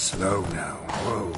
Slow now. Whoa.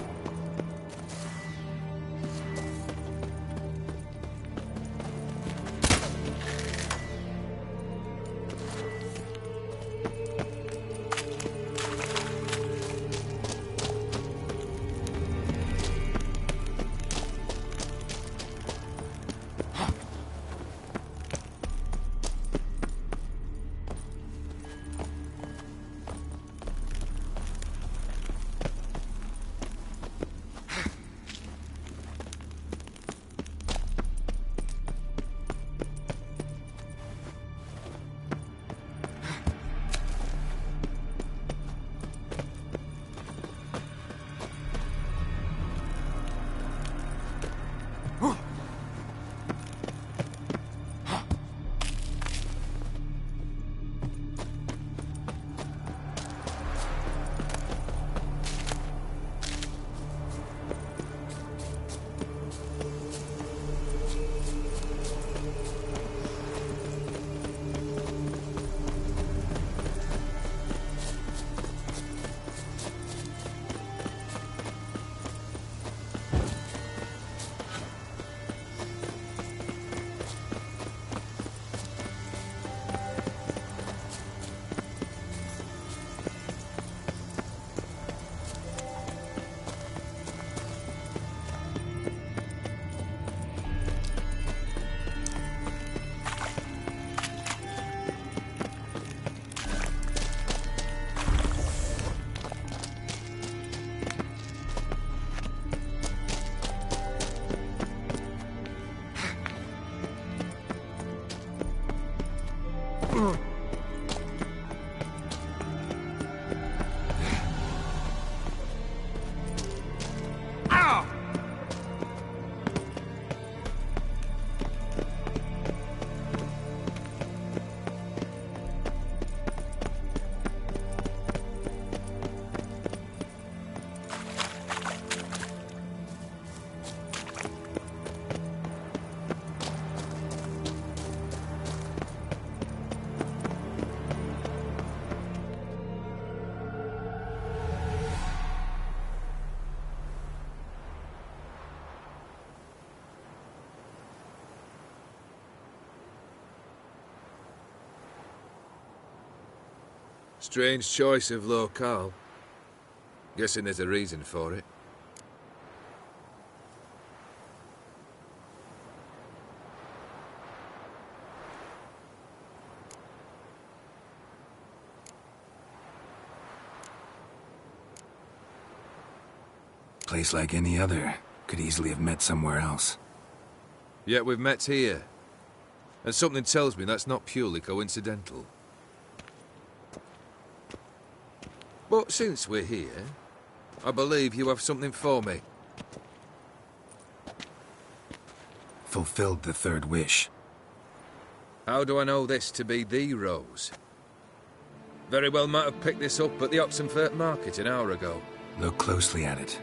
Strange choice of locale. Guessing there's a reason for it. Place like any other. Could easily have met somewhere else. Yet we've met here. And something tells me that's not purely coincidental. But since we're here, I believe you have something for me. Fulfilled the third wish. How do I know this to be the Rose? Very well might have picked this up at the Oxenfurt market an hour ago. Look closely at it.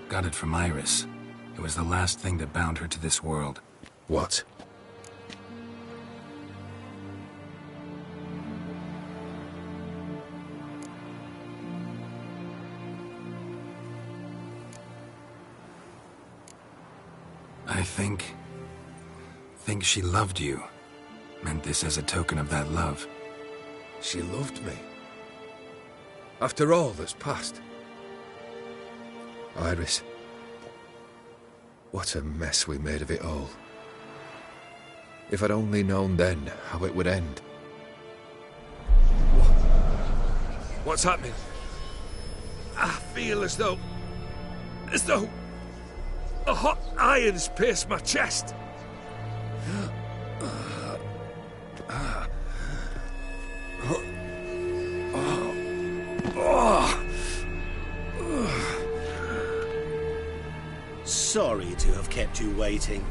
Got it from Iris. It was the last thing that bound her to this world. What? I think she loved you. Meant this as a token of that love. She loved me. After all that's passed. Iris. What a mess we made of it all. If I'd only known then how it would end. What's happening? I feel as though a hot iron's pierced my chest. Sorry to have kept you waiting.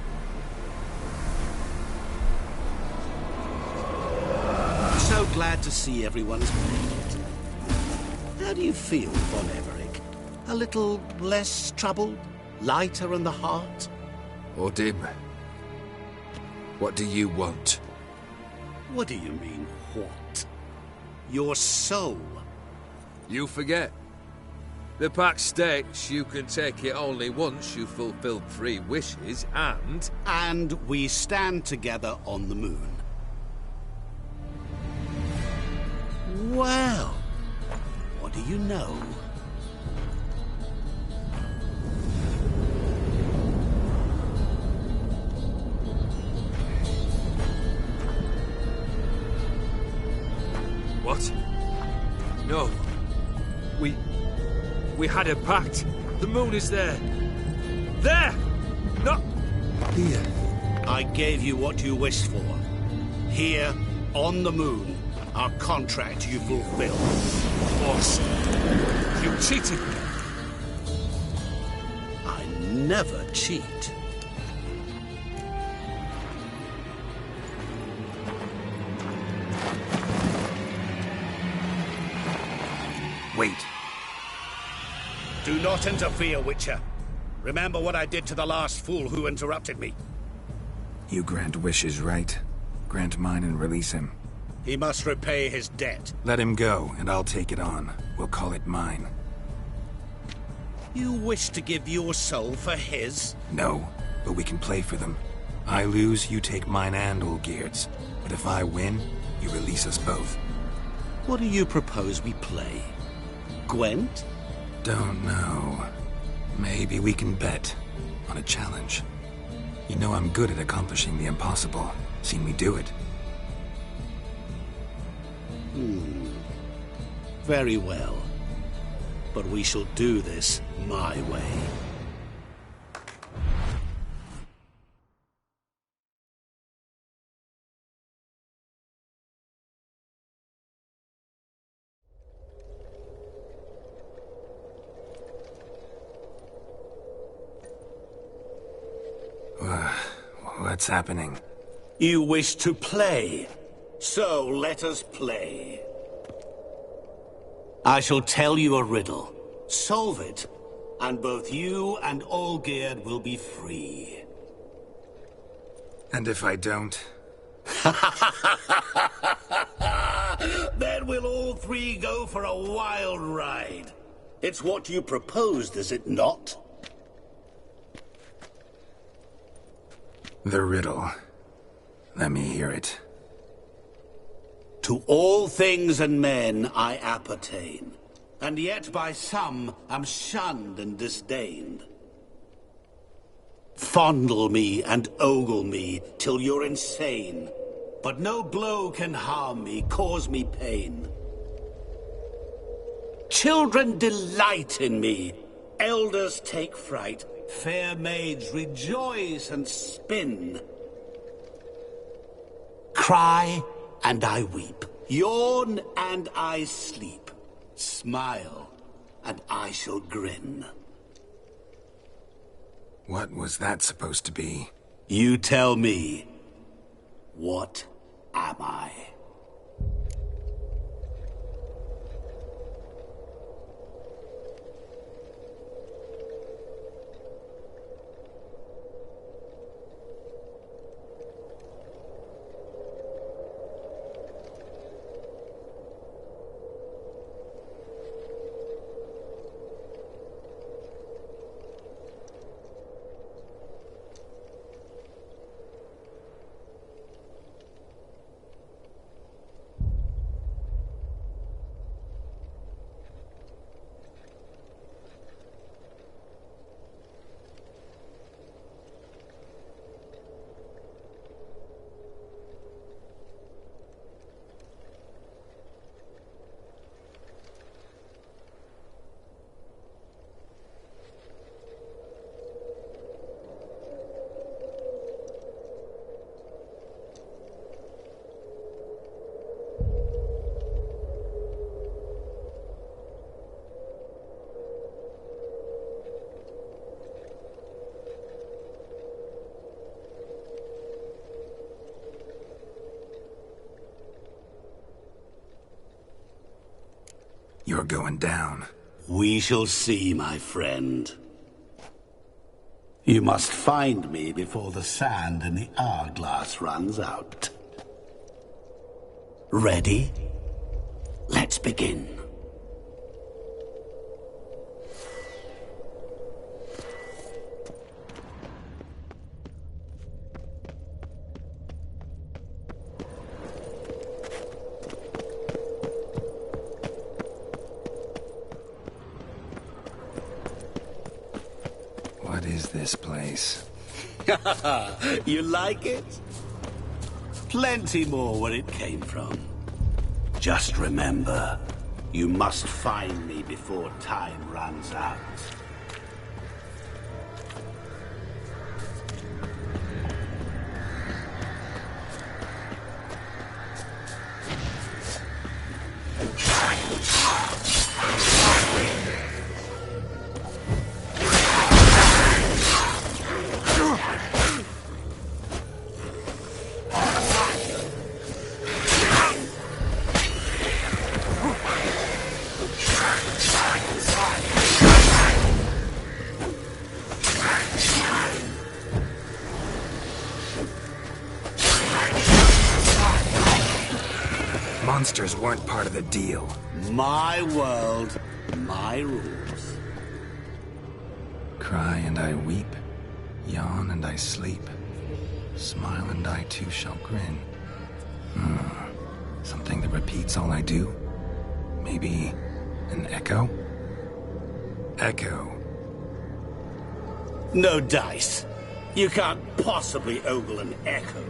So glad to see everyone's made it. How do you feel, Von Everec? A little less troubled? Lighter in the heart? Odim, what do you want? What do you mean, what? Your soul. You forget. The pact states you can take it only once you've fulfilled 3 wishes, and... And we stand together on the moon. Well, what do you know? What? No. We had a pact. The moon is there. There! Not... here. I gave you what you wished for. Here, on the moon, our contract you fulfilled. Boss, you cheated me. I never cheat. Wait. Do not interfere, Witcher. Remember what I did to the last fool who interrupted me. You grant wishes, right? Grant mine and release him. He must repay his debt. Let him go, and I'll take it on. We'll call it mine. You wish to give your soul for his? No, but we can play for them. I lose, you take mine and Olgierd's. But if I win, you release us both. What do you propose we play? Gwent? Don't know. Maybe we can bet on a challenge. You know I'm good at accomplishing the impossible. Seen me do it. Very well. But we shall do this my way. What's happening? You wish to play, so let us play. I shall tell you a riddle. Solve it, and both you and Olgierd will be free. And if I don't? Then we'll all 3 go for a wild ride. It's what you proposed, is it not? The riddle. Let me hear it. To all things and men I appertain, and yet by some am shunned and disdained. Fondle me and ogle me till you're insane, but no blow can harm me, cause me pain. Children delight in me, elders take fright, fair maids rejoice and spin. Cry and I weep, yawn and I sleep, smile and I shall grin. What was that supposed to be? You tell me, what am I? You're going down. We shall see, my friend. You must find me before the sand in the hourglass runs out. Ready? Let's begin. this place. You like it? Plenty more where it came from. Just remember, you must find me before time runs out. Monsters weren't part of the deal. My world, my rules. Cry and I weep, yawn and I sleep, smile and I too shall grin. Something that repeats all I do? Maybe an echo? Echo. No dice. You can't possibly ogle an echo.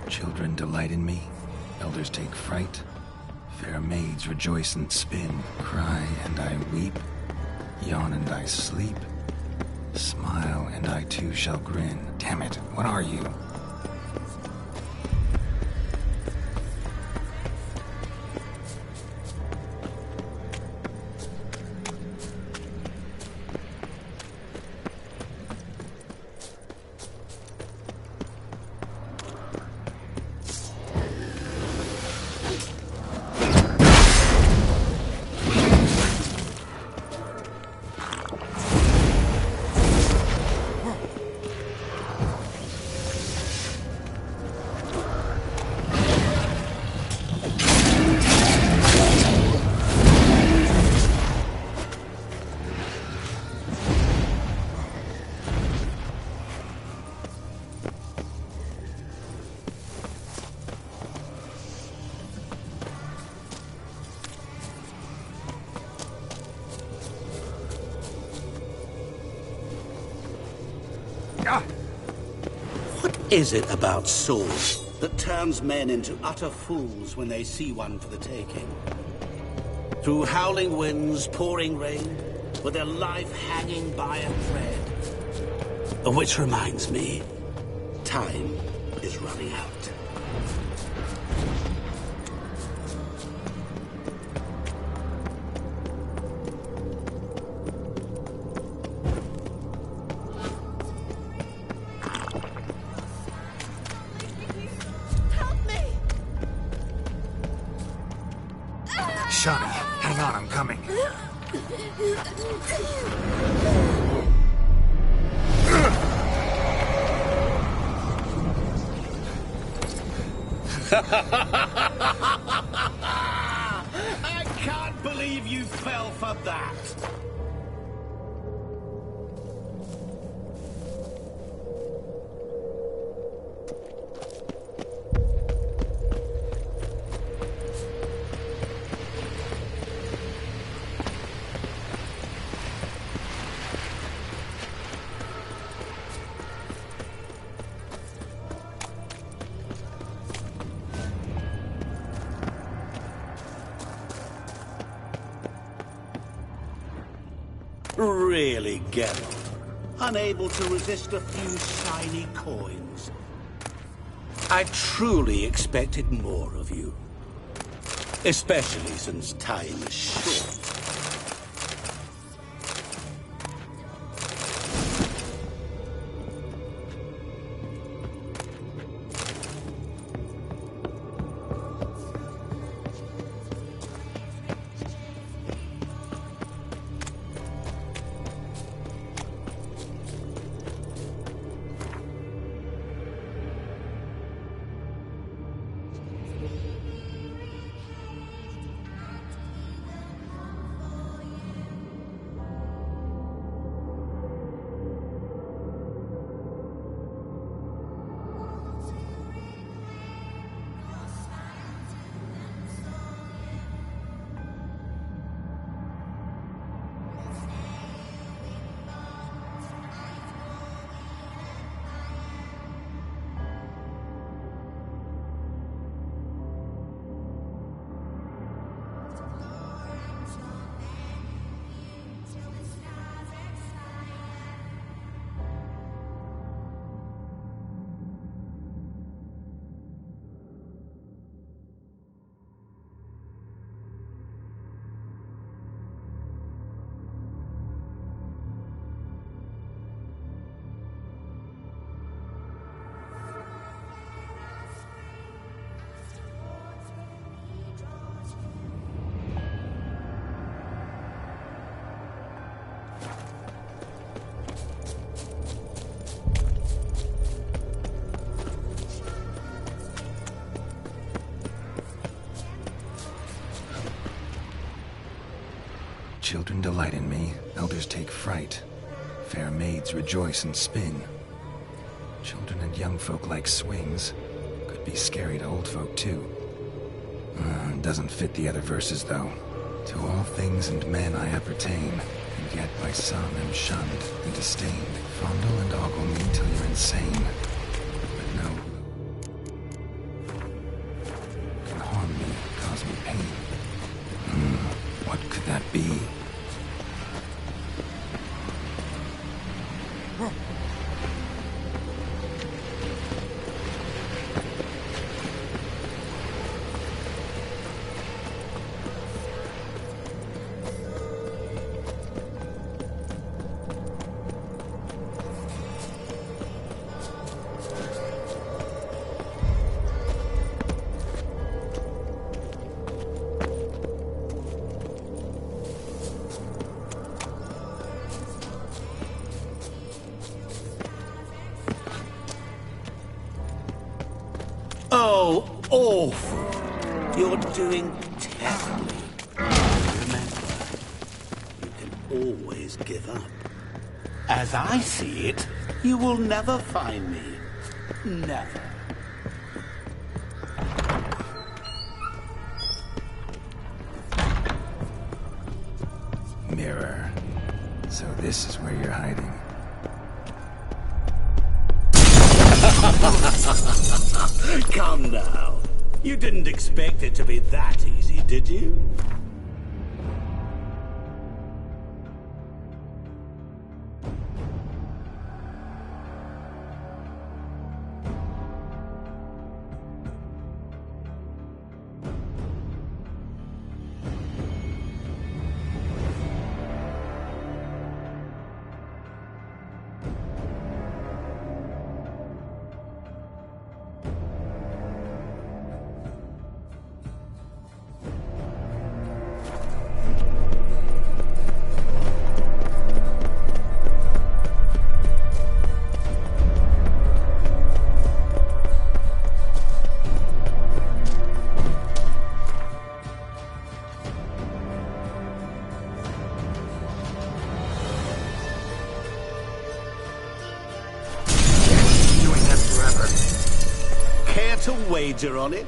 Children delight in me, elders take fright, fair maids rejoice and spin, cry and I weep, yawn and I sleep, smile and I too shall grin. Damn it, what are you? What is it about swords that turns men into utter fools when they see one for the taking? Through howling winds, pouring rain, with their life hanging by a thread. Which reminds me, time is running out. Shani, hang on, I'm coming. I can't believe you fell for that! Really, Geralt? Unable to resist a few shiny coins? I truly expected more of you. Especially since time is short. Children delight in me, elders take fright. Fair maids rejoice and spin. Children and young folk like swings. Could be scary to old folk too. Doesn't fit the other verses though. To all things and men I appertain, and yet by some am shunned and disdained. Fondle and ogle me till you're insane. But no. Can harm me, cause me pain. What could that be? Oh, awful. You're doing terribly. Remember, you can always give up. As I see it, you will never find me. Never. Mirror. So this is where you're hiding. Come now. You didn't expect it to be that easy, did you? Care to wager on it?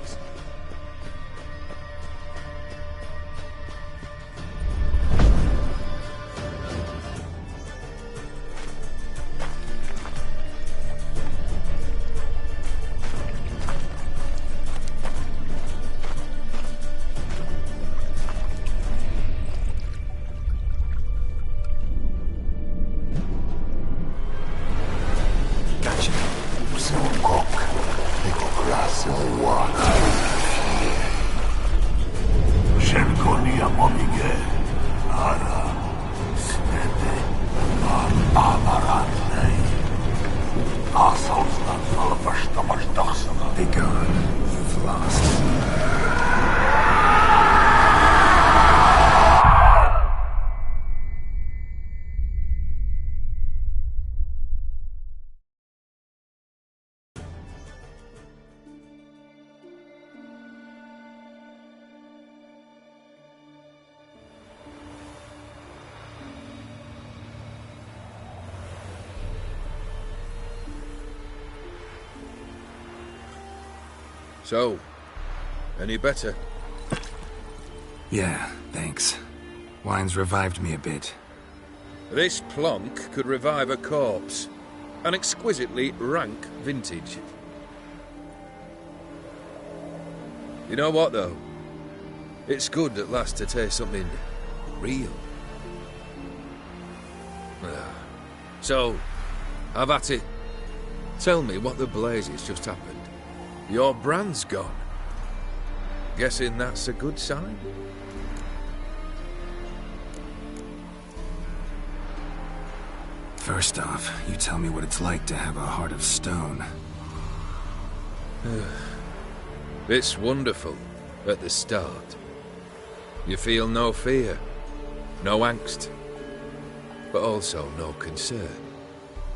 Gotcha. Szelkonia momige, ara, snedy, amarannej. Assaulstan alvastamash dagsana. Be gone. You've lost. So, any better? Yeah, thanks. Wine's revived me a bit. This plonk could revive a corpse. An exquisitely rank vintage. You know what, though? It's good at last to taste something real. So, have at it. Tell me what the blazes just happened. Your brand's gone. Guessing that's a good sign? First off, you tell me what it's like to have a heart of stone. It's wonderful at the start. You feel no fear, no angst, but also no concern,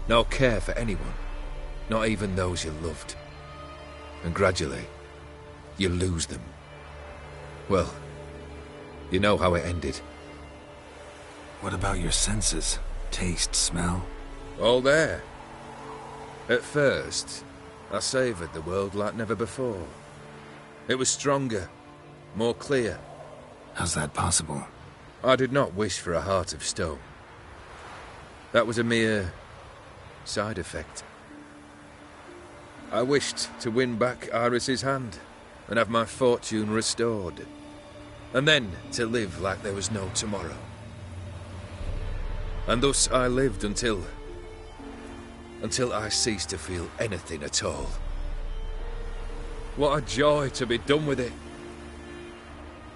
no care for anyone, not even those you loved. And gradually, you lose them. Well, you know how it ended. What about your senses? Taste, smell? All there. At first, I savoured the world like never before. It was stronger, more clear. How's that possible? I did not wish for a heart of stone. That was a mere side effect. I wished to win back Iris's hand and have my fortune restored, and then to live like there was no tomorrow. And thus I lived until I ceased to feel anything at all. What a joy to be done with it.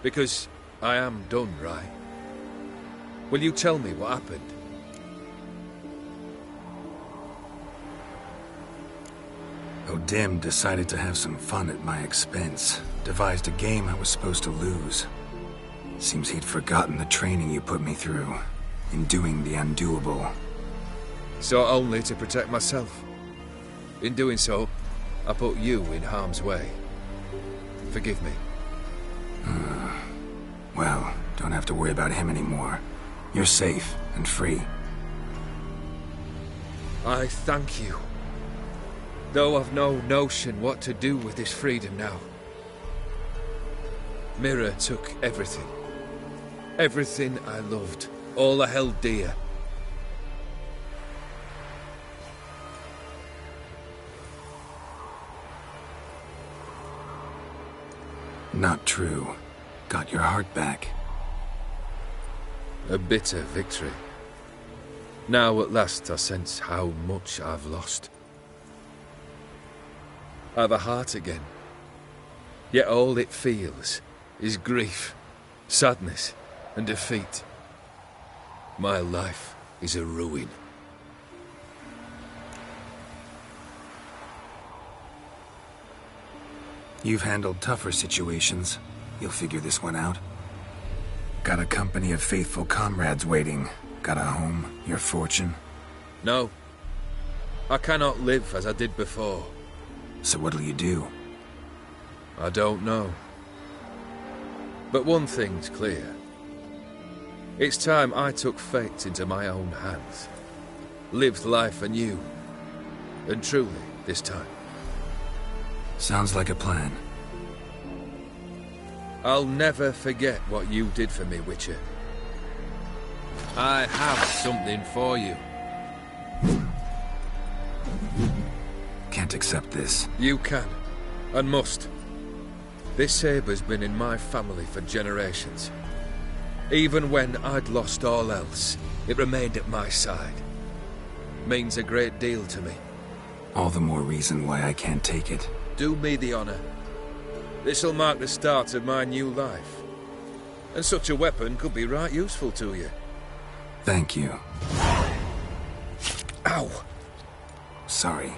Because I am done, right? Will you tell me what happened? O'Dim decided to have some fun at my expense. Devised a game I was supposed to lose. Seems he'd forgotten the training you put me through in doing the undoable. So only to protect myself. In doing so, I put you in harm's way. Forgive me. Well, don't have to worry about him anymore. You're safe and free. I thank you. Though I've no notion what to do with this freedom now. Mira took everything. Everything I loved. All I held dear. Not true. Got your heart back. A bitter victory. Now at last I sense how much I've lost. I've a heart again. Yet all it feels is grief, sadness, and defeat. My life is a ruin. You've handled tougher situations. You'll figure this one out. Got a company of faithful comrades waiting. Got a home, your fortune. No. I cannot live as I did before. So what'll you do? I don't know. But one thing's clear. It's time I took fate into my own hands. Lived life anew. And truly, this time. Sounds like a plan. I'll never forget what you did for me, Witcher. I have something for you. Can't accept this. You can, and must. This sabre's been in my family for generations. Even when I'd lost all else, it remained at my side. Means a great deal to me. All the more reason why I can't take it. Do me the honor. This'll mark the start of my new life. And such a weapon could be right useful to you. Thank you. Ow! Sorry.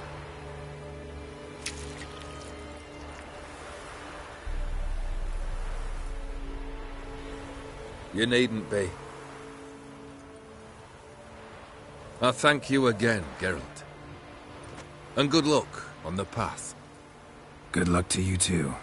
You needn't be. I thank you again, Geralt. And good luck on the path. Good luck to you too.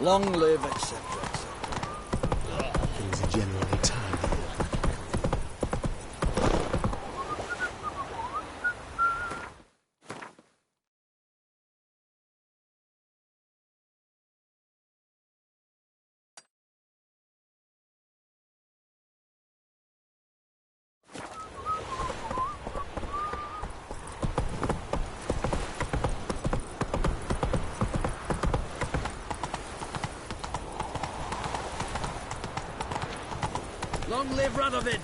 Long live, etc., etc. Things are generally tidy. Long live Radovid!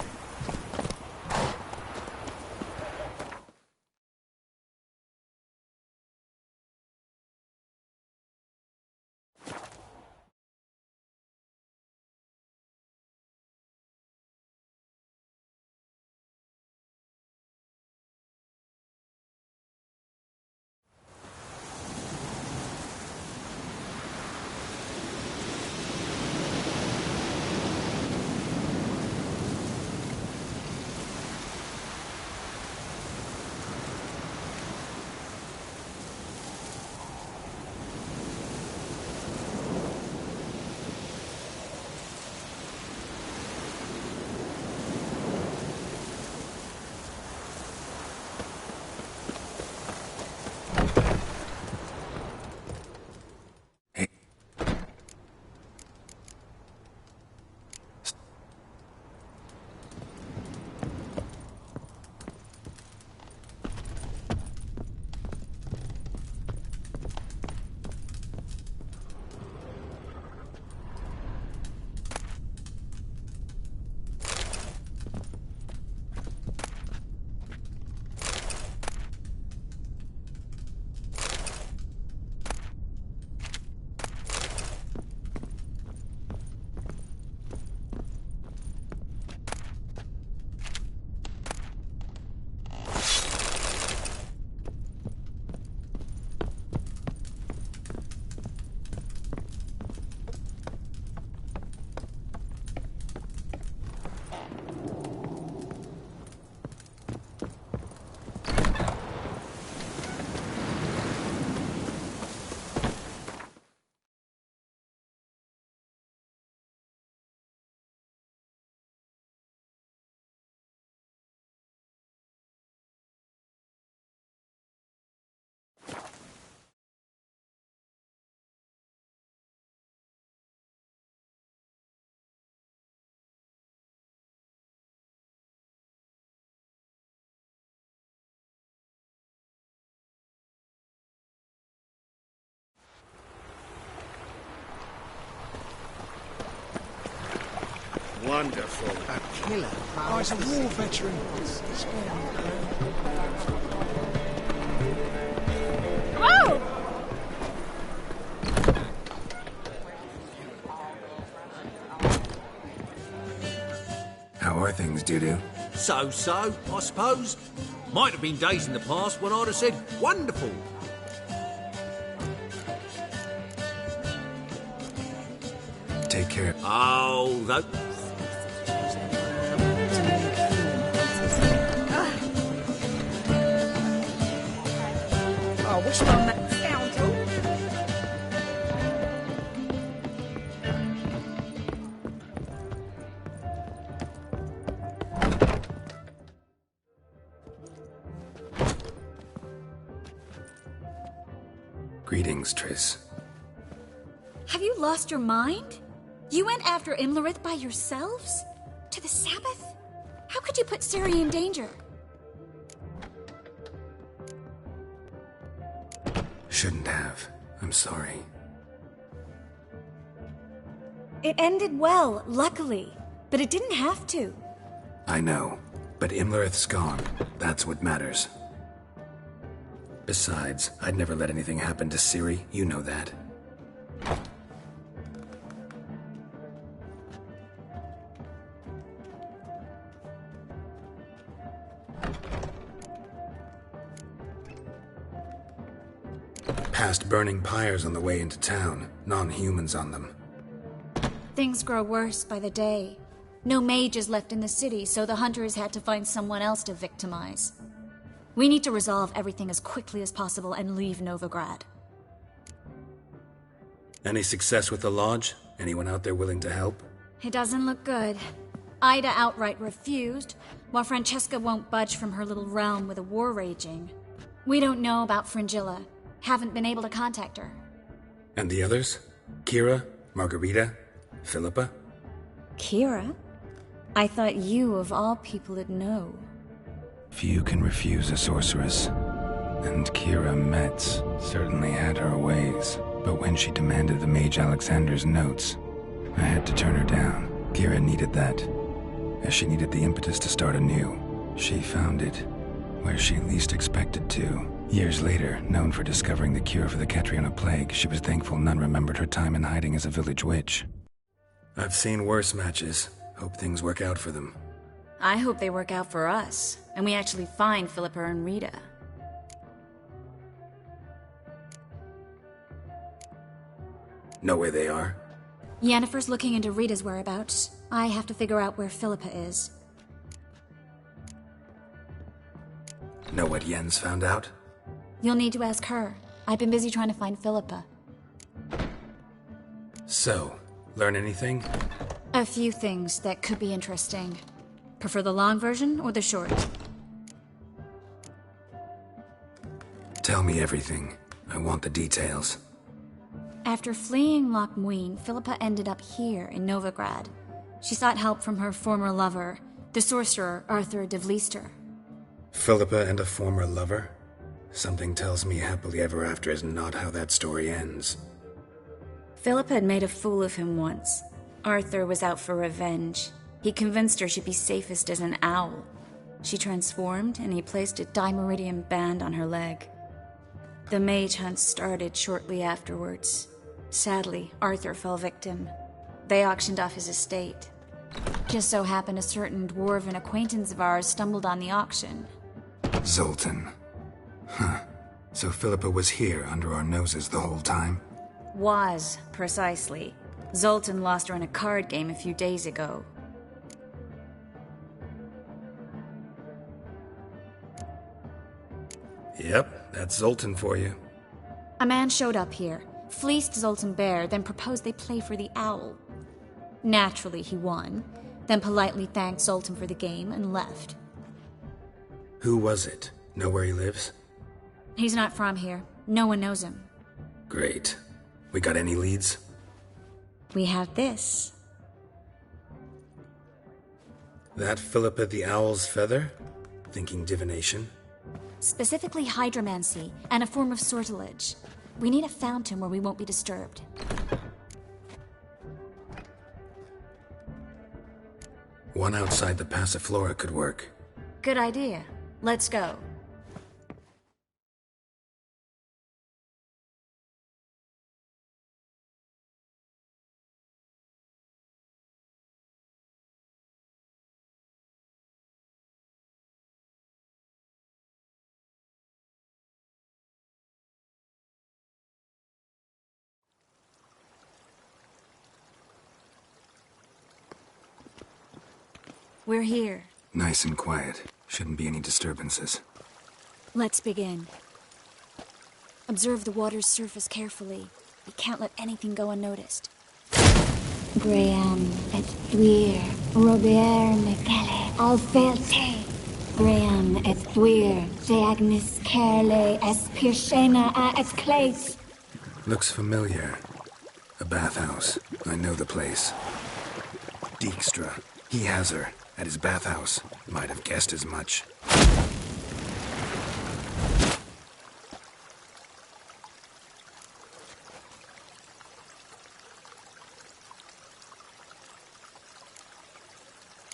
Wonderful. A killer. Oh, he's a war veteran. Oh! How are things, Dudu? So, I suppose. Might have been days in the past when I'd have said, wonderful. Take care. Oh, that... Oh, which one, that scoundrel? Greetings, Triss. Have you lost your mind? You went after Imlerith by yourselves? To the Sabbath? How could you put Ciri in danger? Shouldn't have. I'm sorry. It ended well, luckily. But it didn't have to. I know. But Imlerith's gone. That's what matters. Besides, I'd never let anything happen to Ciri. You know that. Past burning pyres on the way into town. Non-humans on them. Things grow worse by the day. No mages left in the city, so the hunters had to find someone else to victimize. We need to resolve everything as quickly as possible and leave Novigrad. Any success with the lodge? Anyone out there willing to help? It doesn't look good. Ida outright refused, while Francesca won't budge from her little realm with a war raging. We don't know about Fringilla. Haven't been able to contact her. And the others? Kira? Margarita? Philippa? Kira? I thought you, of all people, would know. Few can refuse a sorceress. And Kira Metz certainly had her ways. But when she demanded the Mage Alexander's notes, I had to turn her down. Kira needed that, as she needed the impetus to start anew. She found it where she least expected to. Years later, known for discovering the cure for the Catriona plague, she was thankful none remembered her time in hiding as a village witch. I've seen worse matches. Hope things work out for them. I hope they work out for us, and we actually find Philippa and Rita. Know where they are? Yennefer's looking into Rita's whereabouts. I have to figure out where Philippa is. Know what Yen's found out? You'll need to ask her. I've been busy trying to find Philippa. So, learn anything? A few things that could be interesting. Prefer the long version or the short? Tell me everything. I want the details. After fleeing Loch Muin, Philippa ended up here in Novigrad. She sought help from her former lover, the sorcerer Arthur de Vlister. Philippa and a former lover? Something tells me happily ever after is not how that story ends. Philippa had made a fool of him once. Arthur was out for revenge. He convinced her she'd be safest as an owl. She transformed, and he placed a Dimeridian band on her leg. The mage hunt started shortly afterwards. Sadly, Arthur fell victim. They auctioned off his estate. Just so happened a certain dwarven acquaintance of ours stumbled on the auction. Zoltan. Huh. So Philippa was here under our noses the whole time? Was, precisely. Zoltan lost her in a card game a few days ago. Yep, that's Zoltan for you. A man showed up here, fleeced Zoltan bare, then proposed they play for the owl. Naturally, he won, then politely thanked Zoltan for the game and left. Who was it? Know where he lives? He's not from here. No one knows him. Great. We got any leads? We have this. That Philippa the Owl's feather? Thinking divination? Specifically hydromancy, and a form of sortilege. We need a fountain where we won't be disturbed. One outside the Passiflora could work. Good idea. Let's go. We're here. Nice and quiet. Shouldn't be any disturbances. Let's begin. Observe the water's surface carefully. We can't let anything go unnoticed. Graham et thuir, Robert Mekele, Alfelte. Graham et thuir, de Agnes Kerle, es Pirshena a es Clace. Looks familiar. A bathhouse. I know the place. Dijkstra. He has her. At his bathhouse. Might have guessed as much.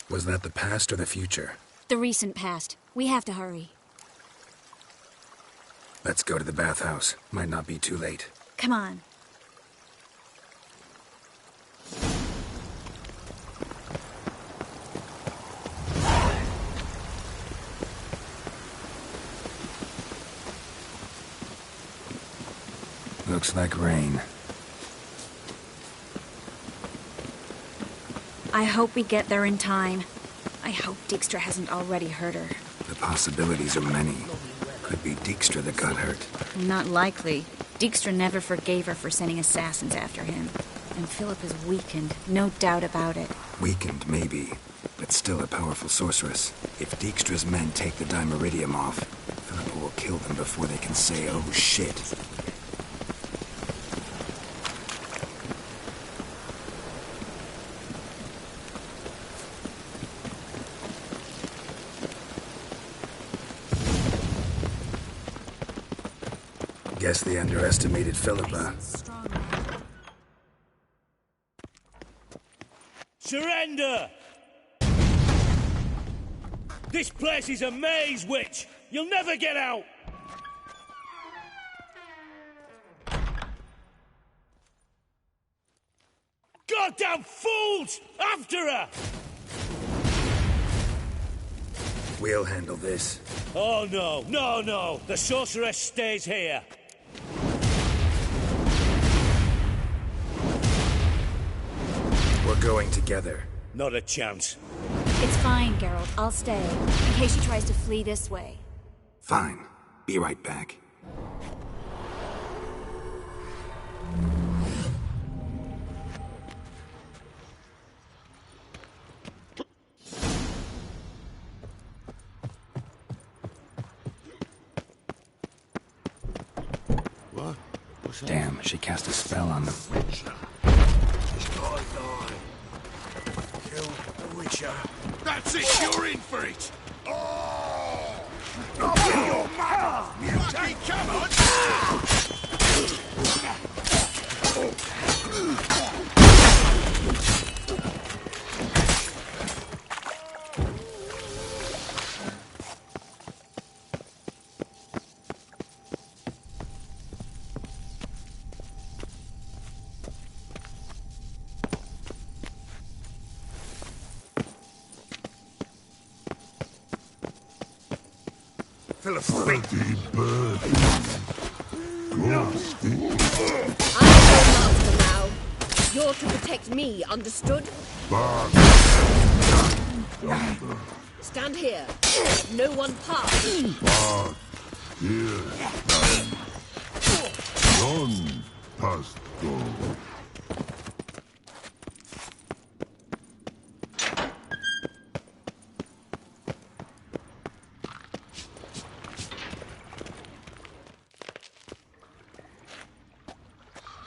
Was that the past or the future? The recent past. We have to hurry. Let's go to the bathhouse. Might not be too late. Come on. Looks like rain. I hope we get there in time. I hope Dijkstra hasn't already hurt her. The possibilities are many. Could be Dijkstra that got hurt. Not likely. Dijkstra never forgave her for sending assassins after him. And Philip is weakened, no doubt about it. Weakened, maybe, but still a powerful sorceress. If Dijkstra's men take the Dimeridium off, Philippa will kill them before they can say, oh shit. Guess they underestimated Philippa. Surrender! This place is a maze, witch! You'll never get out! Goddamn fools! After her! We'll handle this. Oh no, no, no! The sorceress stays here! We're going together. Not a chance. It's fine, Geralt. I'll stay, in case she tries to flee this way. Fine. Be right back. What? What's that? Damn, she cast a spell on them. Kill the Witcher. That's it, you're in for it! Oh! I'll get your mother, mutant! Come on! Pretty bird. Ghosty. I'm your master now. You're to protect me, understood? Bad. Stand here. No one pass. Bad. Here. None past go.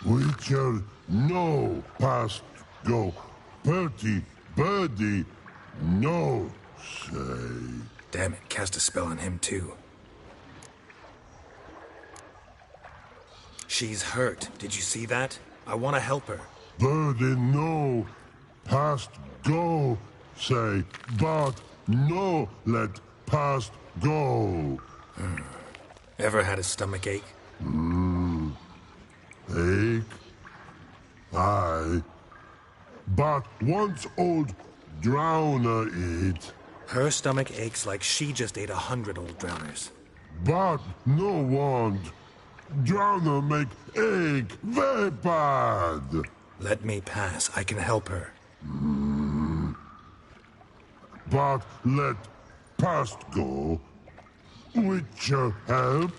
Witcher, no past go. Bertie, birdie, no say. Damn it, cast a spell on him too. She's hurt. Did you see that? I want to help her. Birdie, no past go say, but no let past go. Ever had a stomach ache? Ache? Aye. But once old drowner eat, Her stomach aches like she just ate 100 old drowners. but no want. Drowner make ache very bad. Let me pass. I can help her. But let past go. Witcher help?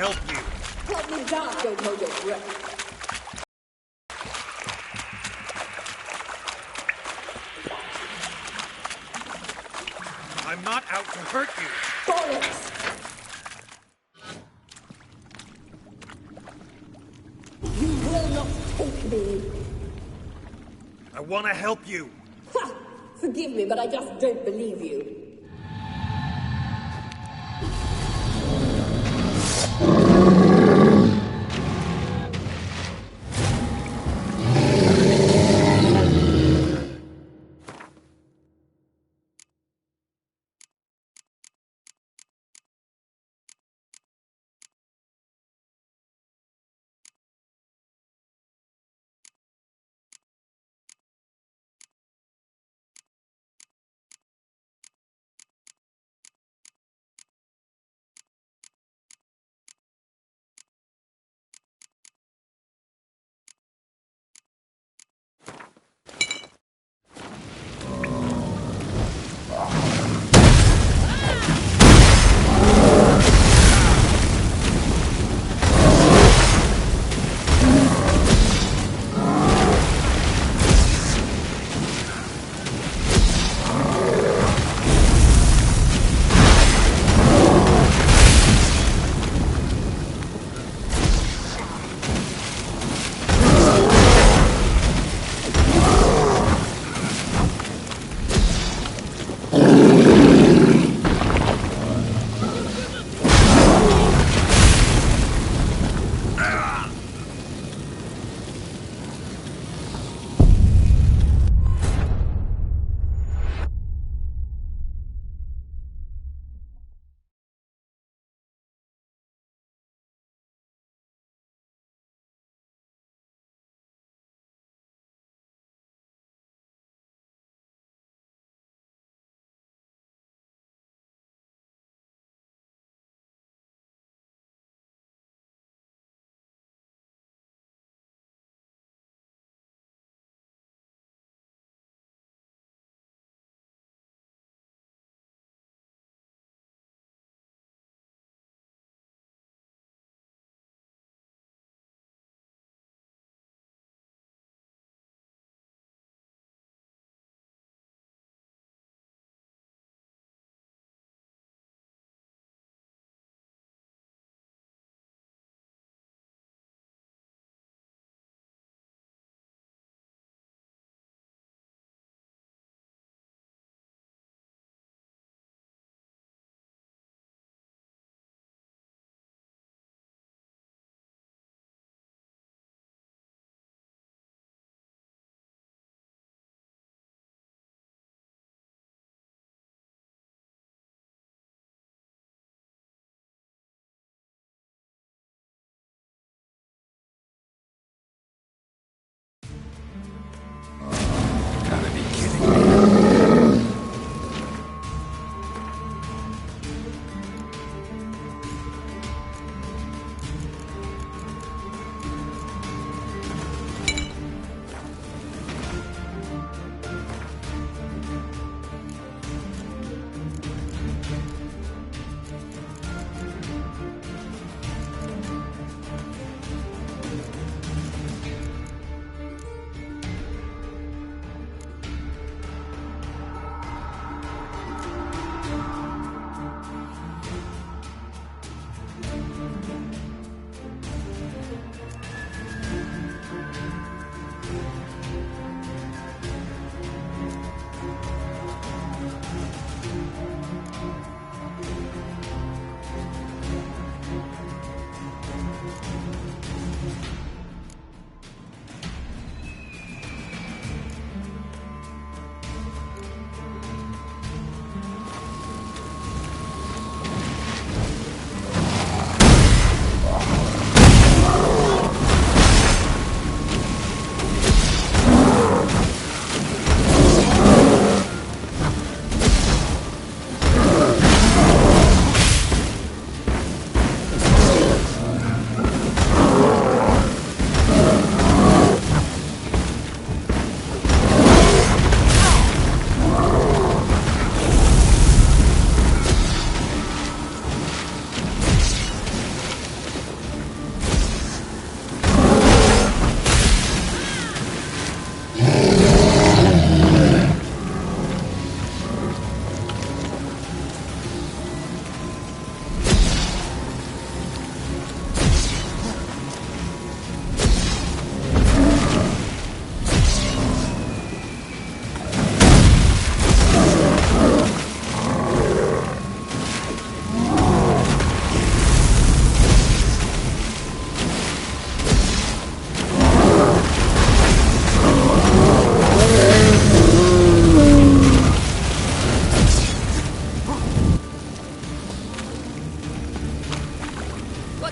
help you. Help me die. Don't hold your breath. I'm not out to hurt you. Bollocks! You will not take me. I want to help you. Ha! Forgive me, but I just don't believe you.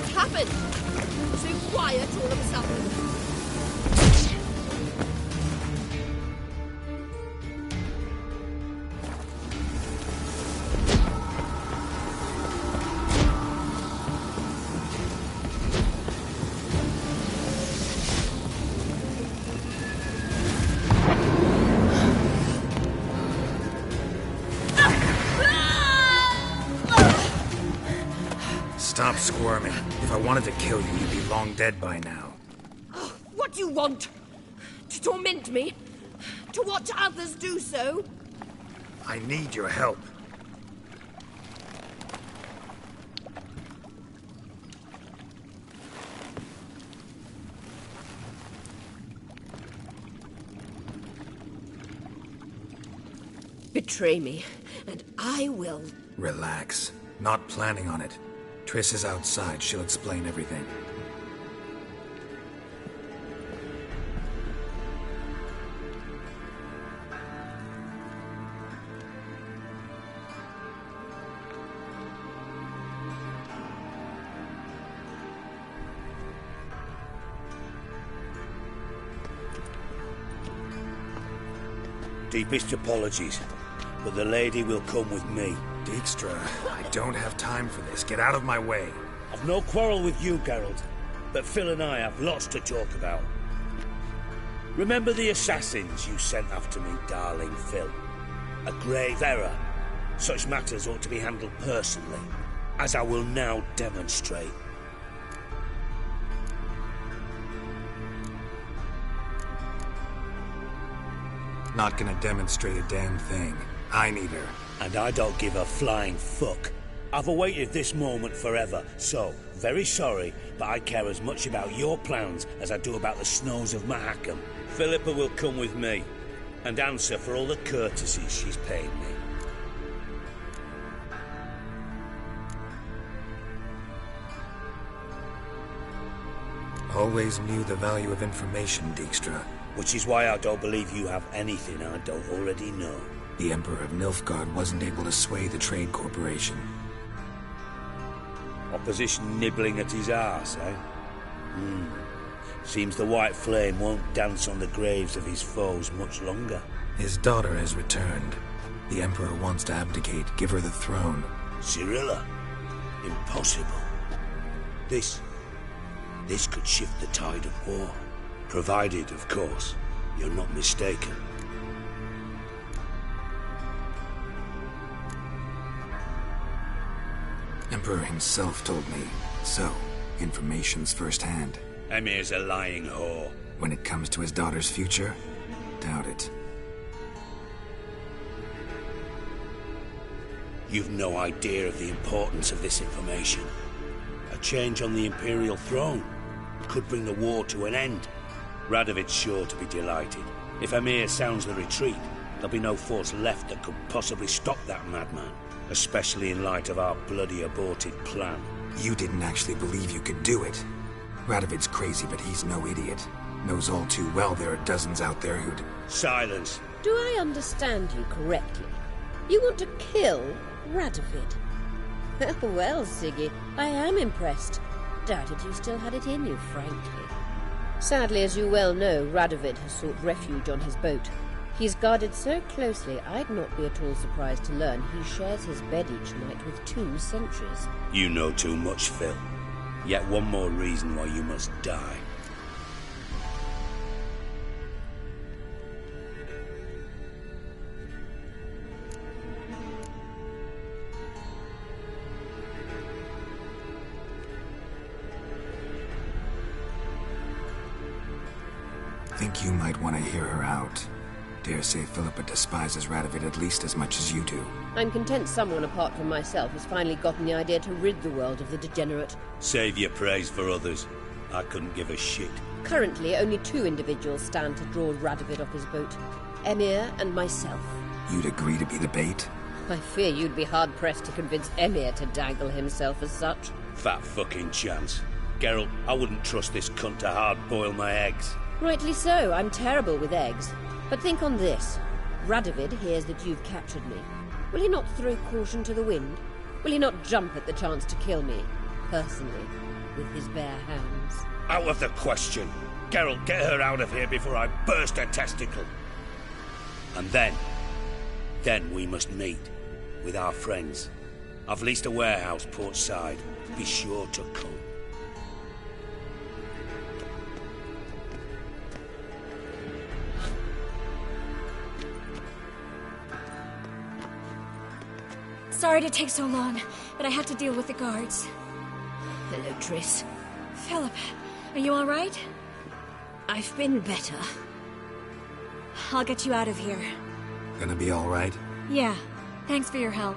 What's happened? So quiet all of a sudden. Stop squirming. If I wanted to kill you, you'd be long dead by now. Oh, what do you want? To torment me? To watch others do so? I need your help. Betray me, and I will. Relax. Not planning on it. Triss is outside. She'll explain everything. Deepest apologies, but the lady will come with me. Dijkstra, I don't have time for this. Get out of my way. I've no quarrel with you, Geralt, but Phil and I have lots to talk about. Remember the assassins you sent after me, darling Phil? A grave error. Such matters ought to be handled personally, as I will now demonstrate. Not gonna demonstrate a damn thing. I need her. And I don't give a flying fuck. I've awaited this moment forever, so, very sorry, but I care as much about your plans as I do about the snows of Mahakam. Philippa will come with me, and answer for all the courtesies she's paid me. Always knew the value of information, Dijkstra. Which is why I don't believe you have anything I don't already know. The Emperor of Nilfgaard wasn't able to sway the Trade Corporation. Opposition nibbling at his arse, eh? Seems the White Flame won't dance on the graves of his foes much longer. His daughter has returned. The Emperor wants to abdicate, give her the throne. Cirilla? Impossible. This could shift the tide of war. Provided, of course, you're not mistaken. Emperor himself told me. So, information's firsthand. Emir's a lying whore. When it comes to his daughter's future, doubt it. You've no idea of the importance of this information. A change on the Imperial throne could bring the war to an end. Radovid's sure to be delighted. If Emir sounds the retreat, there'll be no force left that could possibly stop that madman. Especially in light of our bloody aborted plan. You didn't actually believe you could do it. Radovid's crazy, but he's no idiot. Knows all too well there are dozens out there who'd... Silence. Do I understand you correctly? You want to kill Radovid? Well, Siggy, I am impressed. Doubted you still had it in you, frankly. Sadly, as you well know, Radovid has sought refuge on his boat. He's guarded so closely, I'd not be at all surprised to learn he shares his bed each night with 2 sentries. You know too much, Phil. Yet one more reason why you must die. Think you might want to hear her out. Dare say Philippa despises Radovid at least as much as you do. I'm content someone apart from myself has finally gotten the idea to rid the world of the degenerate. Save your praise for others. I couldn't give a shit. Currently, only 2 individuals stand to draw Radovid off his boat. Emir and myself. You'd agree to be the bait? I fear you'd be hard-pressed to convince Emir to dangle himself as such. Fat fucking chance. Geralt, I wouldn't trust this cunt to hard-boil my eggs. Rightly so, I'm terrible with eggs. But think on this. Radovid hears that you've captured me. Will he not throw caution to the wind? Will he not jump at the chance to kill me? Personally? with his bare hands. Out of the question. Geralt, get her out of here before I burst her testicle. And then we must meet with our friends. I've leased a warehouse port side. Be sure to come. Sorry to take so long, but I had to deal with the guards. Hello, Triss. Philip, are you all right? I've been better. I'll get you out of here. Gonna be all right? Yeah, thanks for your help.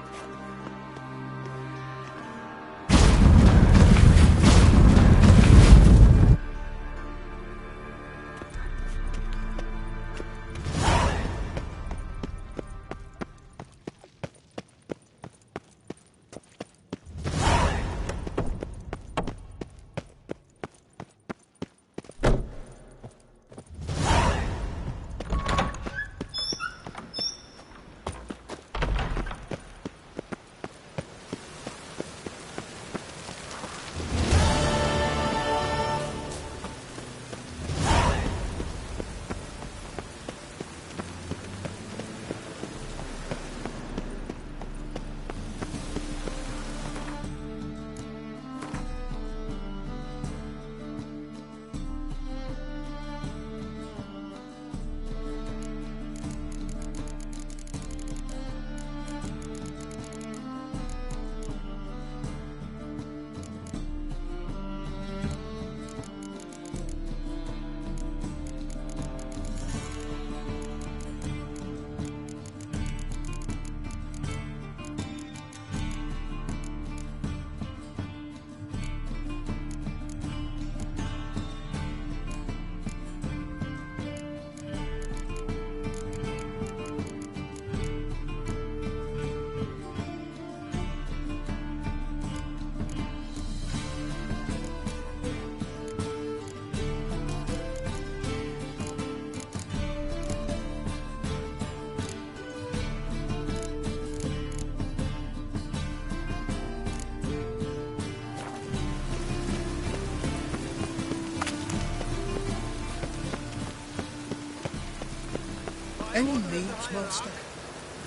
Any needs, master?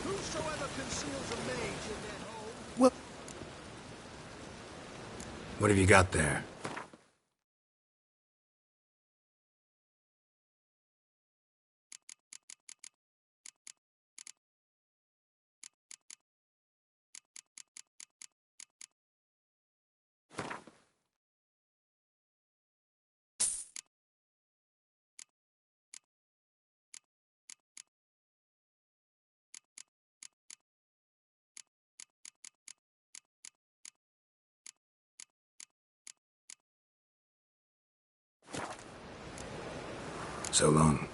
Whosoever conceals a mage in their home... Well, What have you got there? So long.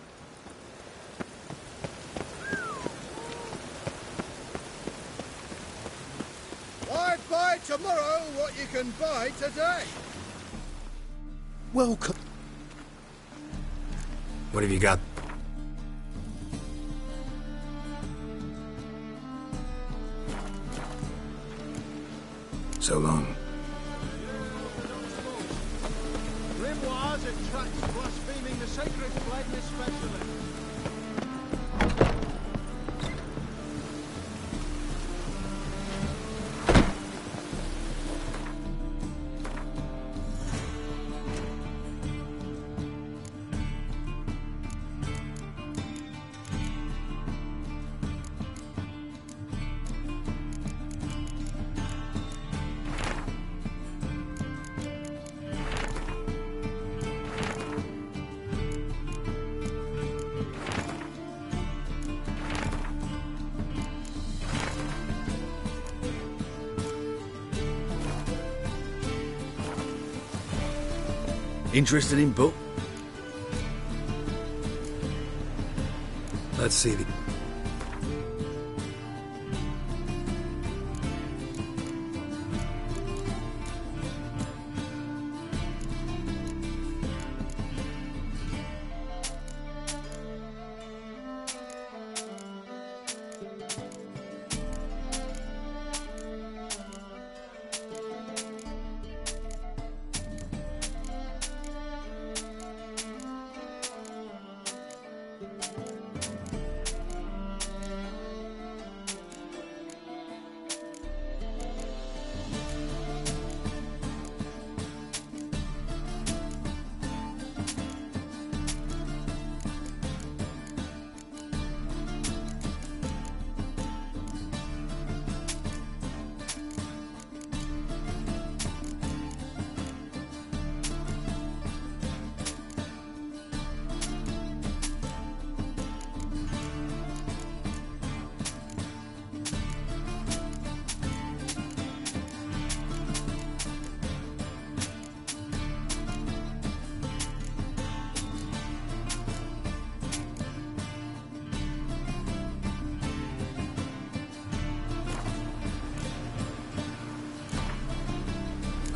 I'd buy tomorrow what you can buy today. welcome. What have you got? So long. Grimoires attract blaspheming the sacred flame especially. Interested in book? Let's see the...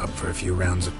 Up for a few rounds of...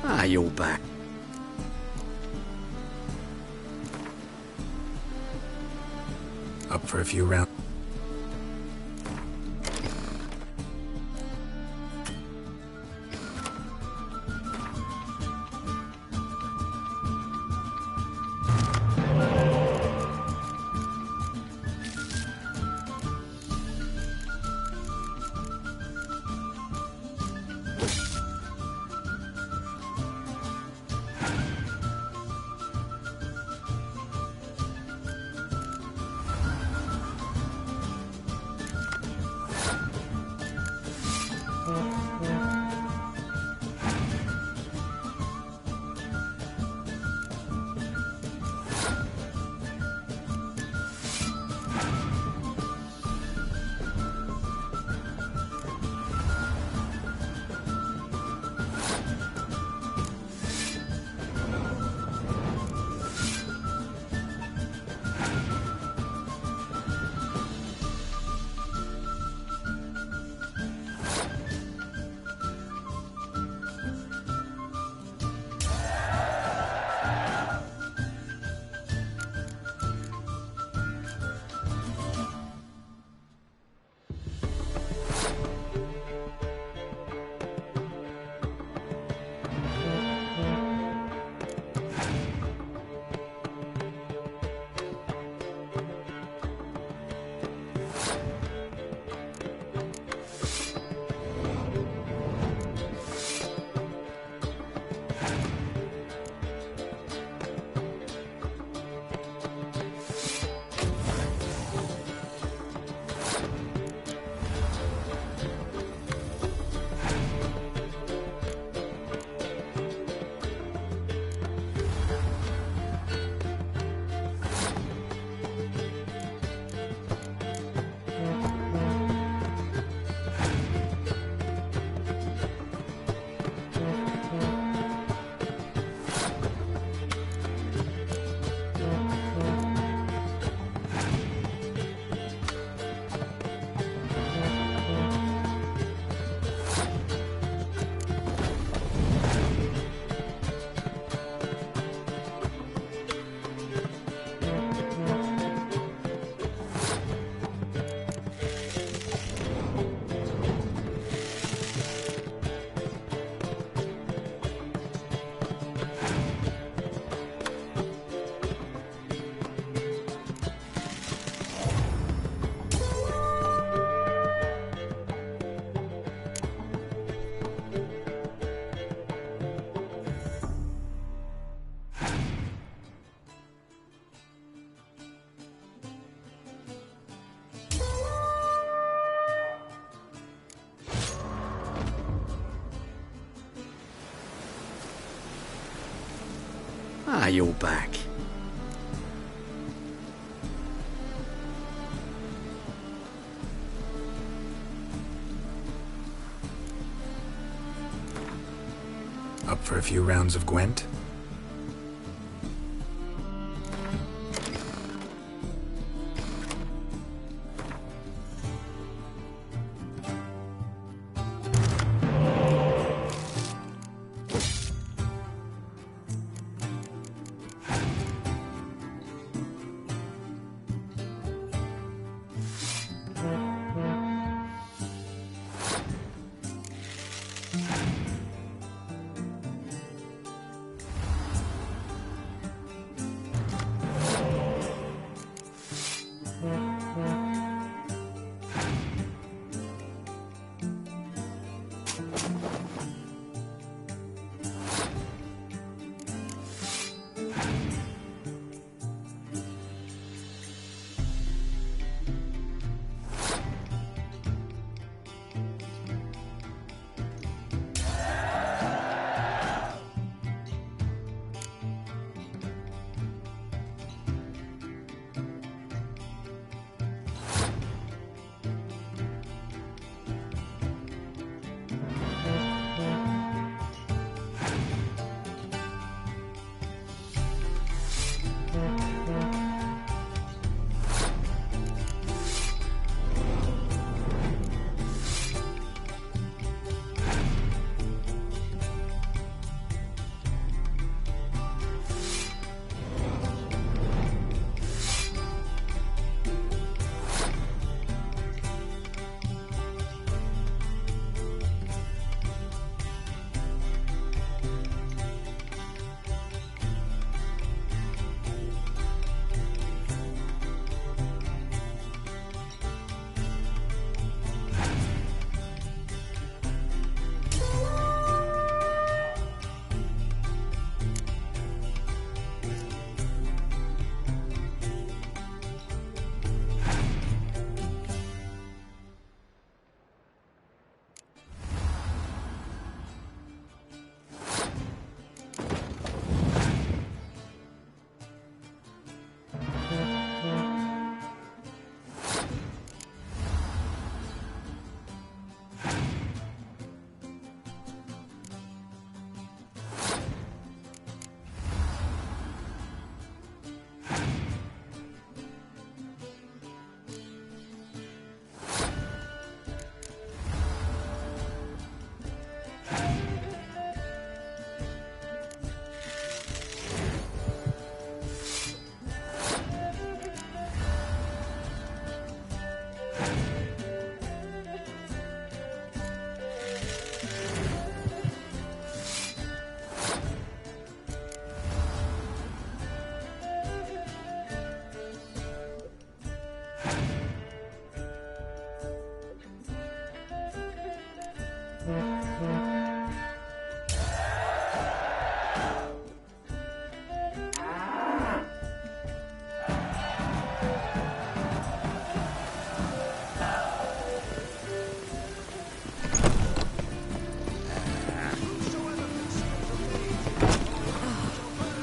Ah, you're back. Up for a few rounds. Ah, you're back. Up for a few rounds of Gwent?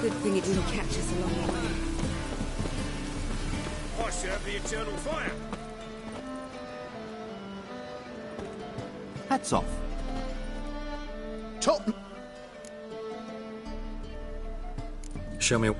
Good thing it didn't catch us along the way. I serve the eternal fire. Hats off. Top. Show me.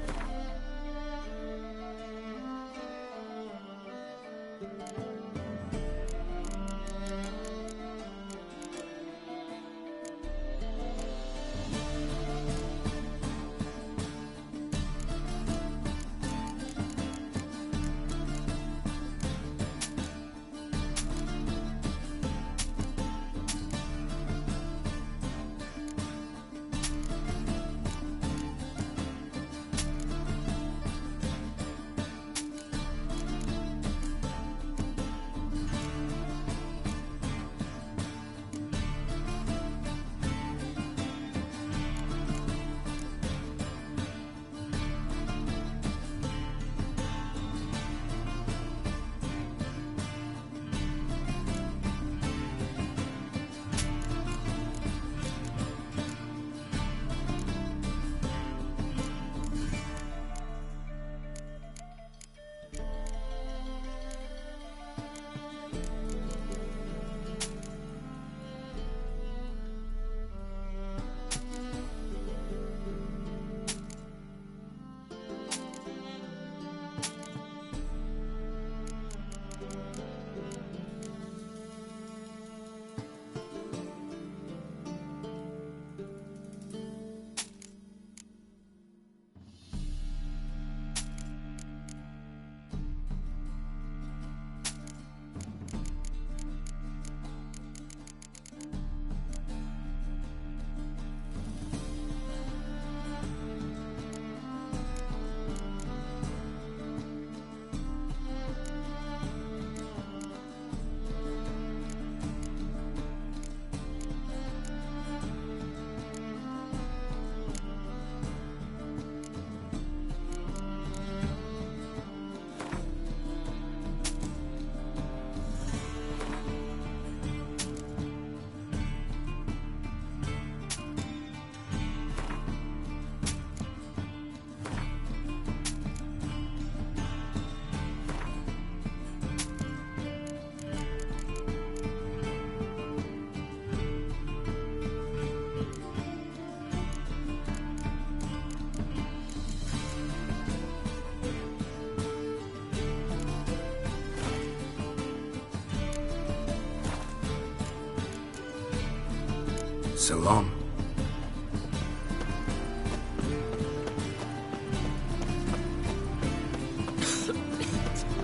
So long.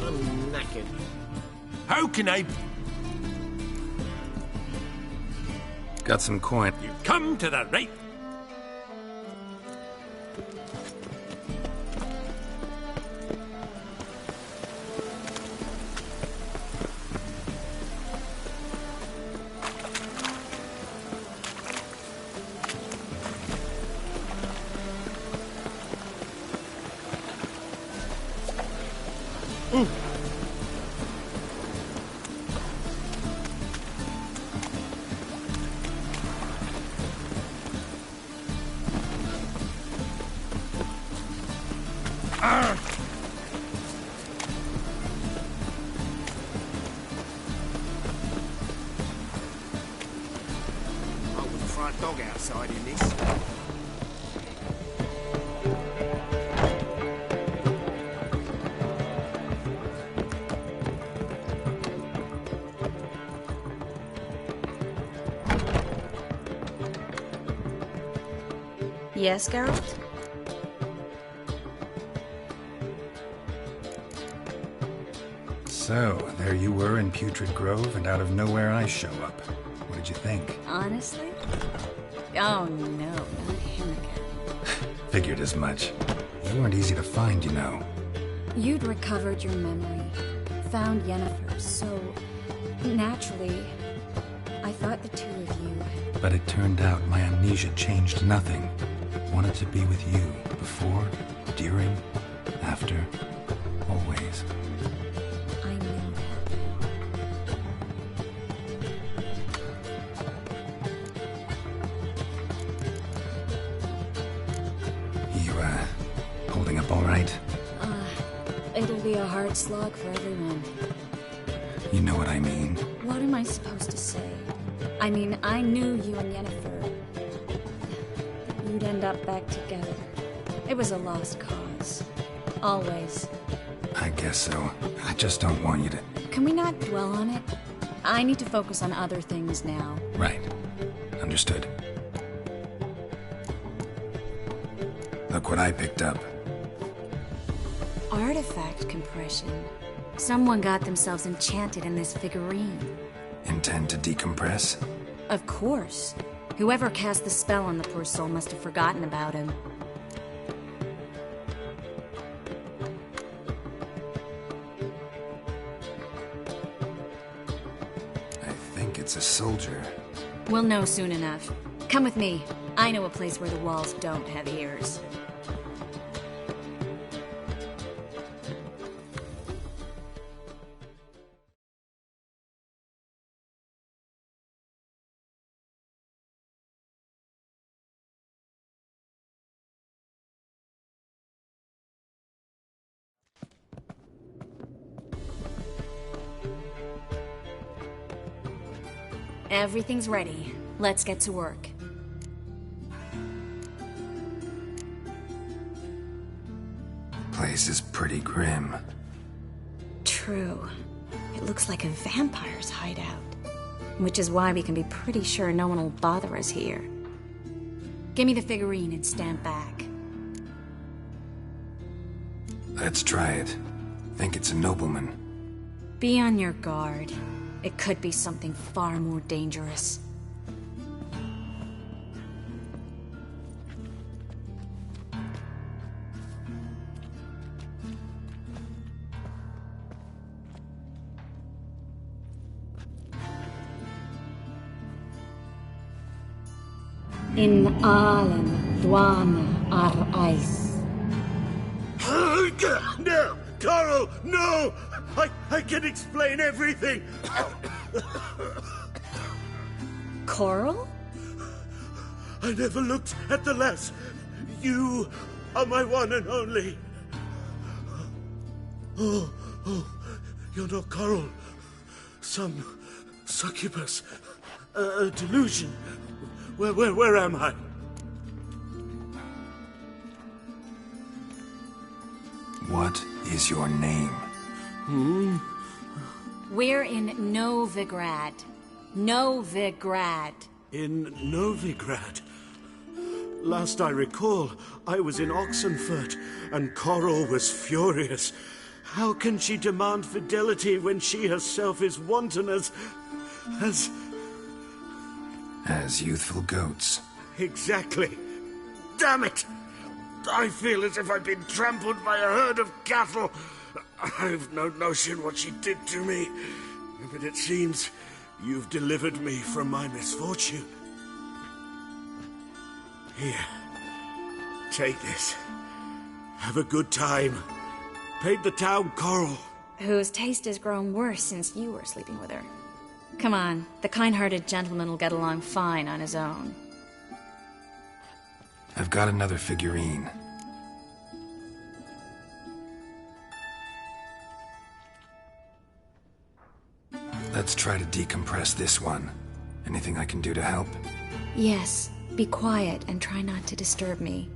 I'm knackered. How can I... Got some coin. You've come to the right... Front dog outside in this. Yes, Geralt? So, there you were in Putrid Grove, and out of nowhere I show up. What did you think? Honestly? Oh no, not him again. Figured as much. You weren't easy to find, you know. You'd recovered your memory, found Yennefer, so naturally, I thought the two of you. But it turned out my amnesia changed nothing. Wanted to be with you, before, during, after, always. I knew that. You, holding up all right? It'll be a hard slog for everyone. You know what I mean. What am I supposed to say? I mean, I knew you and Yennefer. You'd end up back together. It was a lost cause. Always. I guess so. I just don't want you to... Can we not dwell on it? I need to focus on other things now. Right. Understood. Look what I picked up. Artifact compression. Someone got themselves enchanted in this figurine. Intend to decompress? Of course. Whoever cast the spell on the poor soul must have forgotten about him. I think it's a soldier. We'll know soon enough. Come with me. I know a place where the walls don't have ears. Everything's ready. Let's get to work. Place is pretty grim. True. It looks like a vampire's hideout. Which is why we can be pretty sure no one will bother us here. Give me the figurine and stand back. Let's try it. Think it's a nobleman. Be on your guard. It could be something far more dangerous. In Allen, Dwana, ar Ice. No! Carl, no! I can explain everything! Coral? I never looked at the lass. You are my one and only. Oh, you're not Coral. Some succubus. A delusion. Where am I? What is your name? We're in Novigrad. Novigrad. In Novigrad. Last I recall, I was in Oxenfurt, and Coral was furious. How can she demand fidelity when she herself is wanton as youthful goats. Exactly. Damn it! I feel as if I've been trampled by a herd of cattle. I've no notion what she did to me, but it seems you've delivered me from my misfortune. Here, take this. Have a good time. Paid the town Coral. Whose taste has grown worse since you were sleeping with her. Come on, the kind-hearted gentleman will get along fine on his own. I've got another figurine. Let's try to decompress this one. Anything I can do to help? Yes, be quiet and try not to disturb me.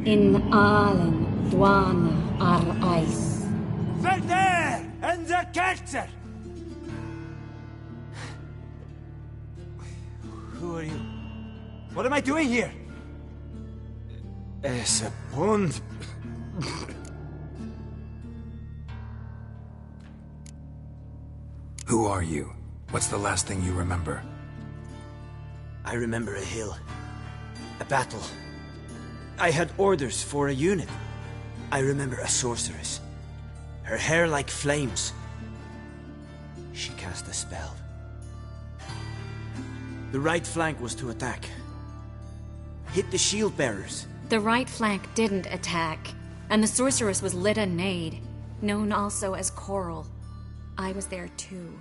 In Allen, Dwana, ar Eis. Verder! And the Kerzer! Who are you? What am I doing here? Es a pond. Who are you? What's the last thing you remember? I remember a hill. A battle. I had orders for a unit. I remember a sorceress. Her hair like flames. She cast a spell. The right flank was to attack. Hit the shield bearers. The right flank didn't attack, and the sorceress was Lyda Nade, known also as Coral. I was there too.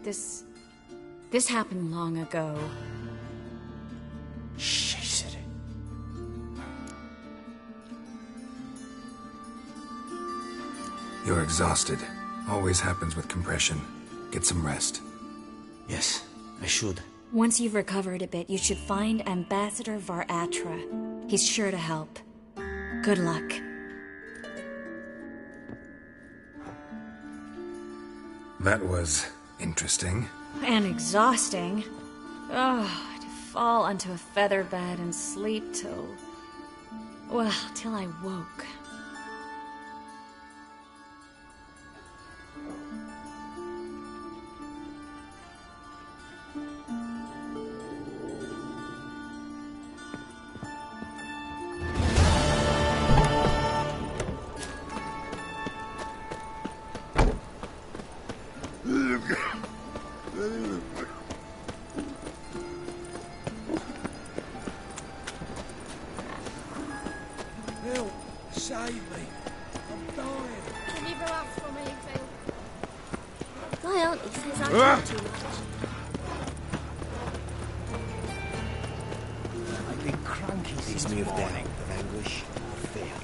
This happened long ago. You're exhausted. Always happens with compression. Get some rest. Yes, I should. Once you've recovered a bit, you should find Ambassador Var-Atra. He's sure to help. Good luck. That was interesting. And exhausting. Oh, to fall onto a feather bed and sleep till I woke. Help! Save me! I'm dying! Can you relax for me, Phil? My auntie says I talk too much. I've been cranky since morning. Of anguish, fear.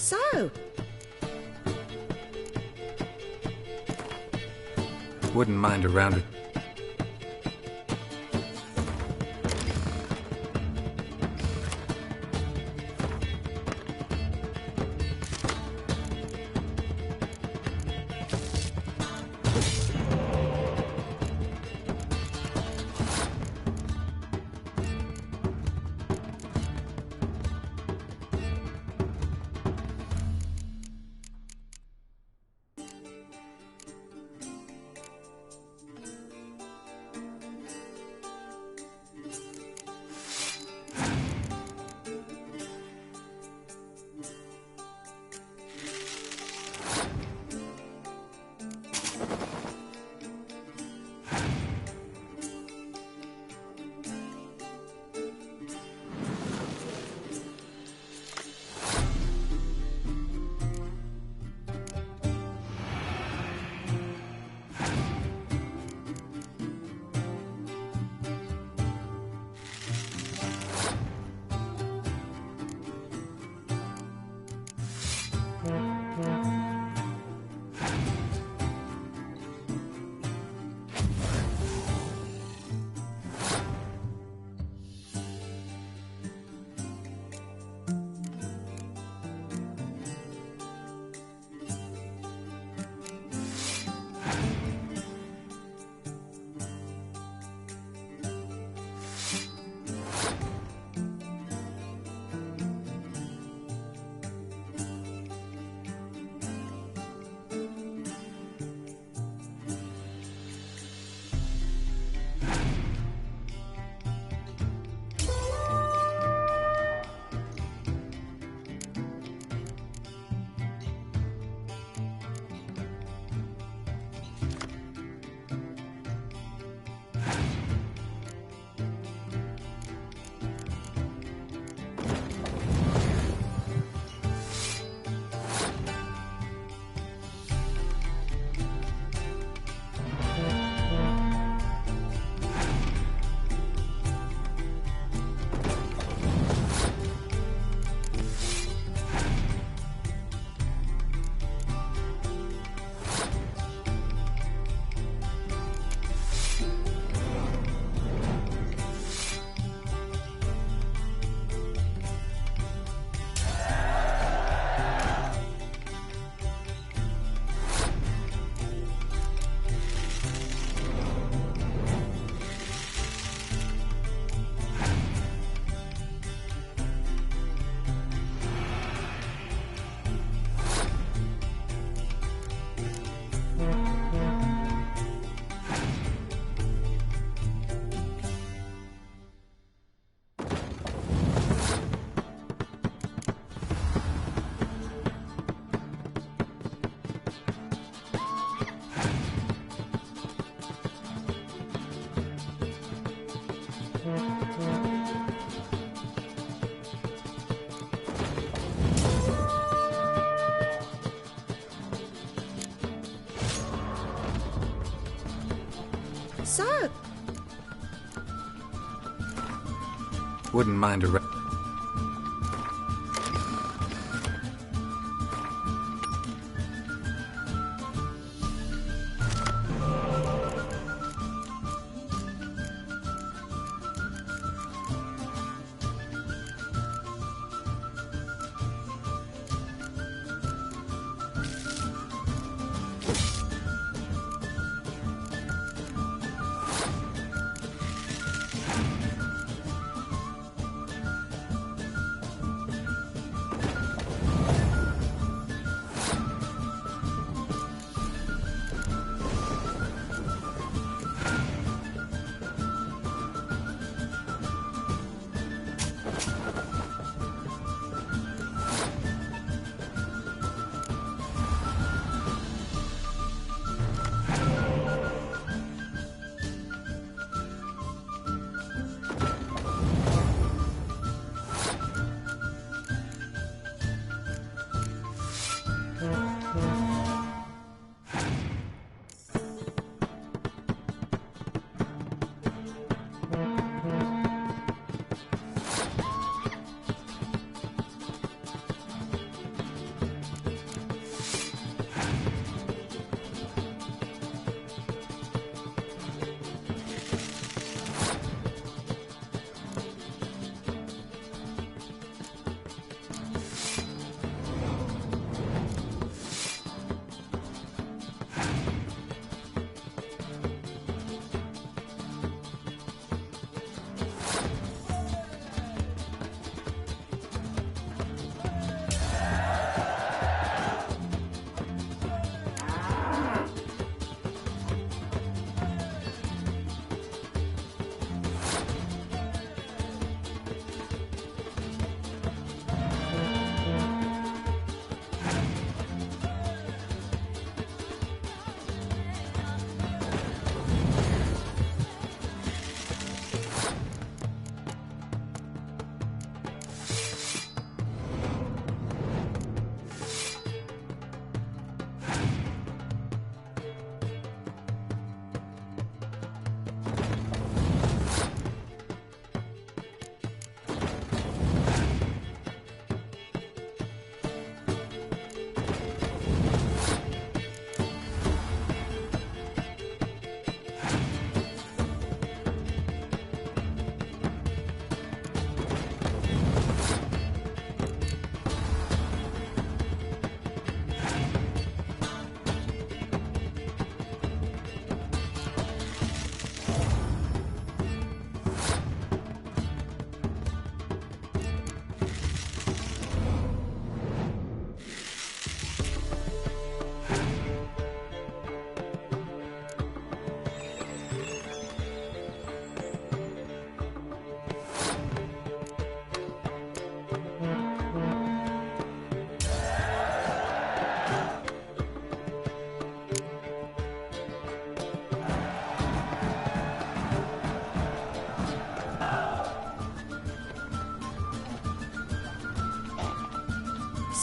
So, Wouldn't mind a round of... so. Wouldn't mind a...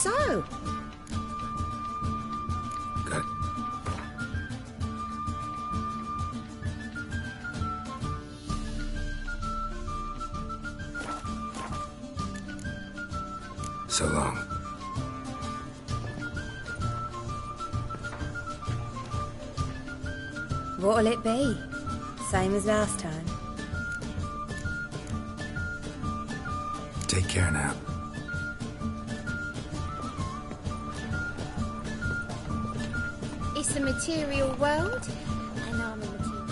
So, Good. So long. What'll it be? Same as last time. Take care now. It's a material world, and I'm a material.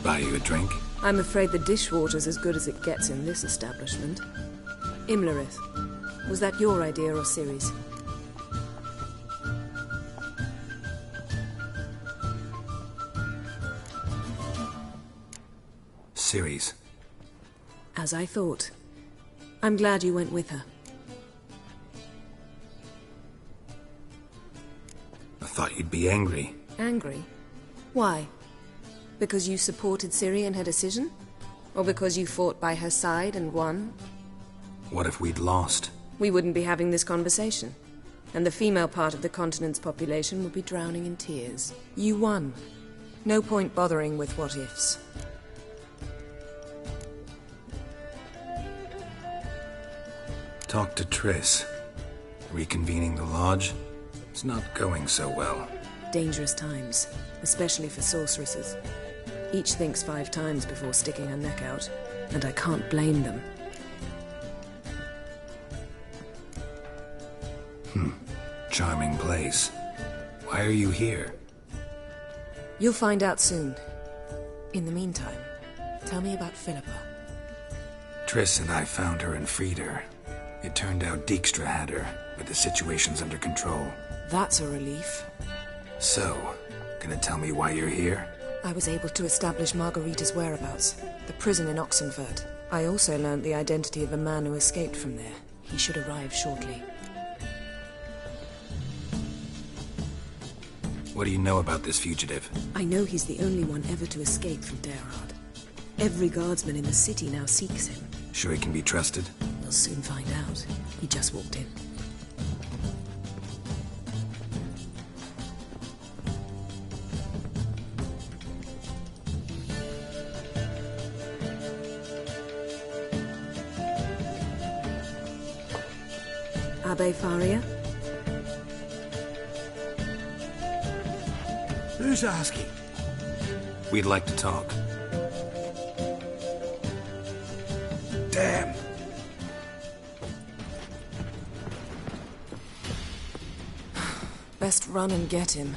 Buy you a drink? I'm afraid the dishwater's as good as it gets in this establishment. Imlerith, was that your idea or Ciri's? Ciri's. As I thought. I'm glad you went with her. I thought you'd be angry. Angry? Why? Because you supported Ciri in her decision? Or because you fought by her side and won? What if we'd lost? We wouldn't be having this conversation. And the female part of the continent's population would be drowning in tears. You won. No point bothering with what-ifs. Talk to Triss. Reconvening the lodge? It's not going so well. Dangerous times, especially for sorceresses. Each thinks 5 times before sticking her neck out, and I can't blame them. Charming place. Why are you here? You'll find out soon. In the meantime, tell me about Philippa. Triss and I found her and freed her. It turned out Dijkstra had her, but the situation's under control. That's a relief. So, gonna tell me why you're here? I was able to establish Margarita's whereabouts, the prison in Oxenfurt. I also learned the identity of a man who escaped from there. He should arrive shortly. What do you know about this fugitive? I know he's the only one ever to escape from Daerard. Every guardsman in the city now seeks him. Sure he can be trusted? We'll soon find out. He just walked in. Abbe Faria? Who's asking? We'd like to talk. Damn. Best run and get him.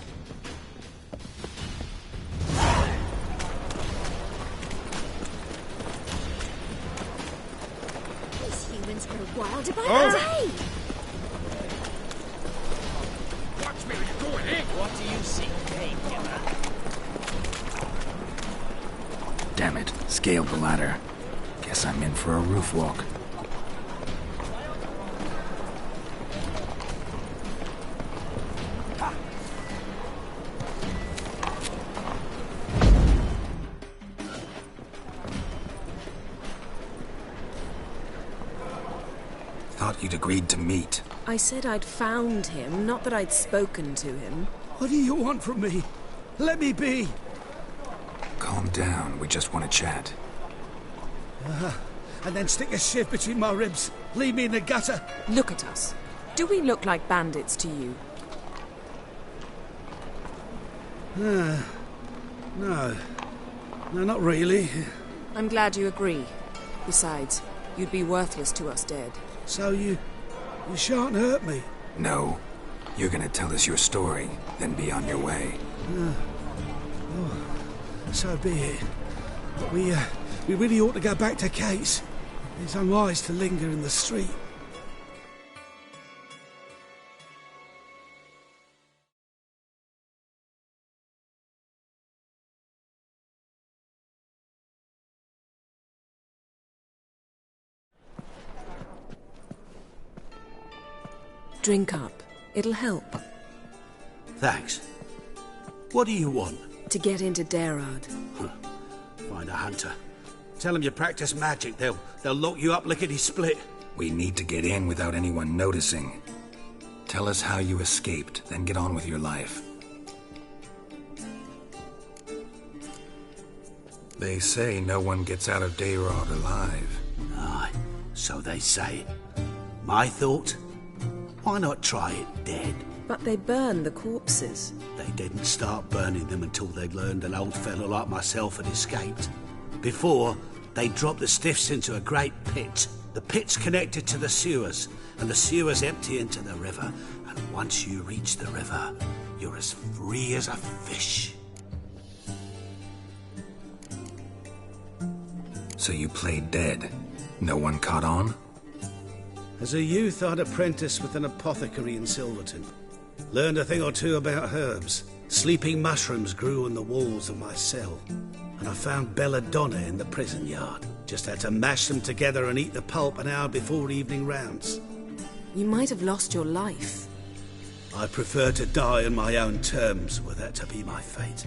These humans grow wilder by the day. Watch me when you're going in. What do you see, painkiller? Damn it. Scaled the ladder. Guess I'm in for a roof walk. Thought you'd agreed to meet. I said I'd found him, not that I'd spoken to him. What do you want from me? Let me be. Calm down. We just want to chat. And then stick a shiv between my ribs. Leave me in the gutter. Look at us. Do we look like bandits to you? No. No, not really. I'm glad you agree. Besides, you'd be worthless to us dead. So you shan't hurt me? No. You're gonna tell us your story, then be on your way. So be it. But we really ought to go back to Kate's. It's unwise to linger in the street. drink up. It'll help. Thanks. What do you want? To get into Daerad. Find a hunter. Tell them you practice magic. They'll lock you up lickety-split. We need to get in without anyone noticing. Tell us how you escaped, then get on with your life. They say no one gets out of Daerad alive. Aye, so they say. My thought? Why not try it dead? But they burn the corpses. They didn't start burning them until they'd learned an old fellow like myself had escaped. Before, they dropped the stiffs into a great pit. The pit's connected to the sewers, and the sewers empty into the river. And once you reach the river, you're as free as a fish. So you played dead. No one caught on? As a youth, I'd apprenticed with an apothecary in Silverton. Learned a thing or two about herbs. Sleeping mushrooms grew on the walls of my cell. And I found belladonna in the prison yard. Just had to mash them together and eat the pulp an hour before evening rounds. You might have lost your life. I prefer to die on my own terms, were that to be my fate.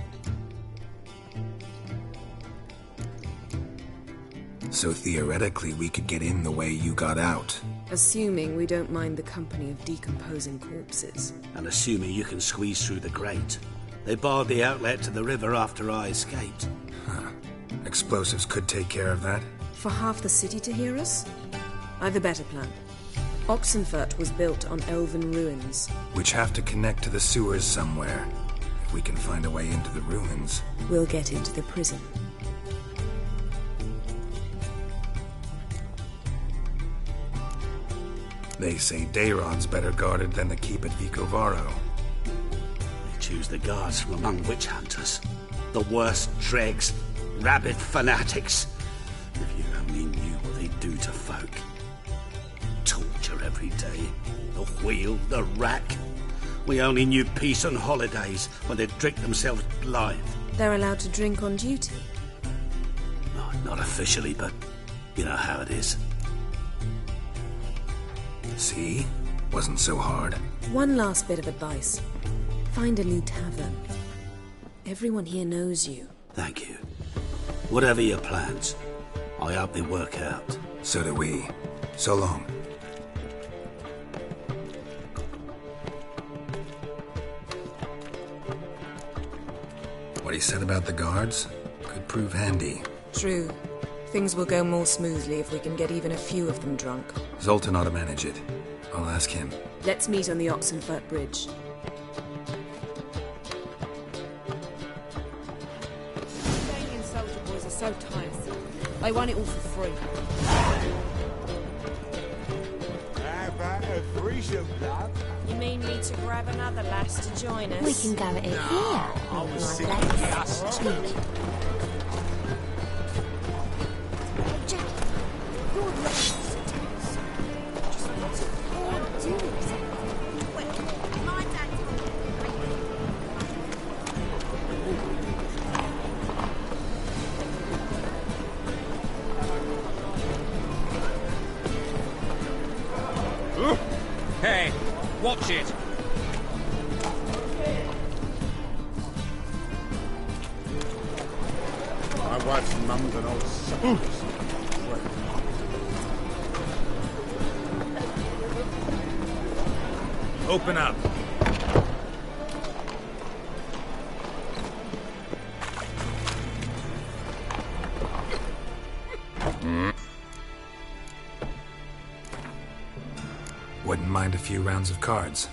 So theoretically, we could get in the way you got out. Assuming we don't mind the company of decomposing corpses. And assuming you can squeeze through the grate. They barred the outlet to the river after I escaped. Huh. Explosives could take care of that? For half the city to hear us? I've a better plan. Oxenfurt was built on elven ruins. Which have to connect to the sewers somewhere. If we can find a way into the ruins. We'll get into the prison. They say Daerad's better guarded than the keep at Vicovaro. They choose the guards from among witch hunters. The worst dregs, rabid fanatics. If you only knew what they do to folk. Torture every day. The wheel, the rack. We only knew peace on holidays when they'd drink themselves blind. They're allowed to drink on duty? No, not officially, but you know how it is. See? Wasn't so hard. One last bit of advice. Find a new tavern. Everyone here knows you. Thank you. Whatever your plans, I hope they work out. So do we. So long. What he said about the guards could prove handy. True. Things will go more smoothly if we can get even a few of them drunk. Zoltan ought to manage it. I'll ask him. Let's meet on the Oxenfurt Bridge. Staying in Soldier Boys are so tiresome. They want it all for free. How about a threesome, love? You mean me to grab another lass to join us? We can go at it here. I was thinking just two. Hey, watch it! My wife's mum's an old sucker. Open up. Wouldn't mind a few rounds of cards.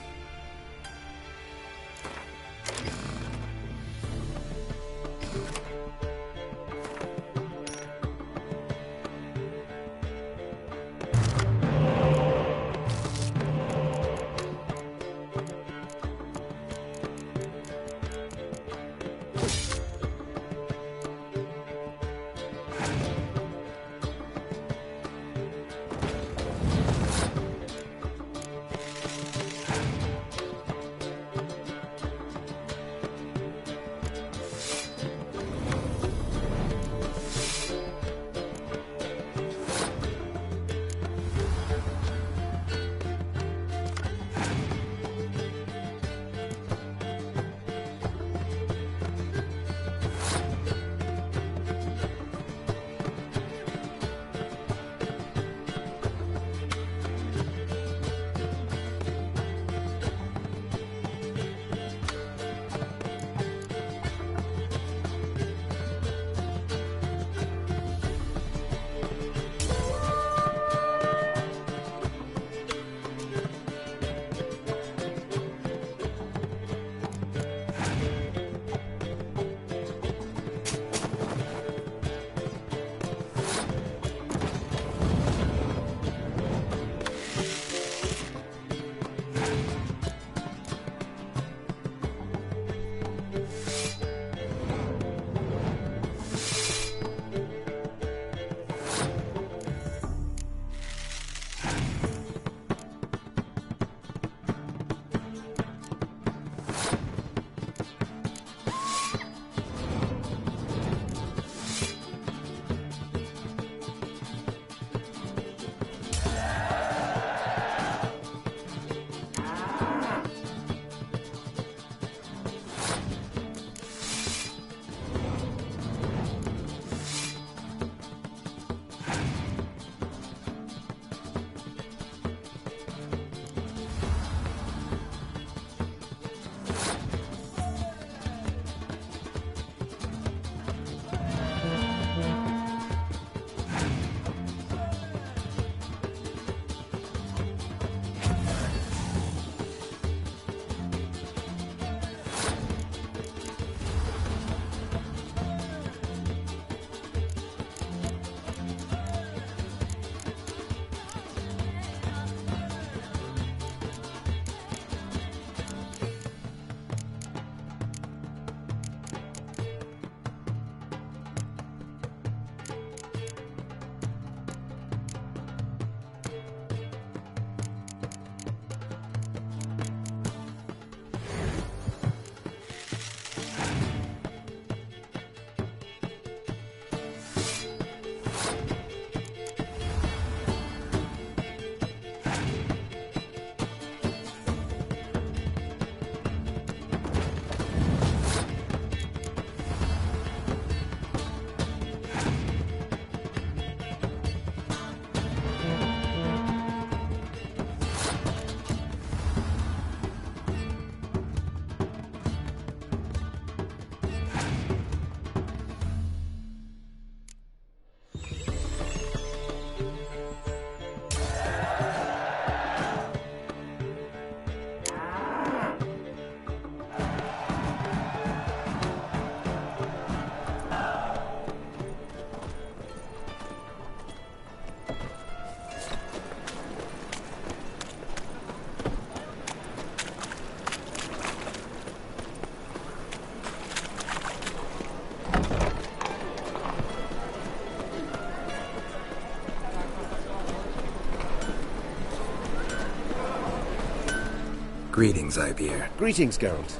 Greetings, Ibeer. Greetings, Geralt.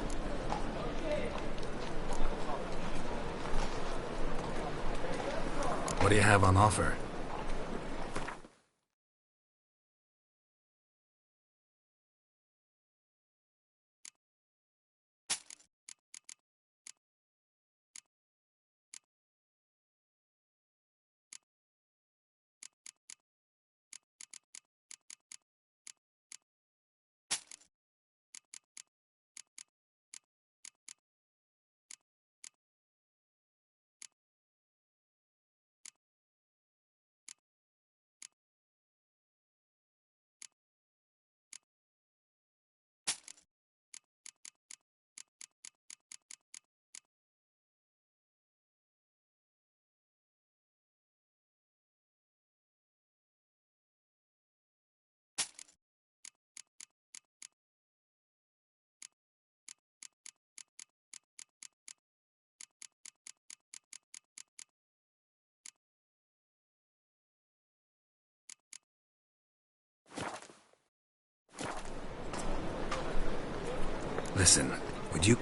What do you have on offer? Listen, would you...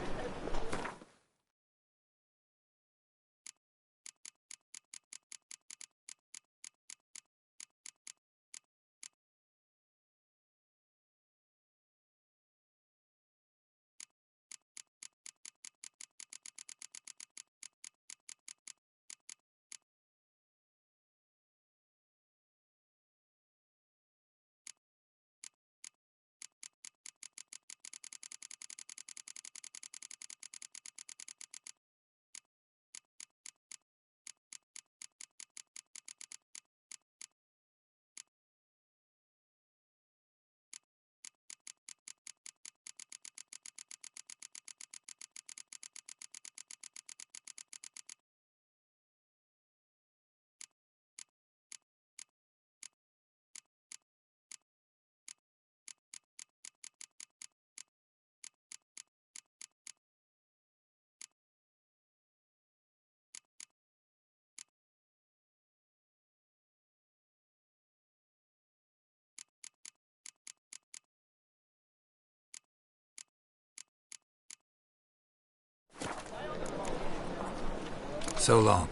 So long.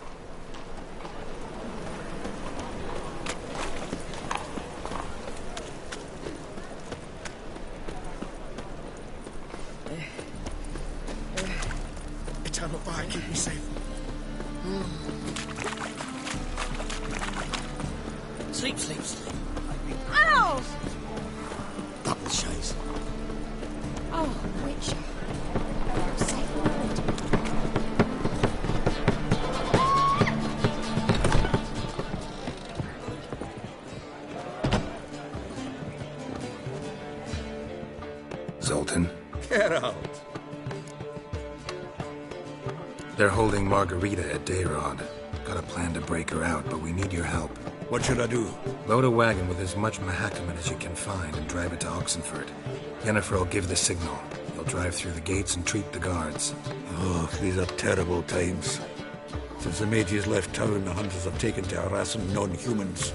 Eternal fire, keep me safe. Sleep, sleep, sleep. Ow! That will chase. Oh, Witcher. Say a word. Zoltan? Geralt. They're holding Margarita at Dayrod. Got a plan to break her out, but we need your help. What should I do? Load a wagon with as much Mahakaman as you can find and drive it to Oxenford. Yennefer will give the signal. You'll drive through the gates and treat the guards. Oh, these are terrible times. Since the mages left town, the hunters have taken to harassing non-humans.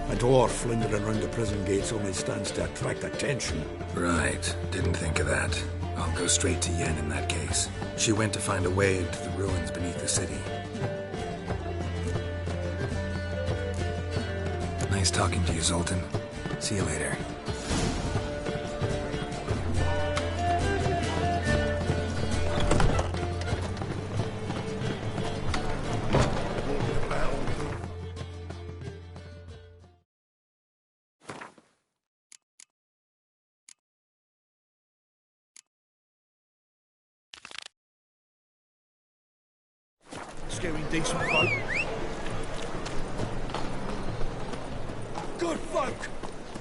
A dwarf lingering around the prison gates only stands to attract attention. Right. Didn't think of that. I'll go straight to Yen in that case. She went to find a way into the ruins beneath the city. Nice talking to you, Zoltan. See you later. Scaring decent folk. Good folk!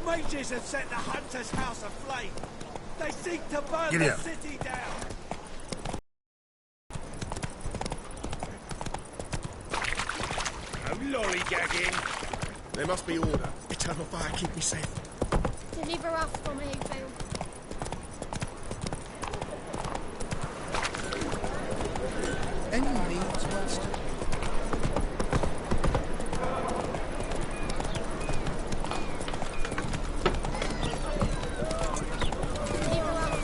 Mages have set the hunter's house aflame. They seek to burn Giddy the up. city down. No lollygagging. There must be order. Eternal fire, keep me safe. Deliver us from here, Phil. Any means must. Deliver us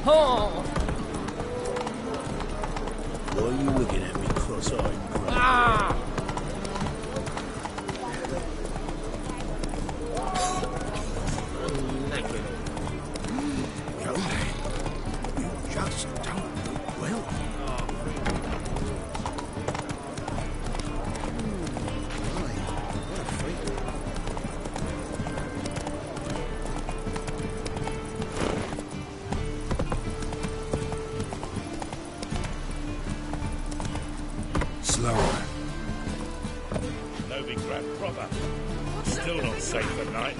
Oh! Why are you looking at me cross-eyed? Ah! You just don't look well. What a freak. Slower. No big grab proper. Still not safe at night.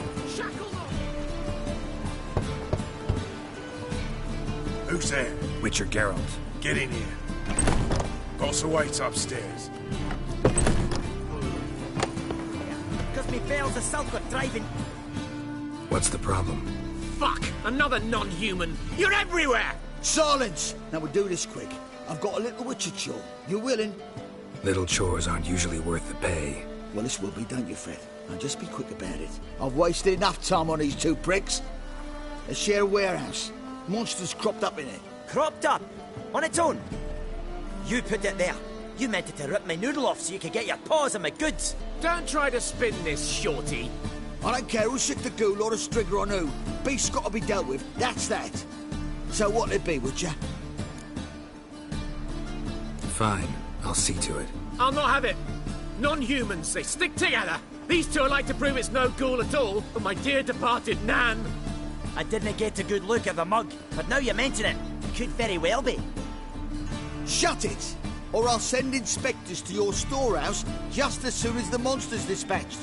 Who's there? Witcher Geralt. Get in here. Boss awaits upstairs. Because me fails are southward driving. What's the problem? Fuck! Another non-human! You're everywhere! Silence! Now we'll do this quick. I've got a little witcher chore. You willing? Little chores aren't usually worth the pay. Well, this will be, don't you, Fred? Now just be quick about it. I've wasted enough time on these two pricks. They share a warehouse. Monsters cropped up in it. Cropped up? On its own? You put it there. You meant it to rip my noodle off so you could get your paws on my goods. Don't try to spin this, shorty. I don't care who's sick the ghoul or the strigger on who. Beast's got to be dealt with. That's that. So what'll it be, would ya? Fine. I'll see to it. I'll not have it. Non-humans, they stick together. These two like to prove it's no ghoul at all, but my dear departed Nan. I didn't get a good look at the mug, but now you mention it, could very well be. Shut it! Or I'll send inspectors to your storehouse just as soon as the monster's dispatched.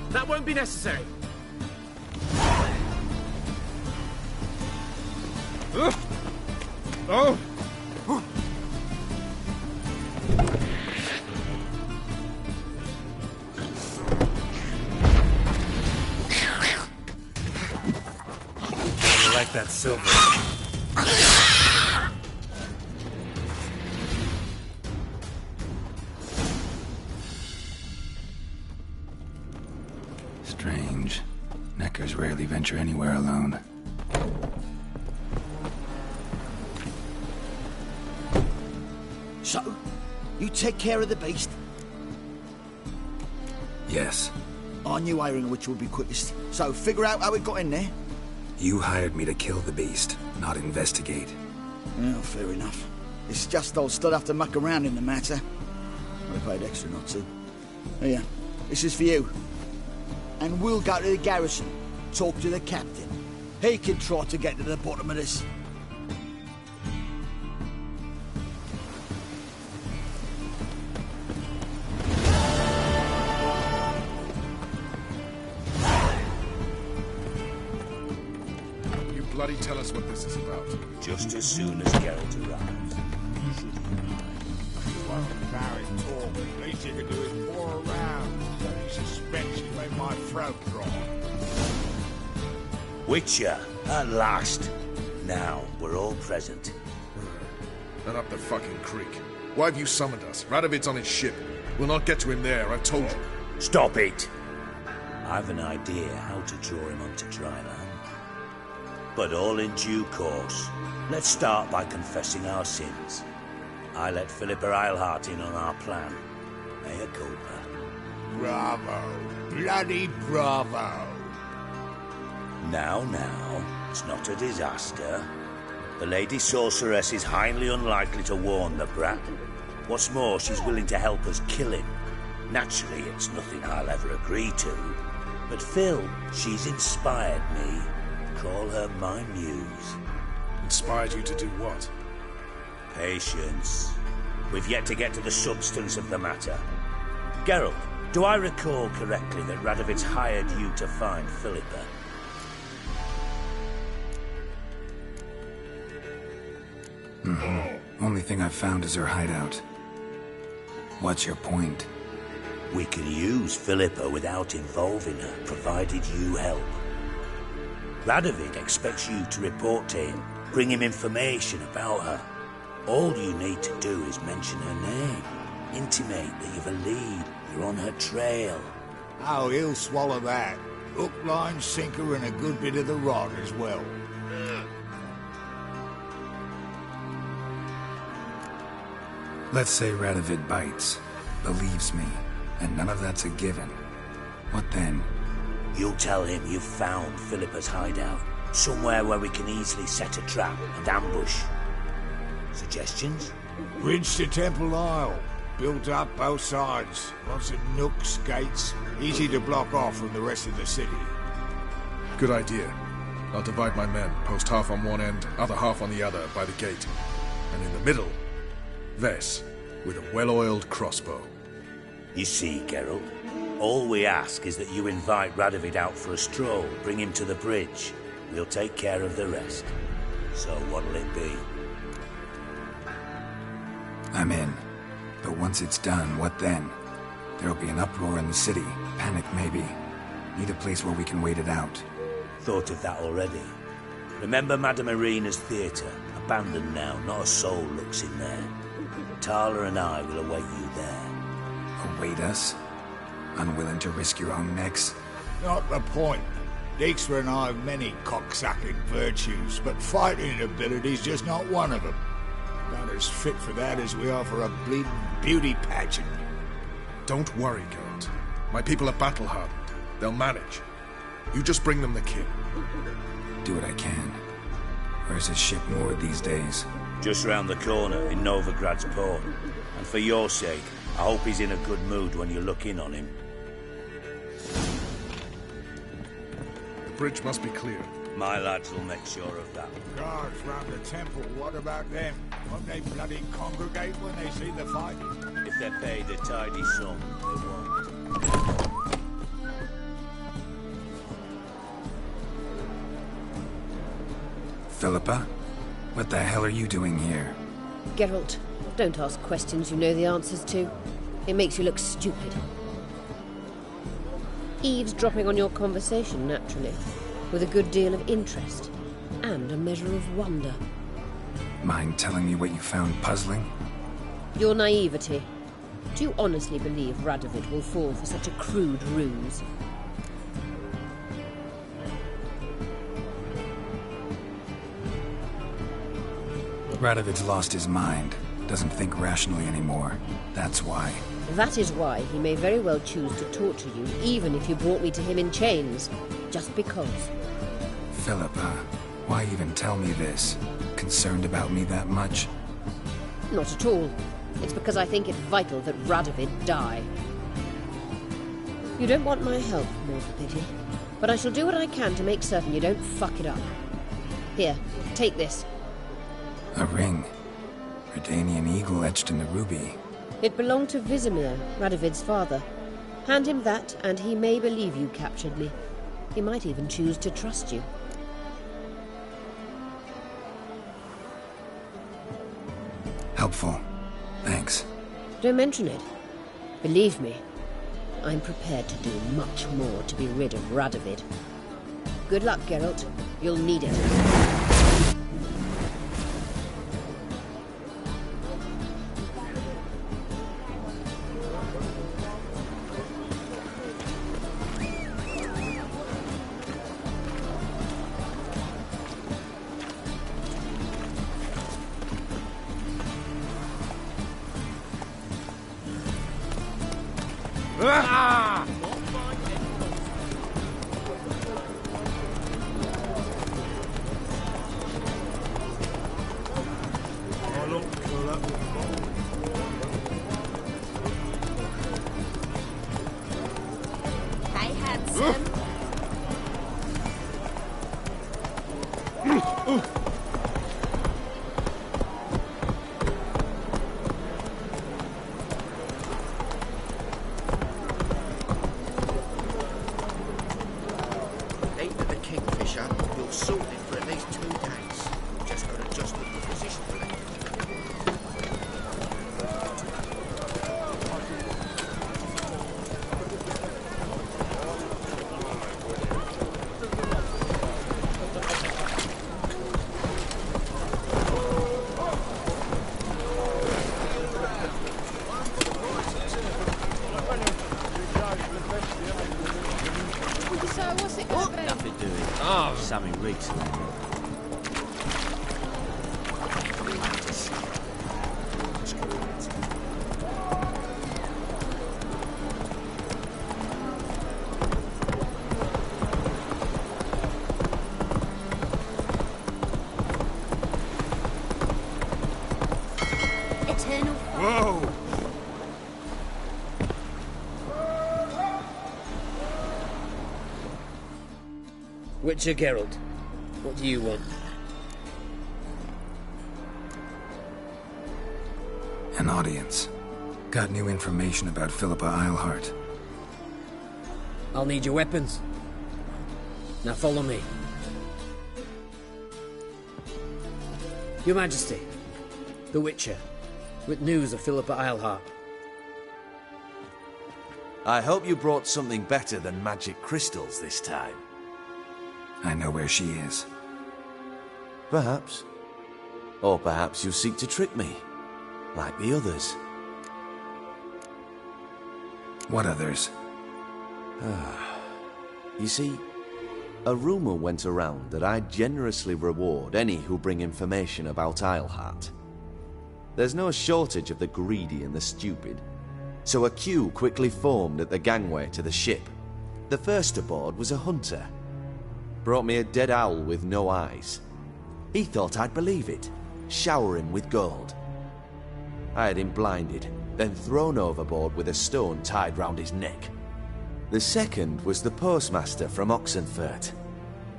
That won't be necessary. Oh! I like that silver. Strange. Neckers rarely venture anywhere alone. So, you take care of the beast? Yes. I knew hiring which would be quickest. So, figure out how it got in there. You hired me to kill the beast, not investigate. Well, fair enough. It's just I'll still have to muck around in the matter. I paid extra not to. Here, this is for you. And we'll go to the garrison, talk to the captain. He can try to get to the bottom of this. Bloody tell us what this is about. Just as soon as Geralt arrives. Barry talk. Least you can do is pour around. He suspects you made my throat dry. Witcher, at last. Now, we're all present. And up the fucking creek. Why have you summoned us? Radovid's on his ship. We'll not get to him there, I've told you. Stop it! I've an idea how to draw him onto dry land. But all in due course. Let's start by confessing our sins. I let Philippa Eilhart in on our plan. Mea culpa. Bravo. Bloody bravo. Now, it's not a disaster. The Lady Sorceress is highly unlikely to warn the brat. What's more, she's willing to help us kill him. Naturally, it's nothing I'll ever agree to. But Phil, she's inspired me. Call her my muse. Inspired you to do what? Patience. We've yet to get to the substance of the matter. Geralt, do I recall correctly that Radovid's hired you to find Philippa? Only thing I've found is her hideout. What's your point? We can use Philippa without involving her, provided you help. Radovid expects you to report to him, bring him information about her. All you need to do is mention her name, intimate that you've a lead, you're on her trail. Oh, he'll swallow that. Hook, line, sinker, and a good bit of the rod as well. Let's say Radovid bites, believes me, and none of that's a given. What then? You'll tell him you've found Philippa's hideout. Somewhere where we can easily set a trap and ambush. Suggestions? Bridge to Temple Isle. Built up both sides. Lots of nooks, gates. Easy to block off from the rest of the city. Good idea. I'll divide my men, post half on one end, other half on the other, by the gate. And in the middle, Ves, with a well-oiled crossbow. You see, Geralt, all we ask is that you invite Radovid out for a stroll, bring him to the bridge. We'll take care of the rest. So what'll it be? I'm in. But once it's done, what then? There'll be an uproar in the city. Panic, maybe. Need a place where we can wait it out. Thought of that already. Remember Madame Irina's theatre? Abandoned now, not a soul looks in there. Tala and I will await you there. Await us? Unwilling to risk your own necks? Not the point. Dijkstra and I have many cocksucking virtues, but fighting ability's just not one of them. Not as fit for that as we are for a bleeding beauty pageant. Don't worry, Geralt. My people are battle-hardened. They'll manage. You just bring them the kid. Do what I can. Where's his ship moored these days? Just round the corner in Novigrad's port. And for your sake, I hope he's in a good mood when you look in on him. The bridge must be clear. My lads will make sure of that. Guards round the temple, what about them? Won't they bloody congregate when they see the fight? If they're paid a tidy sum, they won't. Philippa? What the hell are you doing here? Geralt, don't ask questions you know the answers to. It makes you look stupid. Eavesdropping on your conversation, naturally, with a good deal of interest and a measure of wonder. Mind telling me what you found puzzling? Your naivety. Do you honestly believe Radovid will fall for such a crude ruse? Radovid's lost his mind. Doesn't think rationally anymore. That's why. That is why he may very well choose to torture you, even if you brought me to him in chains. Just because. Philippa, why even tell me this? Concerned about me that much? Not at all. It's because I think it vital that Radovid die. You don't want my help, more for pity. But I shall do what I can to make certain you don't fuck it up. Here, take this. A ring. Redanian eagle etched in the ruby. It belonged to Vizimir, Radovid's father. Hand him that, and he may believe you captured me. He might even choose to trust you. Helpful. Thanks. Don't mention it. Believe me, I'm prepared to do much more to be rid of Radovid. Good luck, Geralt. You'll need it. Whoa! Witcher Geralt, what do you want? An audience. Got new information about Philippa Eilhart. I'll need your weapons. Now follow me. Your Majesty, the Witcher, with news of Philippa Eilhart. I hope you brought something better than magic crystals this time. I know where she is. Perhaps. Or perhaps you seek to trick me, like the others. What others? You see, a rumor went around that I generously reward any who bring information about Eilhart. There's no shortage of the greedy and the stupid, so a queue quickly formed at the gangway to the ship. The first aboard was a hunter. Brought me a dead owl with no eyes. He thought I'd believe it, shower him with gold. I had him blinded, then thrown overboard with a stone tied round his neck. The second was the postmaster from Oxenfurt.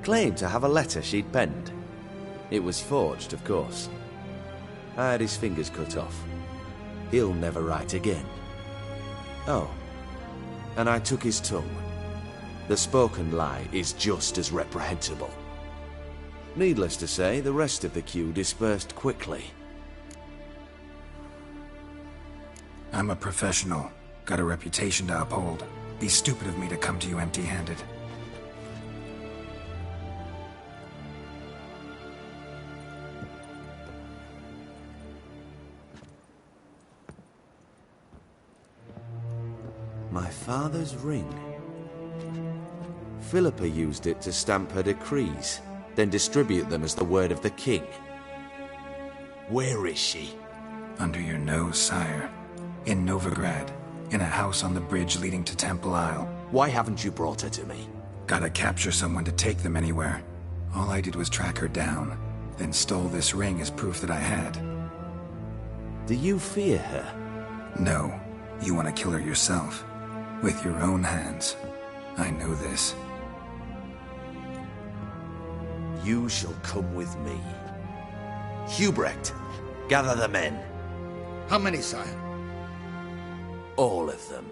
Claimed to have a letter she'd penned. It was forged, of course. I had his fingers cut off. He'll never write again. Oh, and I took his tongue. The spoken lie is just as reprehensible. Needless to say, the rest of the queue dispersed quickly. I'm a professional. Got a reputation to uphold. Be stupid of me to come to you empty-handed. My father's ring. Philippa used it to stamp her decrees, then distribute them as the word of the king. Where is she? Under your nose, sire. In Novigrad. In a house on the bridge leading to Temple Isle. Why haven't you brought her to me? Gotta capture someone to take them anywhere. All I did was track her down, then stole this ring as proof that I had. Do you fear her? No. You want to kill her yourself. With your own hands. I know this. You shall come with me. Hubrecht, gather the men. How many, sire? All of them.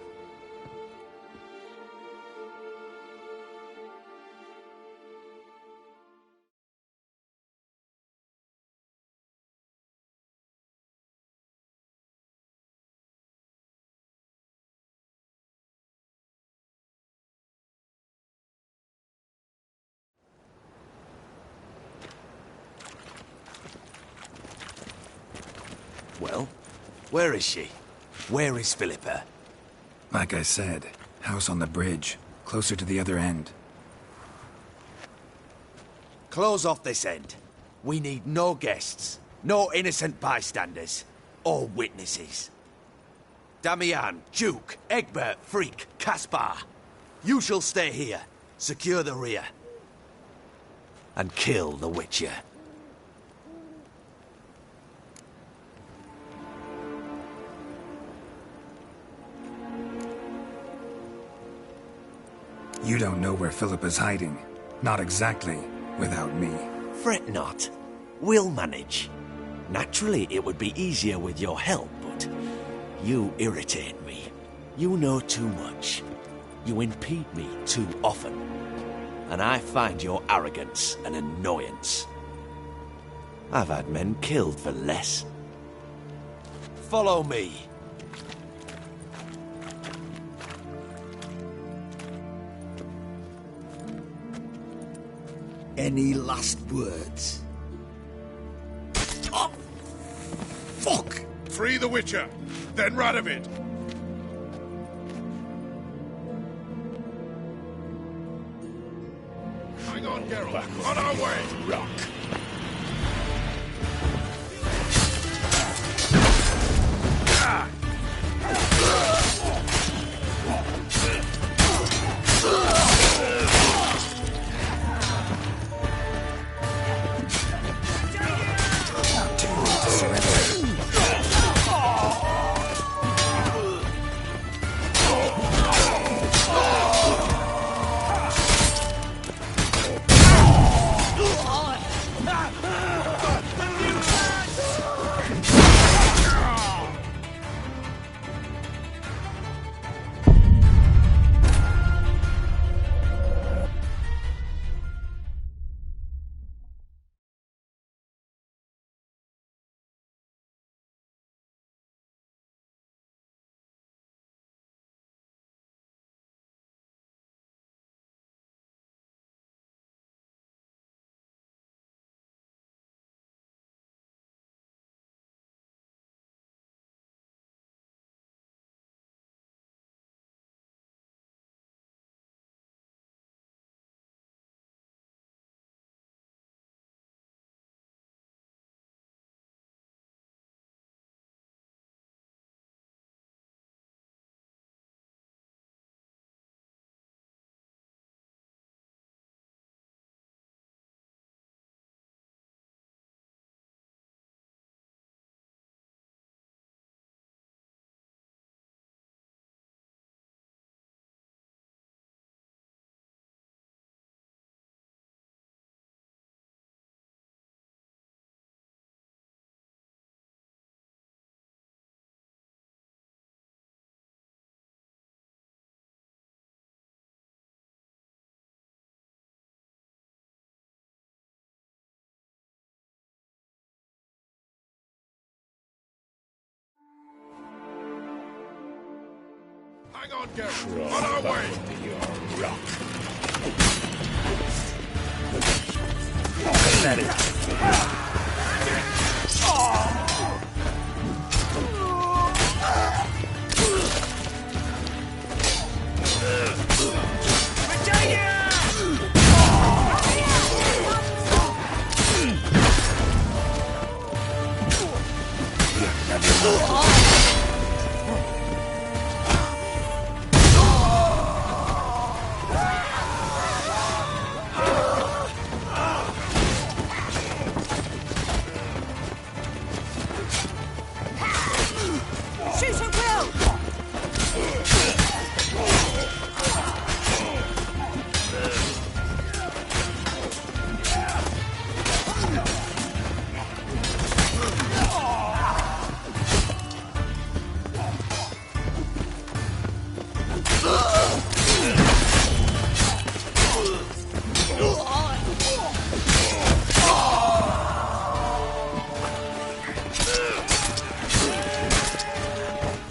Well, where is she? Where is Philippa? Like I said, house on the bridge, closer to the other end. Close off this end. We need no guests, no innocent bystanders, or witnesses. Damian, Duke, Egbert, Freak, Caspar. You shall stay here, secure the rear, and kill the Witcher. You don't know where Philippa's hiding. Not exactly, without me. Fret not. We'll manage. Naturally, it would be easier with your help, but you irritate me. You know too much. You impede me too often. And I find your arrogance an annoyance. I've had men killed for less. Follow me. Any last words? Oh! Fuck! Free the Witcher, then Radovid. Hang on, Geralt. On our way. Rock. Hang on, Geralt. On our way. Your rock. Pathetic. Shoot at will!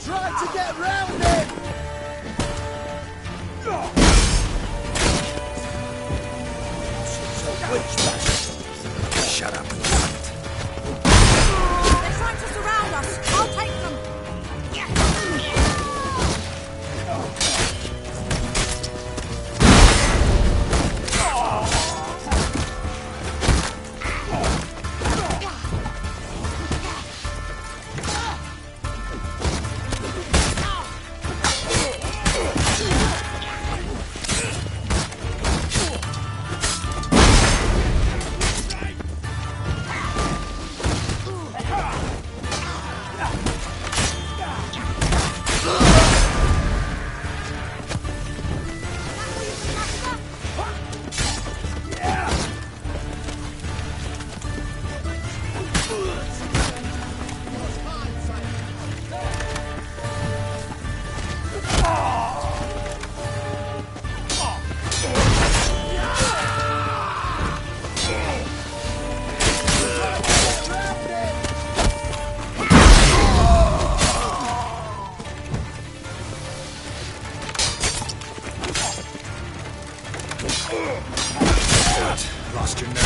Try to get round him! Shut up. They're trying to surround us. I'll take them. Lost your nerve?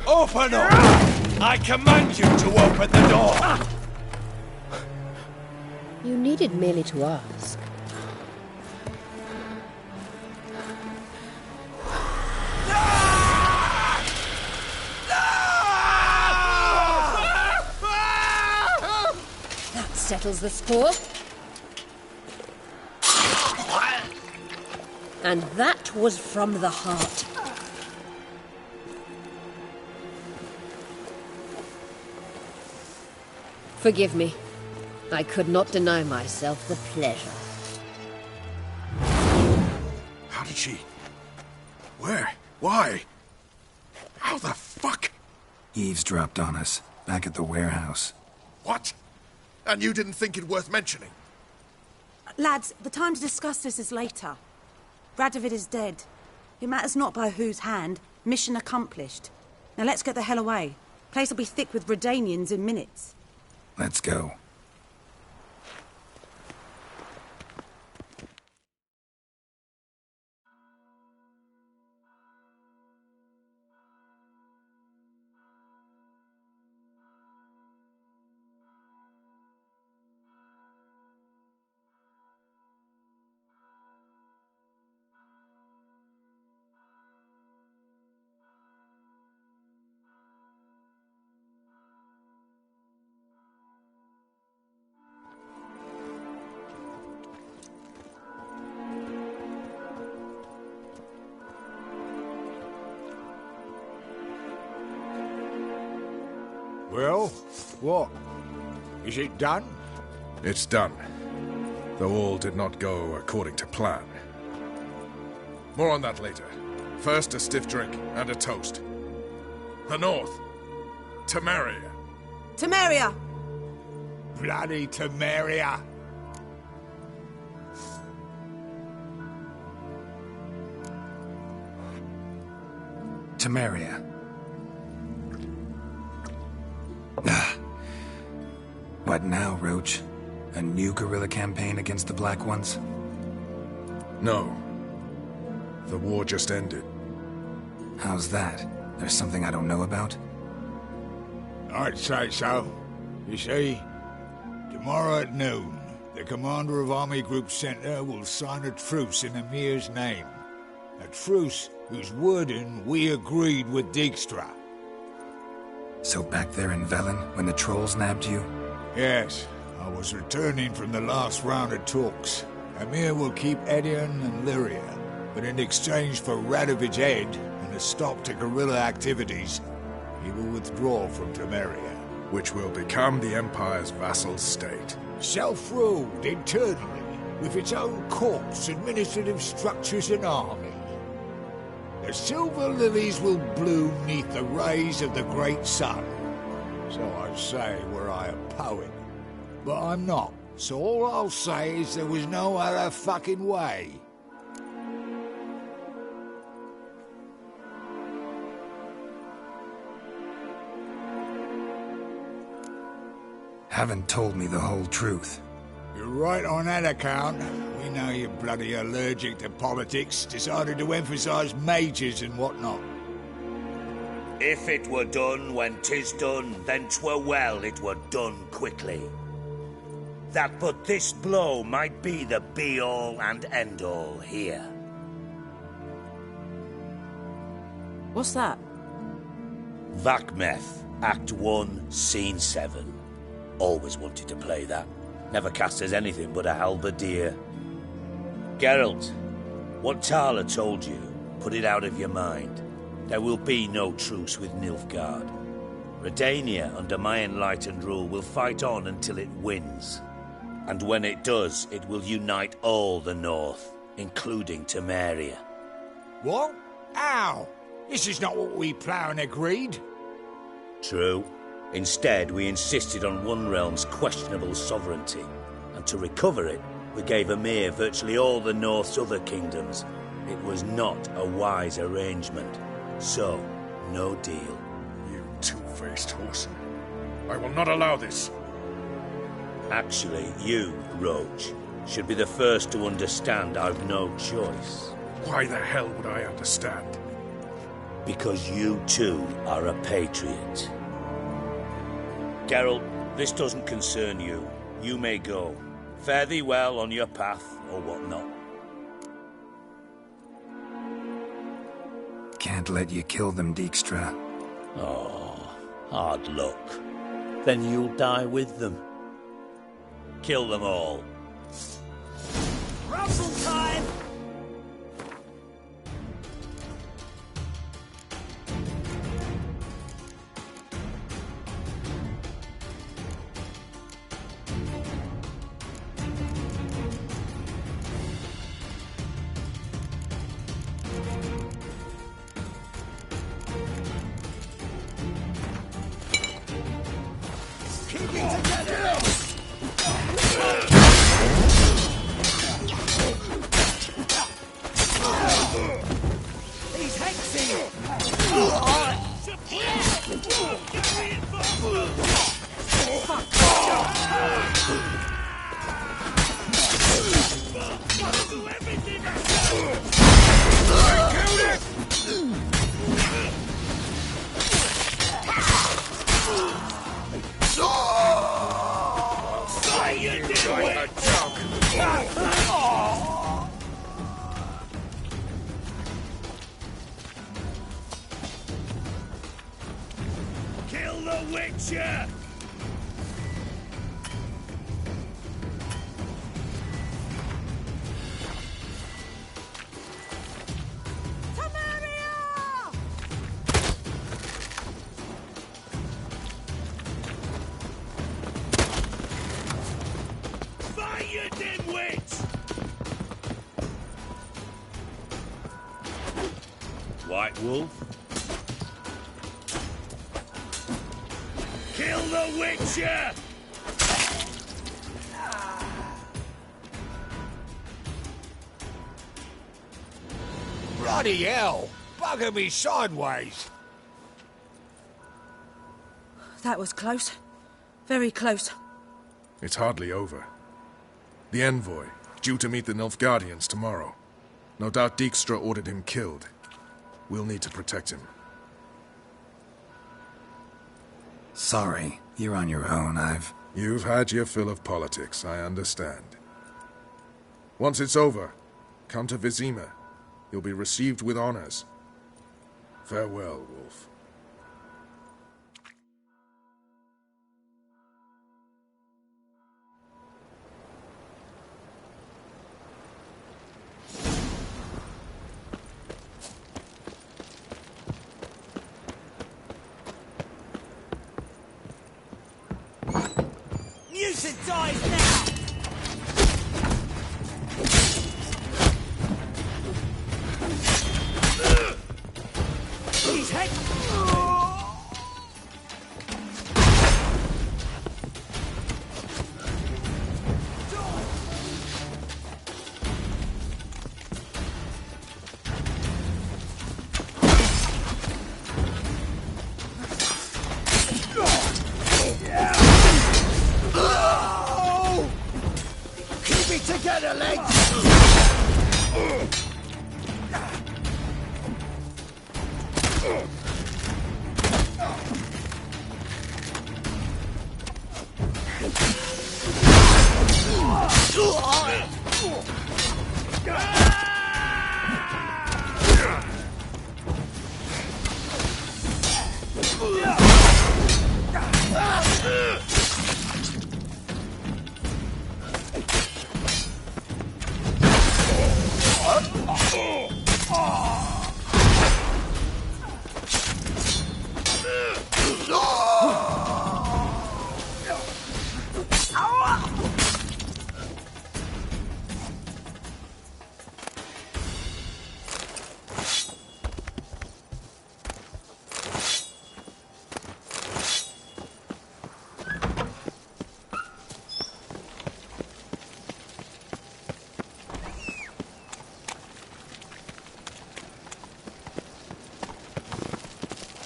Open up! I command you to open the door! You needed merely to ask. That settles the score. And that was from the heart. Forgive me. I could not deny myself the pleasure. How did she... Where? Why? How the fuck? Eavesdropped on us, back at the warehouse. What? And you didn't think it worth mentioning? Lads, the time to discuss this is later. Radovid is dead. It matters not by whose hand. Mission accomplished. Now let's get the hell away. Place will be thick with Redanians in minutes. Let's go. Well, what? Is it done? It's done. Though all did not go according to plan. More on that later. First, a stiff drink and a toast. The North. Temeria. Temeria! Bloody Temeria! Temeria. What now, Roach? A new guerrilla campaign against the Black Ones? No. The war just ended. How's that? There's something I don't know about? I'd say so. You see, tomorrow at noon, the commander of Army Group Center will sign a truce in Emir's name. A truce whose wording we agreed with Dijkstra. So back there in Velen, when the trolls nabbed you? Yes, I was returning from the last round of talks. Emir will keep Edion and Lyria, but in exchange for Radovid's head and a stop to guerrilla activities, he will withdraw from Temeria. Which will become the Empire's vassal state. Self-ruled internally, with its own courts, administrative structures and army. The silver lilies will bloom neath the rays of the great sun. So I say were I a poet. But I'm not. So all I'll say is there was no other fucking way. Haven't told me the whole truth. You're right on that account. We know you're bloody allergic to politics, decided to emphasize majors and whatnot. If it were done when 'tis done, then 'twere well it were done quickly. That but this blow might be the be-all and end-all here. What's that? Vakmeth, Act 1, Scene 7. Always wanted to play that. Never cast as anything but a halberdier. Geralt, what Tala told you, put it out of your mind. There will be no truce with Nilfgaard. Redania, under my enlightened rule, will fight on until it wins. And when it does, it will unite all the North, including Temeria. What? How? This is not what we Plough agreed. True. Instead, we insisted on one realm's questionable sovereignty, and to recover it, we gave Emir virtually all the North's other kingdoms. It was not a wise arrangement. So, no deal. You two-faced whoreson. I will not allow this. Actually, you, Roach, should be the first to understand I've no choice. Why the hell would I understand? Because you too are a patriot. Geralt, this doesn't concern you. You may go. Fare thee well on your path, or whatnot. Can't let you kill them, Dijkstra. Oh, hard luck. Then you'll die with them. Kill them all. Rumble time! Kill the Witcher! you dimwits! White Wolf? Kill the Witcher! Bloody hell! Bugger me sideways! That was close. Very close. It's hardly over. The envoy, due to meet the Nilfgaardians tomorrow. No doubt Dijkstra ordered him killed. We'll need to protect him. Sorry, you're on your own. You've had your fill of politics, I understand. Once it's over, come to Vizima. You'll be received with honors. Farewell, Wolf. Mutant dies now! His head! Keep it together, legs!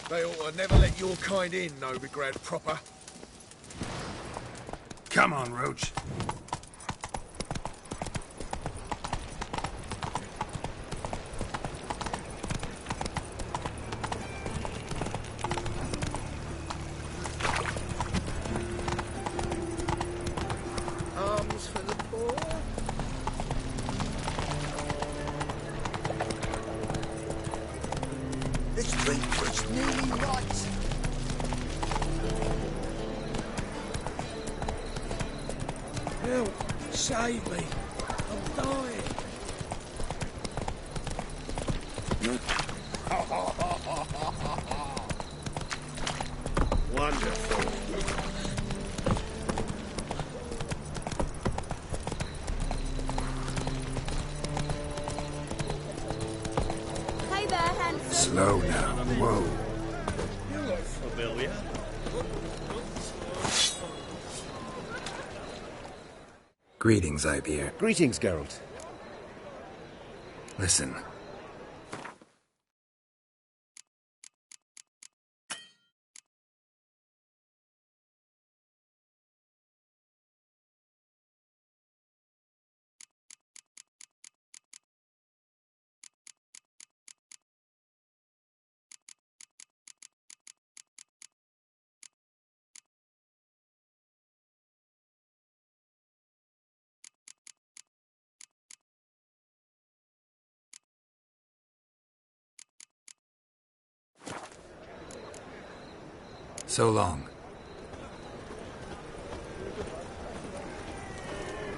They ought to never let your kind in, Novigrad proper. Come on, Roach. Arms for the poor. This drink was nearly right. Help! Save me! I'm dying! Wonderful. Hey there, handsome. Slow now. Whoa. You look familiar. Greetings, Ibeer. Greetings, Geralt. Listen. So long.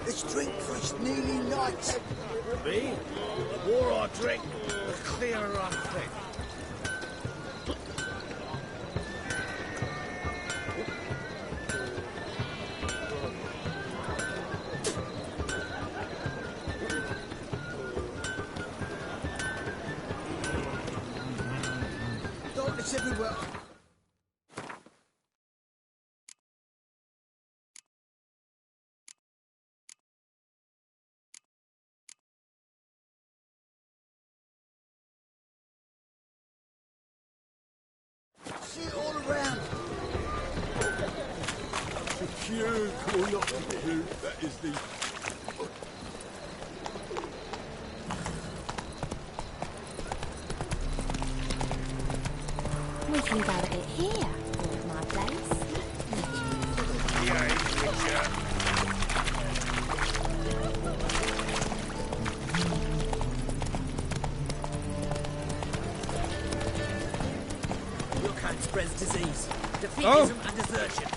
This drink was nearly night. Me? The more I drink, the clearer I think. It's everywhere. See it all around. Secure, call not secure. That is the... We can go at it here, at my place. Your kind spreads disease, defeatism and desertion.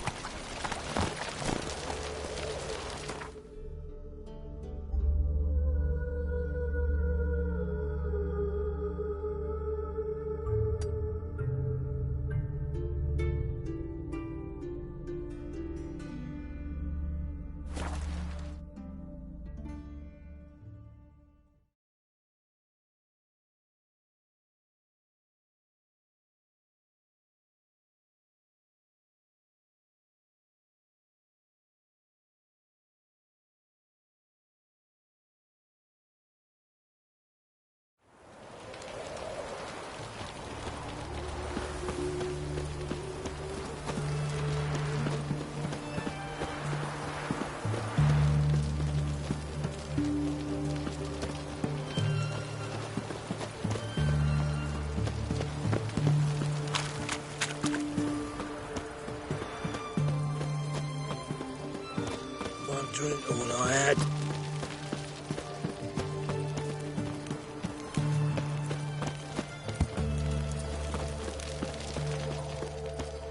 Drink all I had.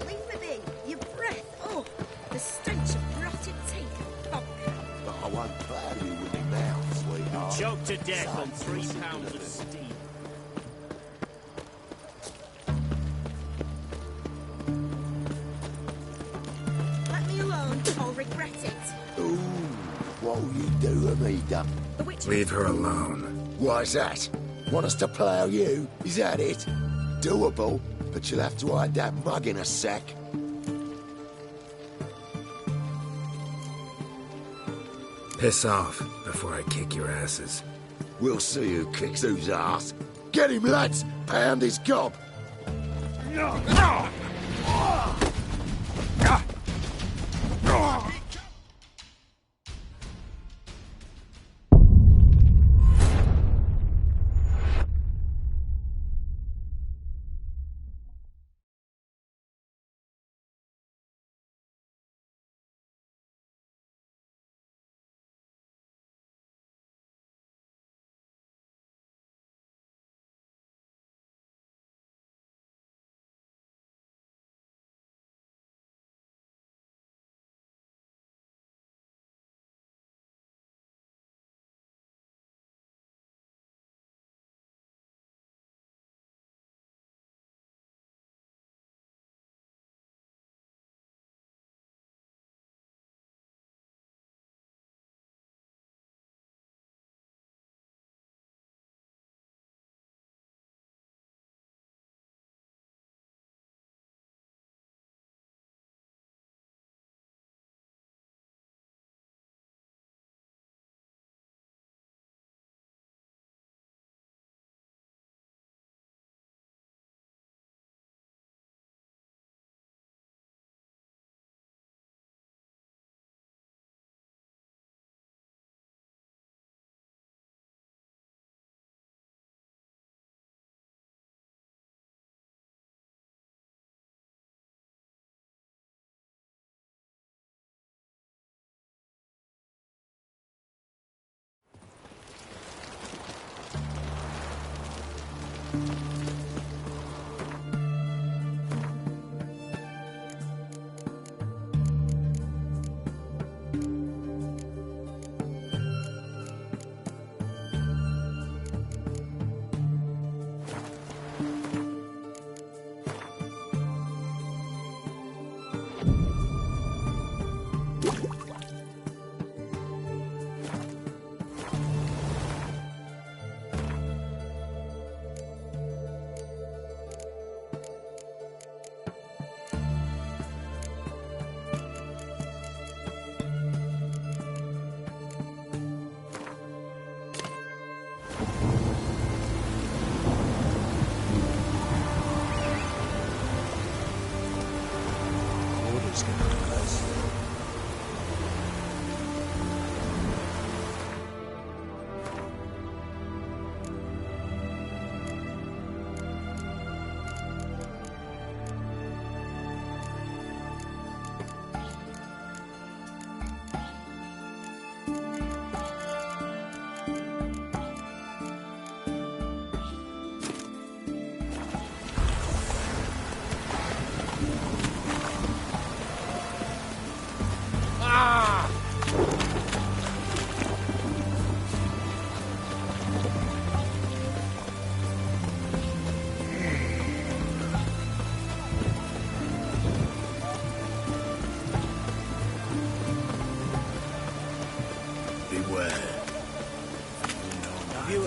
Leave me be. Your breath. Oh, the stench of rotted teeth and vodka. But I won't plough you with it now, sweetheart. Choked to death on 3 pounds of steam. Let me alone. I'll regret it. Ooh, what will you do to me, Duck? The witch. Leave her alone. Why's that? Want us to plough you? Is that it? Doable, but you'll have to hide that mug in a sack. Piss off before I kick your asses. We'll see who kicks whose ass. Get him, lads! Pound his gob!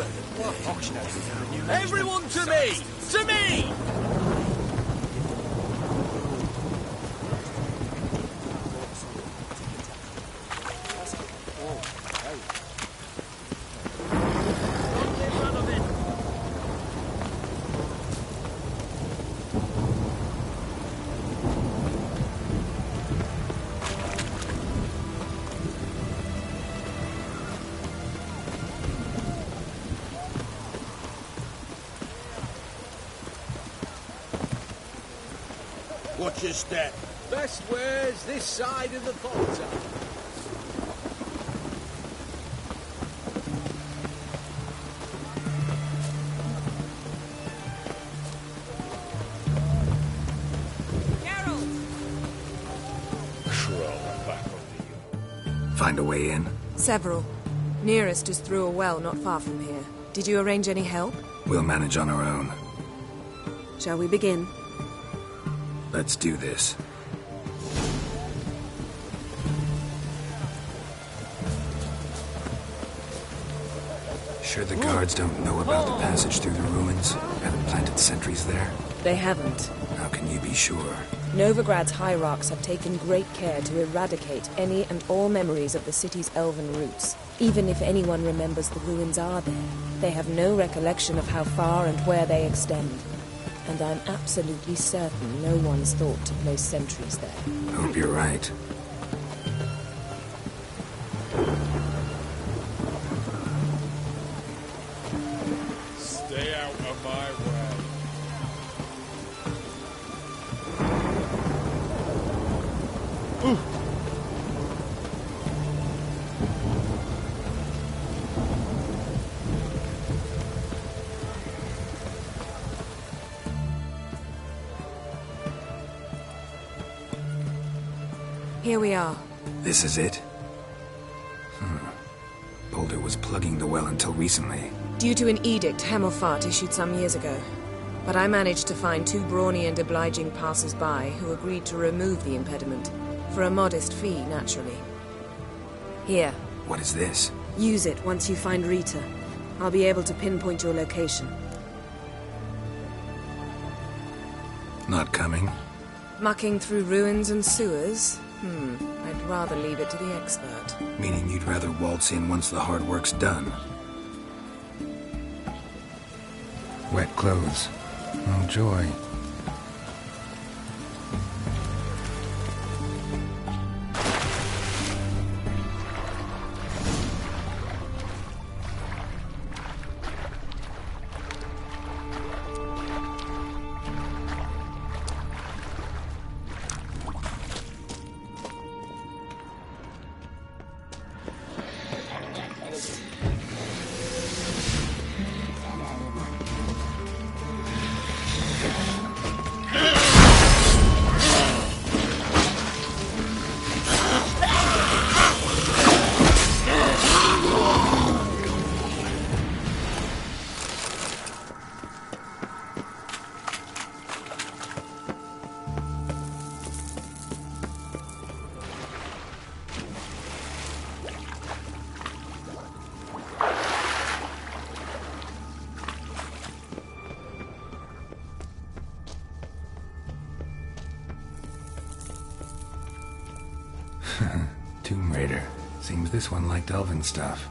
steward. Everyone to me! To me! Watch your step. Best ware's this side of the vault. Find a way in? Several. Nearest is through a well not far from here. Did you arrange any help? We'll manage on our own. Shall we begin? Let's do this. Sure the guards don't know about the passage through the ruins? Haven't planted sentries there? They haven't. How can you be sure? Novigrad's hierarchs have taken great care to eradicate any and all memories of the city's elven roots. Even if anyone remembers the ruins are there, they have no recollection of how far and where they extend. And I'm absolutely certain no one's thought to place sentries there. Hope you're right. Stay out of my way. Ooh. Here we are. This is it? Boulder was plugging the well until recently. Due to an edict Hemelfart issued some years ago. But I managed to find two brawny and obliging passers-by who agreed to remove the impediment. For a modest fee, naturally. Here. What is this? Use it once you find Rita. I'll be able to pinpoint your location. Not coming? Mucking through ruins and sewers? I'd rather leave it to the expert. Meaning you'd rather waltz in once the hard work's done? Wet clothes. Oh, joy. Tomb Raider. Seems this one liked elven stuff.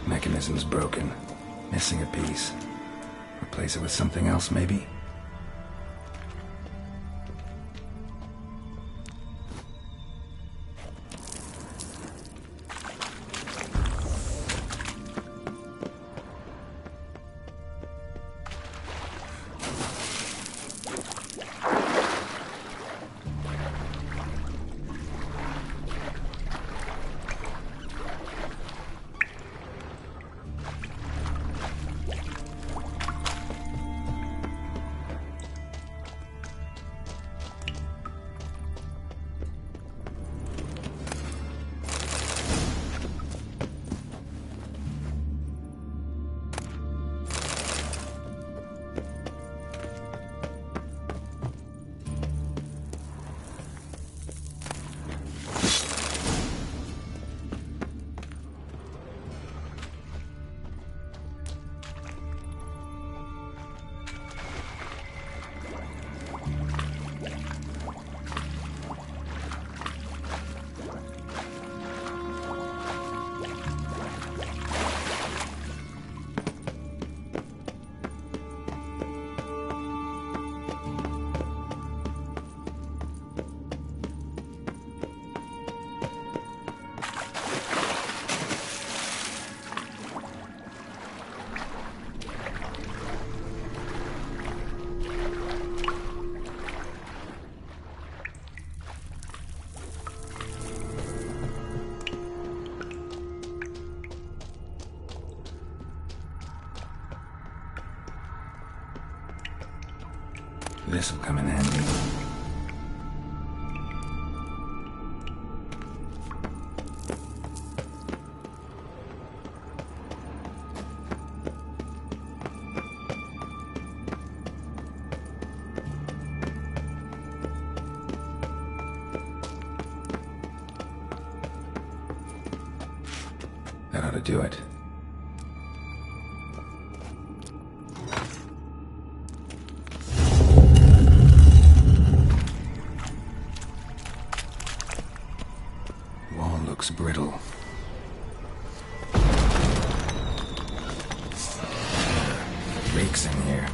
Mechanism's broken. Missing a piece. Replace it with something else, maybe? This'll come in handy. That ought to do it. Wall looks brittle. Leaks in here.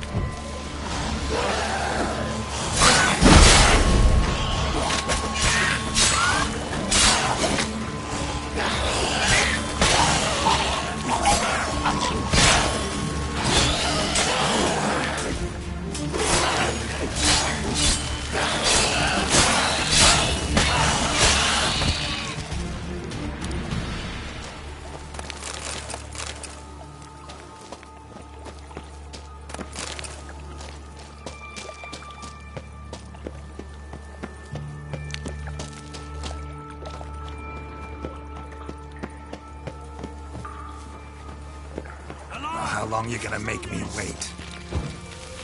How long you gonna make me wait?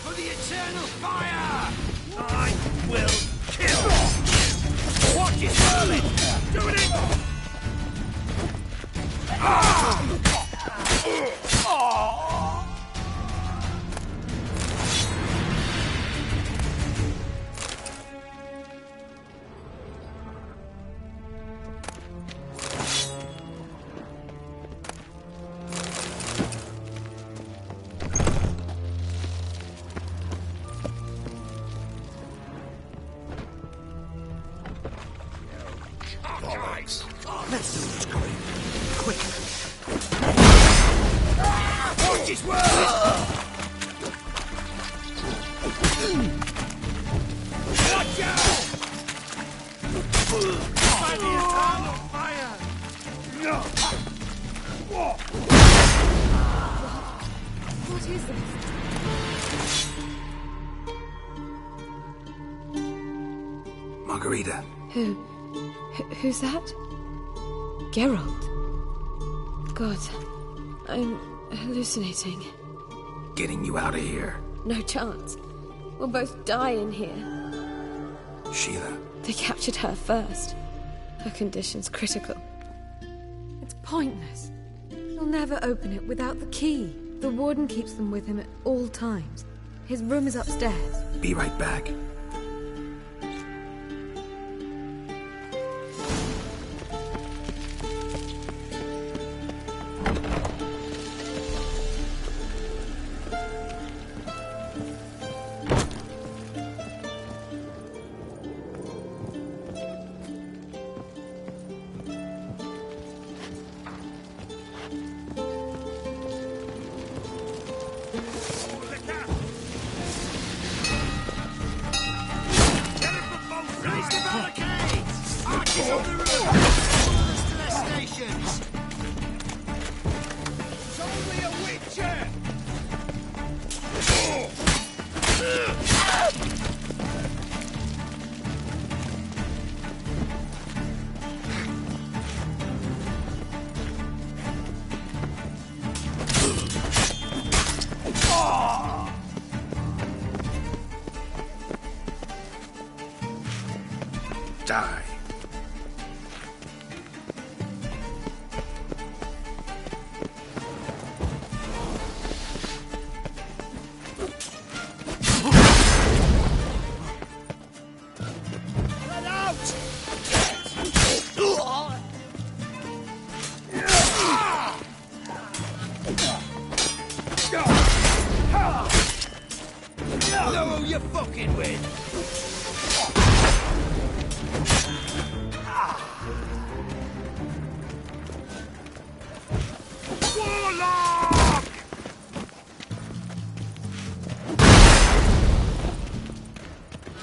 For the eternal fire! I will kill you! Watch it whirling! Doing it! Let's do this quick. Watch it whirling! Watch out! Find the eternal fire! What is this? Margarita. Who's that? Geralt. God, I'm hallucinating. Getting you out of here. No chance. We'll both die in here. Sheila. They captured her first. Her condition's critical. It's pointless. He'll never open it without the key. The warden keeps them with him at all times. His room is upstairs. Be right back. Die. Let out! Know who you're fucking with! Warlock!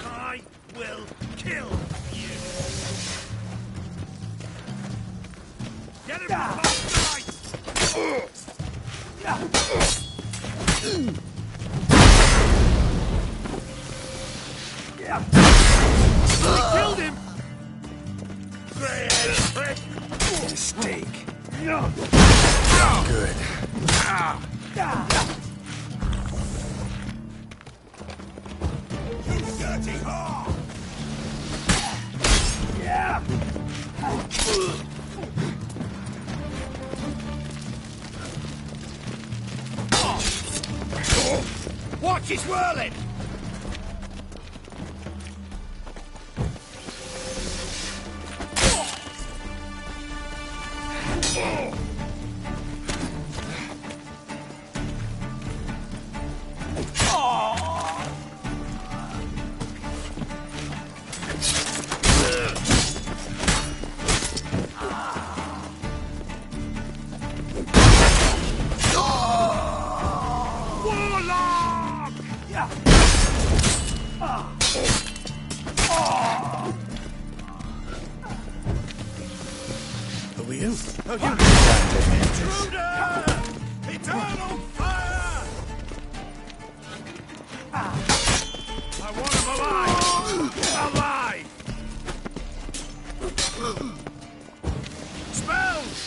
I will kill you! Get him Mistake. Good. You dirty whore! Yeah. Watch his whirling! Eternal fire! I want him alive! Alive! Spells!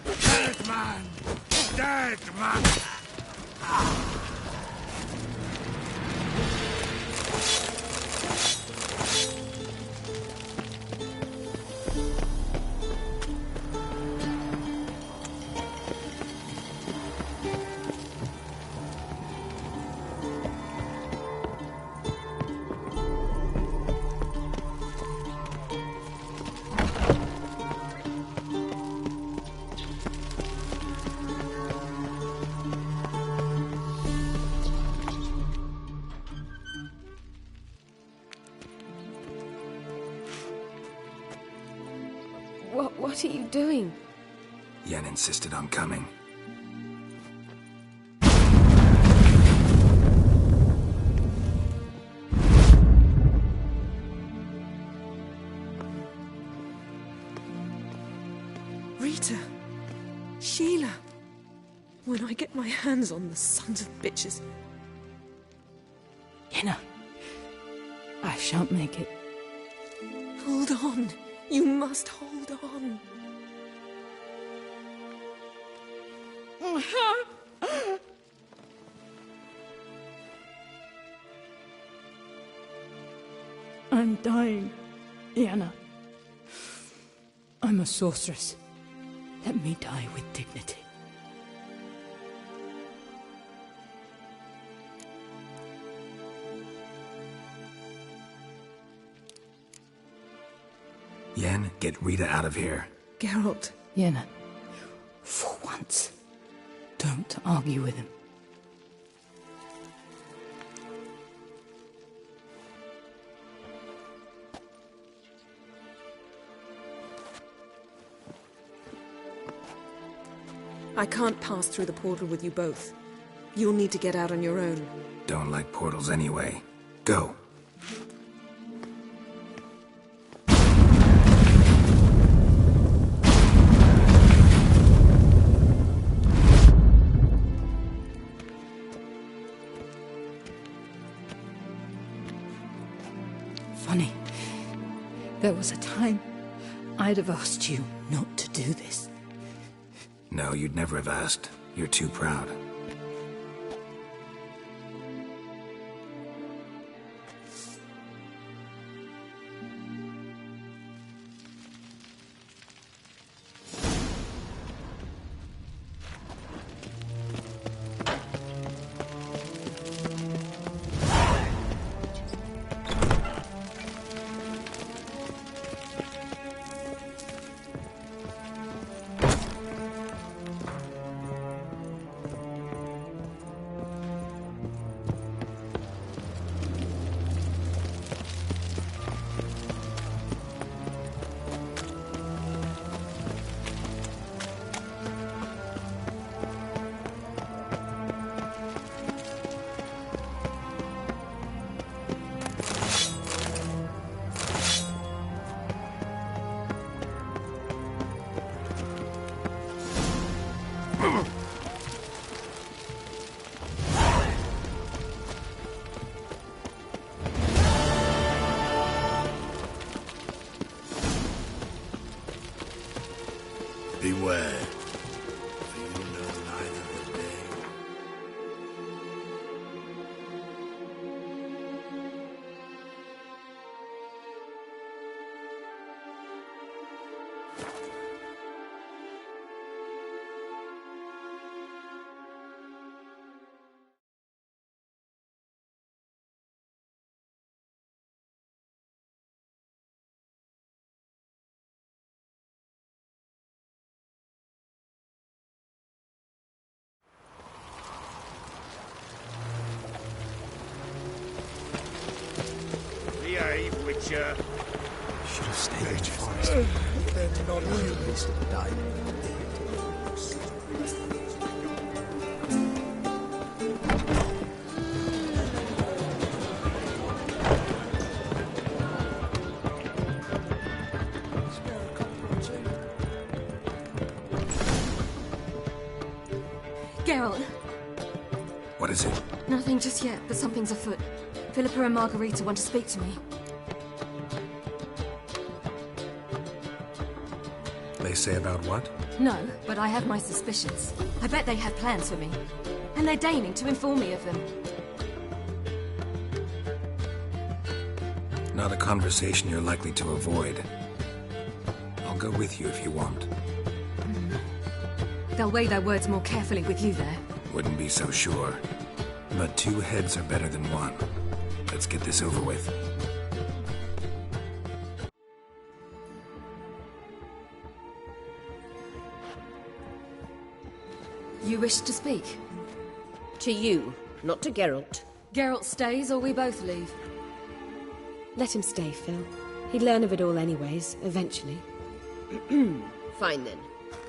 Dead man! Dead man! What are you doing? Yen insisted on coming. Rita. Sheila. When I get my hands on the sons of bitches. Yenna. I shan't make it. Hold on. You must hold on. I'm dying, Yenna. I'm a sorceress. Let me die with dignity. Yen, get Rita out of here. Geralt. Yenna, for once, don't argue with him. I can't pass through the portal with you both. You'll need to get out on your own. Don't like portals anyway. Go. Funny. There was a time I'd have asked you not to do this. No, you'd never have asked. You're too proud. beware. For you know neither the day. Behave, Witcher. Should have stayed in the forest. They're not humans that died. Geralt, What is it? nothing just yet, but something's afoot. Philippa and Margarita want to speak to me. They say about what? No, but I have my suspicions. I bet they have plans for me. And they're deigning to inform me of them. Not a conversation you're likely to avoid. I'll go with you if you want. They'll weigh their words more carefully with you there. Wouldn't be so sure. But 2 heads are better than 1. Let's get this over with. You wish to speak? To you, not to Geralt. Geralt stays or we both leave? Let him stay, Phil. He'd learn of it all anyways, eventually. Fine then.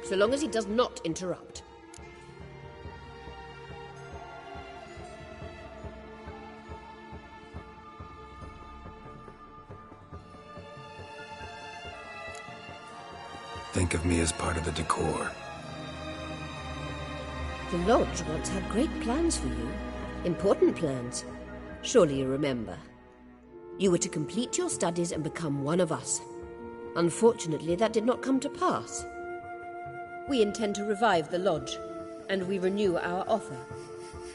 So long as he does not interrupt. Think of me as part of the decor. The Lodge once had great plans for you. Important plans. Surely you remember. You were to complete your studies and become one of us. Unfortunately, that did not come to pass. We intend to revive the Lodge, and we renew our offer.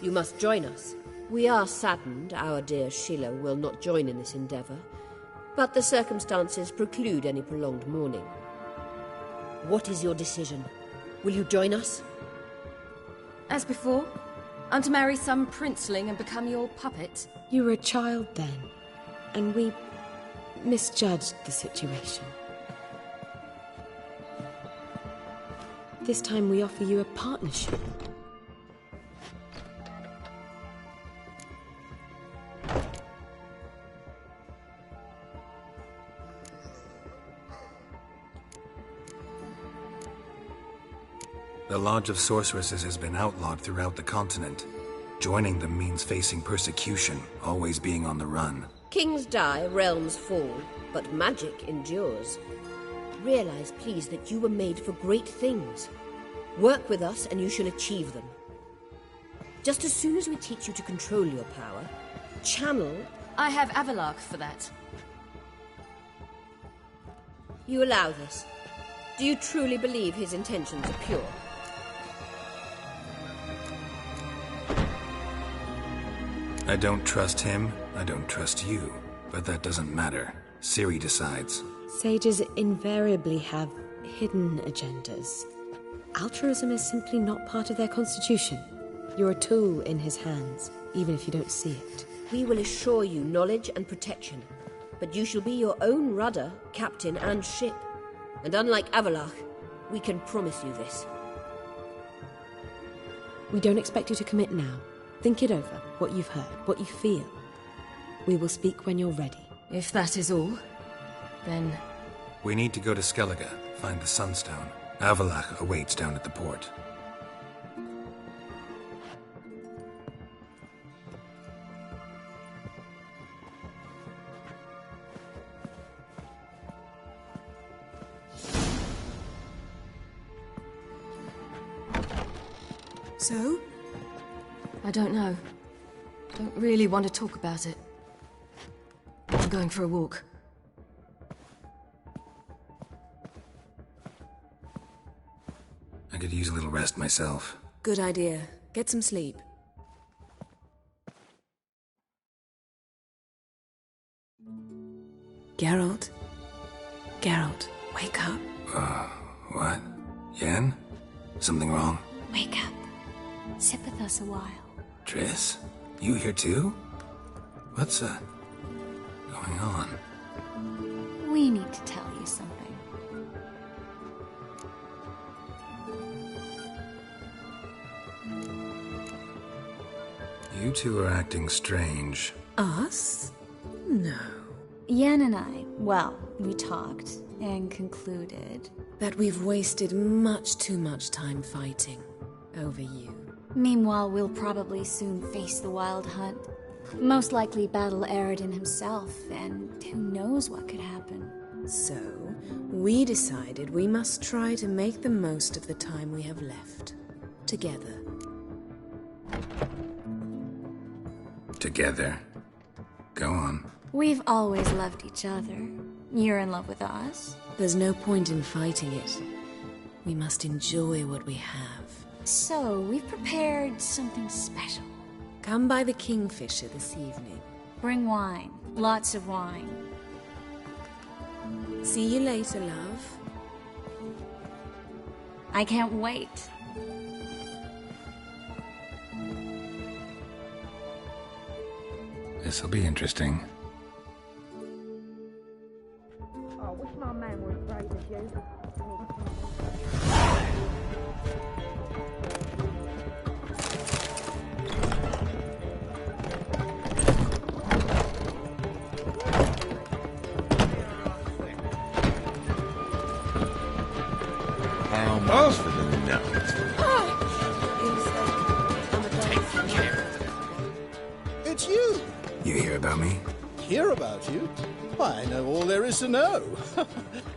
You must join us. We are saddened our dear Sheila will not join in this endeavor, but the circumstances preclude any prolonged mourning. What is your decision? Will you join us? As before, I'm to marry some princeling and become your puppet. You were a child then, and we misjudged the situation. This time we offer you a partnership. The Lodge of Sorceresses has been outlawed throughout the continent. Joining them means facing persecution, always being on the run. Kings die, realms fall, but magic endures. Realize, please, that you were made for great things. Work with us and you shall achieve them. Just as soon as we teach you to control your power, channel... I have Avalok for that. You allow this. Do you truly believe his intentions are pure? I don't trust him, I don't trust you. But that doesn't matter. Ciri decides. Sages invariably have hidden agendas. Altruism is simply not part of their constitution. You're a tool in his hands, even if you don't see it. We will assure you knowledge and protection, but you shall be your own rudder, captain, and ship. And unlike Avalok, we can promise you this. We don't expect you to commit now. Think it over, what you've heard, what you feel. We will speak when you're ready. If that is all, then... We need to go to Skellige, find the Sunstone. Avalok awaits down at the port. So? I don't know. Don't really want to talk about it. I'm going for a walk. I could use a little rest myself. Good idea. Get some sleep. Geralt? Geralt, wake up. What? Yen? Something wrong? Wake up. Sit with us a while. Triss? You here too? What's, going on? We need to tell you something. You two are acting strange. Us? No. Yen and I, well, we talked and concluded that we've wasted much too much time fighting over you. Meanwhile, we'll probably soon face the Wild Hunt. Most likely battle Aradin himself, and who knows what could happen. So, we decided we must try to make the most of the time we have left. Together. Together? Go on. We've always loved each other. You're in love with us. There's no point in fighting it. We must enjoy what we have. So, we've prepared something special. Come by the Kingfisher this evening. Bring wine. Lots of wine. See you later, love. I can't wait. This'll be interesting. I wish my man were as brave as you. How much for the nut? Take care. It's you. You hear about me? Hear about you? I know all there is to know.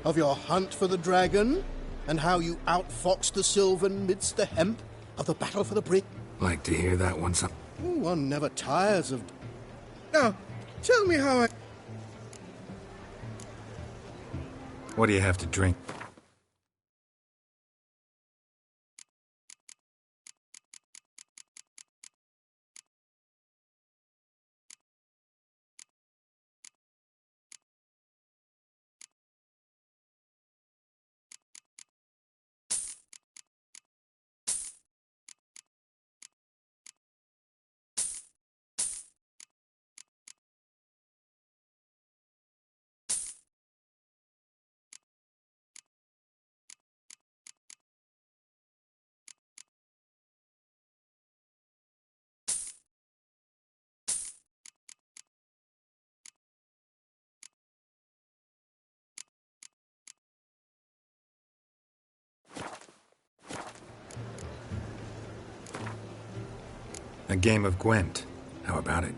Of your hunt for the dragon, and how you outfoxed the Sylvan midst the hemp, of the battle for the brick. Like to hear that once up. One never tires of... Now, tell me how I... What do you have to drink? A game of Gwent. How about it?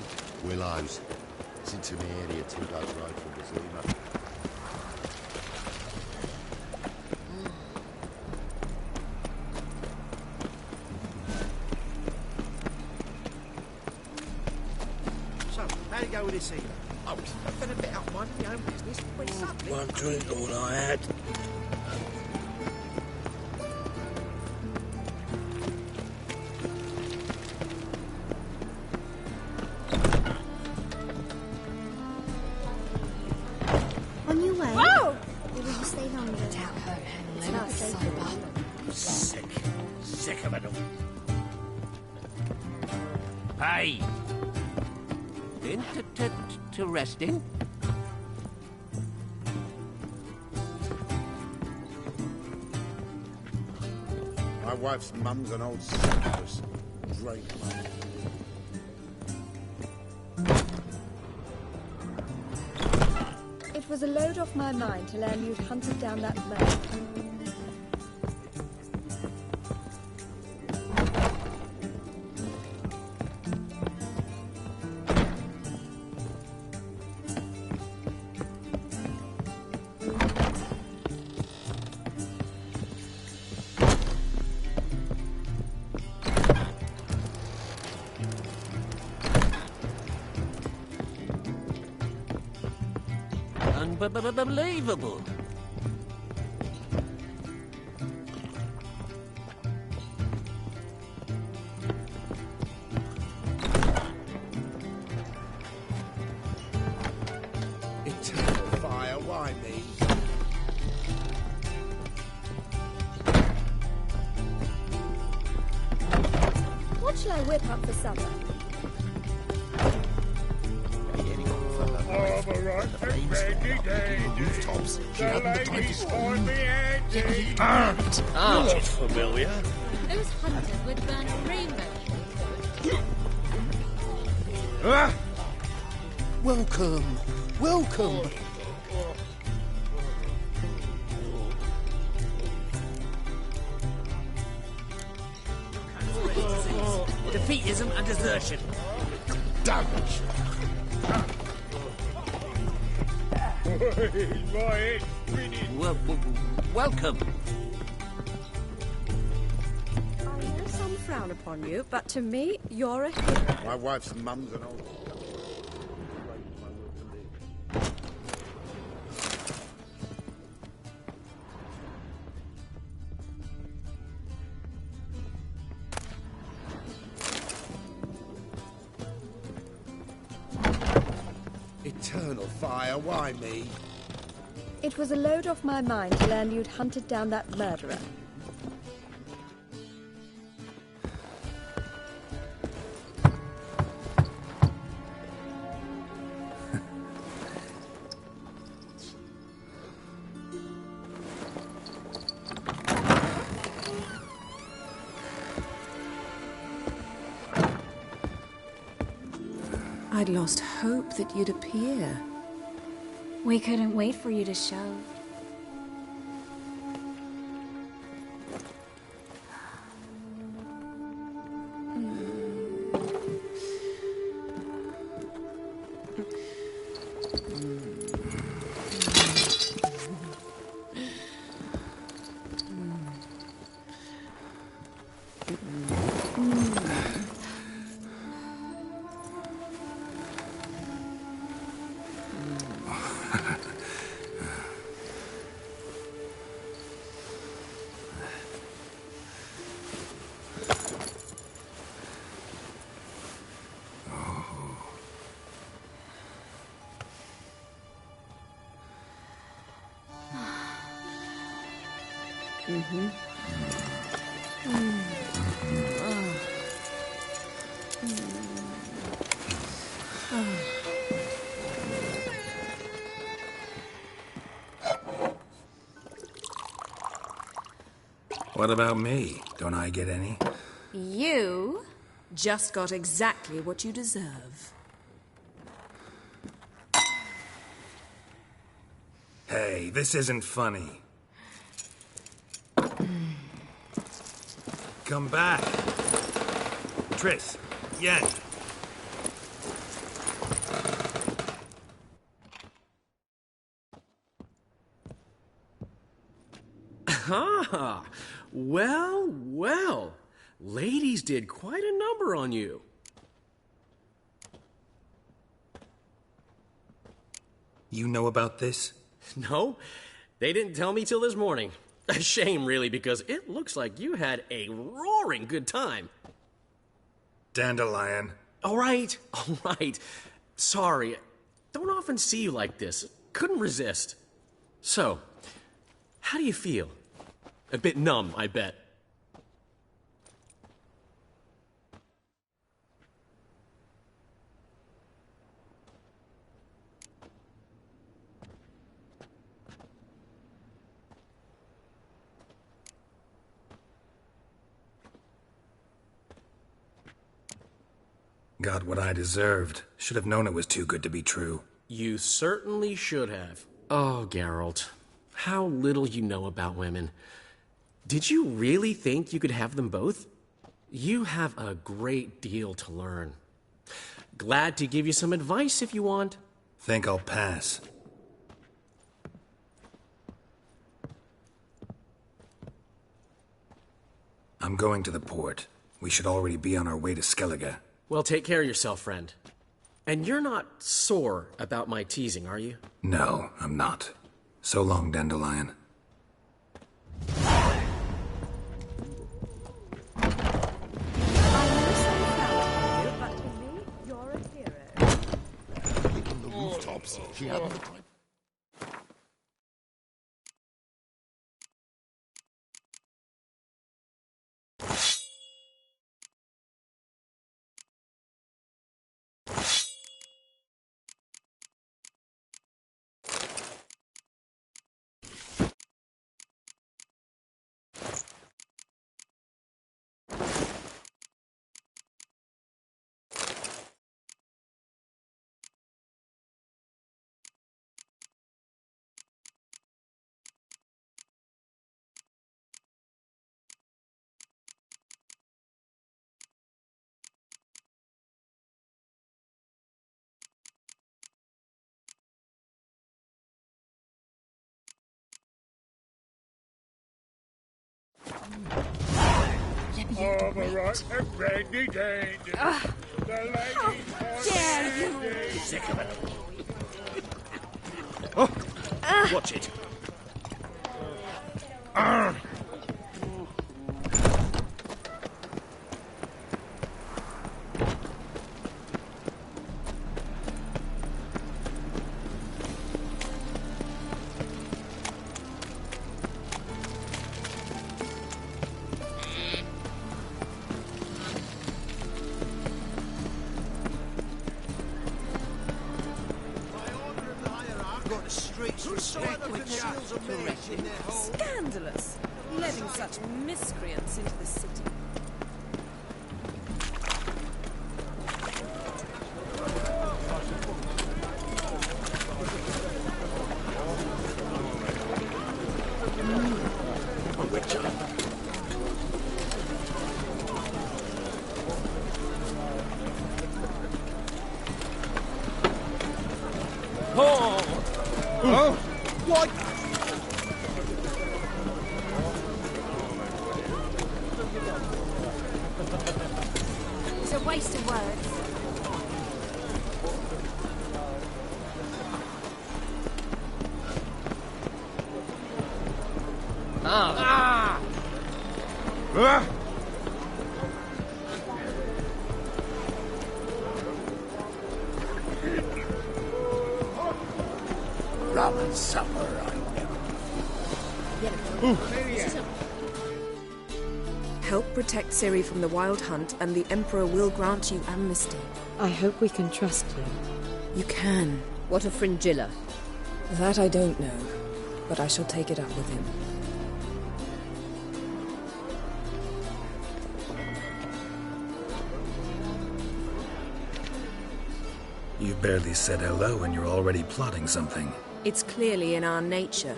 from? Willows. It's into the area 2 days ride from Bazima. So, how'd it go with this evening? Oh, it's nothing a bit out minding your own business. What's up? One drink all I had. On your way? Whoa! Or will you stay longer? Tell her and It's let not it safe. Sick. Sick of it all. Hey! In to resting? My wife's mum's an old succubus. Drake. It was a load off my mind to learn you'd hunted down that man. Unbelievable. Eternal fire, why me? What shall I whip up for supper? Rooftops. She hadn't the time to stop. You look familiar. Those hunters would burn a rainbow. Welcome. Welcome. Defeatism and desertion. Damage. Welcome. I know some frown upon you, but to me, you're a hero. My wife's mum's an old... Eternal fire, why me? It was a load off my mind to learn you'd hunted down that murderer. I'd lost hope that you'd appear. We couldn't wait for you to show. What about me? Don't I get any? You just got exactly what you deserve. Hey, this isn't funny. Come back. Triss, Yen. Ah, well, well. Ladies did quite a number on you. You know about this? No, they didn't tell me till this morning. A shame, really, because it looks like you had a roaring good time. Dandelion. All right. Sorry. Don't often see you like this. Couldn't resist. So, how do you feel? A bit numb, I bet. Got what I deserved. Should have known it was too good to be true. You certainly should have. Oh, Geralt. How little you know about women. Did you really think you could have them both? You have a great deal to learn. Glad to give you some advice if you want. Think I'll pass. I'm going to the port. We should already be on our way to Skellige. Well, take care of yourself, friend. And you're not sore about my teasing, are you? No, I'm not. So long, Dandelion. She hadn't the time. All right, and brandy dandy. The ladies dare you! Sick of it. Watch it. Scandalous! Letting such miscreants into the city. What? It's a waste of words. Rum and supper, I Help protect Ciri from the Wild Hunt, and the Emperor will grant you amnesty. I hope we can trust you. You can. What of Fringilla? That I don't know, but I shall take it up with him. You barely said hello and you're already plotting something. It's clearly in our nature.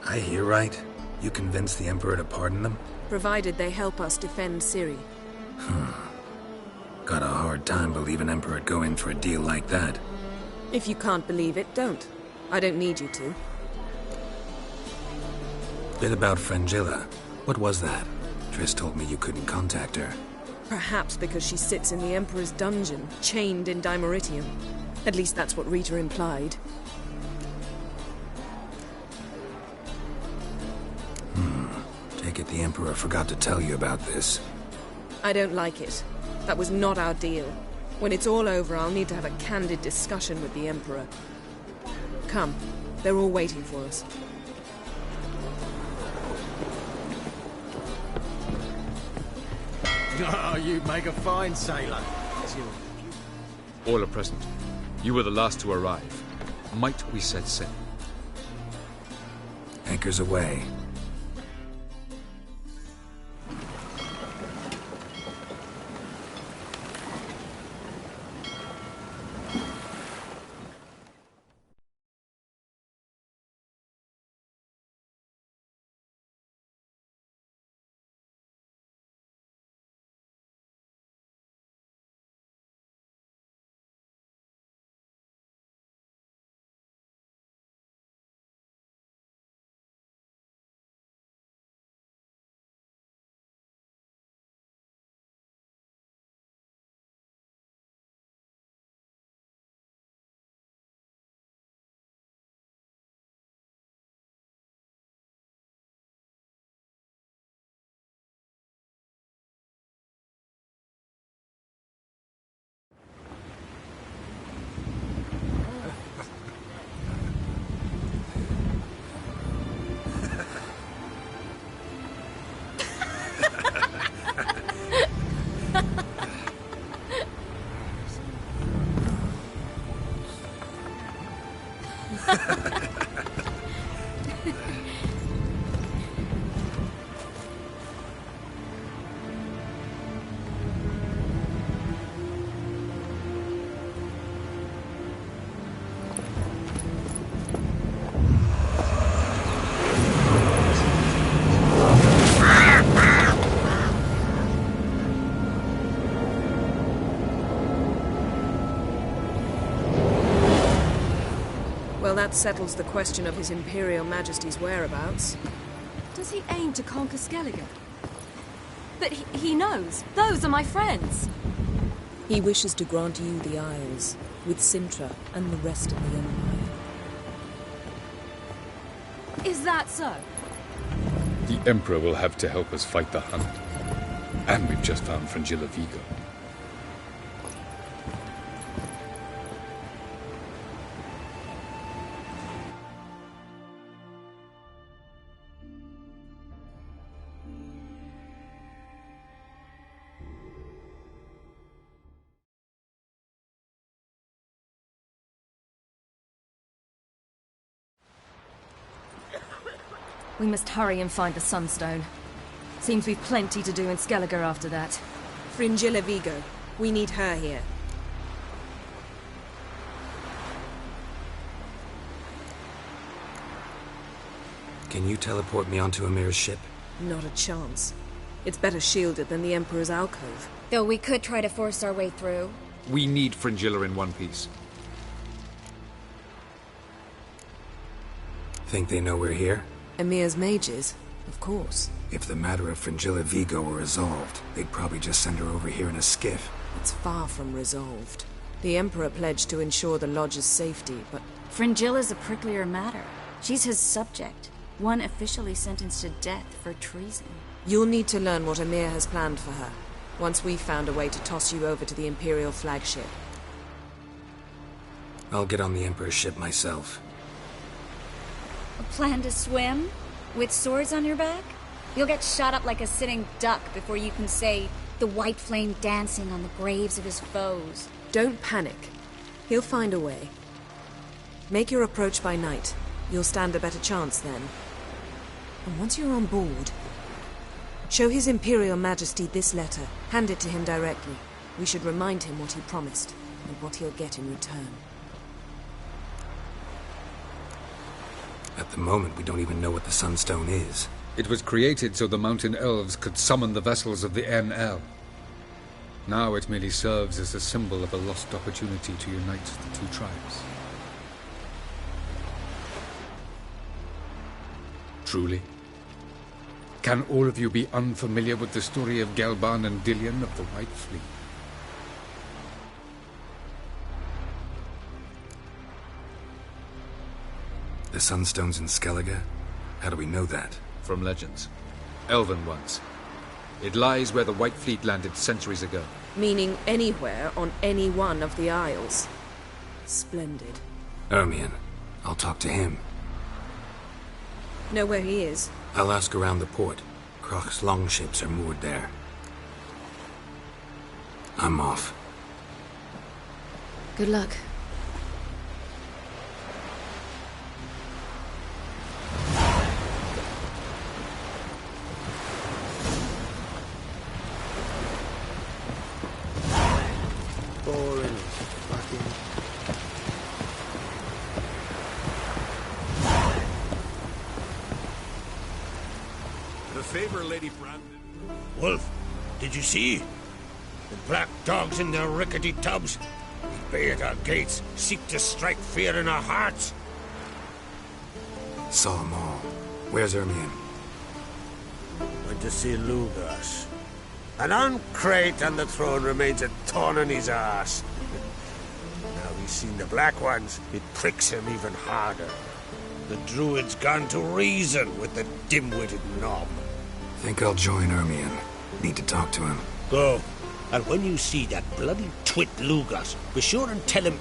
I hear right? You convinced the Emperor to pardon them? Provided they help us defend Ciri. time believe an emperor would go in for a deal like that. If you can't believe it, don't. I don't need you to. Bit about Fringilla. What was that? Triss told me you couldn't contact her. Perhaps because she sits in the Emperor's dungeon, chained in Dimeritium. At least that's what Rita implied. Take it the Emperor forgot to tell you about this. I don't like it. That was not our deal. When it's all over, I'll need to have a candid discussion with the Emperor. Come. They're all waiting for us. Oh, you make a fine sailor. All are present. You were the last to arrive. Might we set sail? Anchors away. Well, that settles the question of His Imperial Majesty's whereabouts. Does he aim to conquer Skellige? But he knows. Those are my friends. He wishes to grant you the Isles, with Sintra and the rest of the Empire. Is that so? The Emperor will have to help us fight the Hunt. And we've just found Fringilla Vigo. We must hurry and find the Sunstone. Seems we've plenty to do in Skellige after that. Fringilla Vigo. We need her here. Can you teleport me onto Amir's ship? Not a chance. It's better shielded than the Emperor's alcove. Though we could try to force our way through. We need Fringilla in one piece. Think they know we're here? Amir's mages? Of course. If the matter of Fringilla Vigo were resolved, they'd probably just send her over here in a skiff. It's far from resolved. The Emperor pledged to ensure the Lodge's safety, but... Fringilla's a pricklier matter. She's his subject. One officially sentenced to death for treason. You'll need to learn what Amir has planned for her, once we've found a way to toss you over to the Imperial flagship. I'll get on the Emperor's ship myself. A plan to swim? With swords on your back? You'll get shot up like a sitting duck before you can say the white flame dancing on the graves of his foes. Don't panic. He'll find a way. Make your approach by night. You'll stand a better chance then. And once you're on board, show His Imperial Majesty this letter. Hand it to him directly. We should remind him what he promised, and what he'll get in return. At the moment, we don't even know what the Sunstone is. It was created so the Mountain Elves could summon the vessels of the NL. Now it merely serves as a symbol of a lost opportunity to unite the two tribes. Truly? Can all of you be unfamiliar with the story of Gelban and Dillion of the White Fleet? The Sunstone's in Skellige? How do we know that? From legends. Elven ones. It lies where the White Fleet landed centuries ago. Meaning anywhere on any one of the Isles. Splendid. Ermion. I'll talk to him. Know where he is? I'll ask around the port. Croc's longships are moored there. I'm off. Good luck. Boring. Fucking. The favor, Lady Brandon. Wolf, did you see? The black dogs in their rickety tubs. They bay at our gates, seek to strike fear in our hearts. Saw them all. Where's Ermion? Went to see Lugas. And on Crate on the throne remains a thorn in his arse. Now he's seen the Black Ones, it pricks him even harder. The Druid's gone to reason with the dim-witted knob. Think I'll join Ermion. Need to talk to him. Go. And when you see that bloody twit Lugas, be sure and tell him...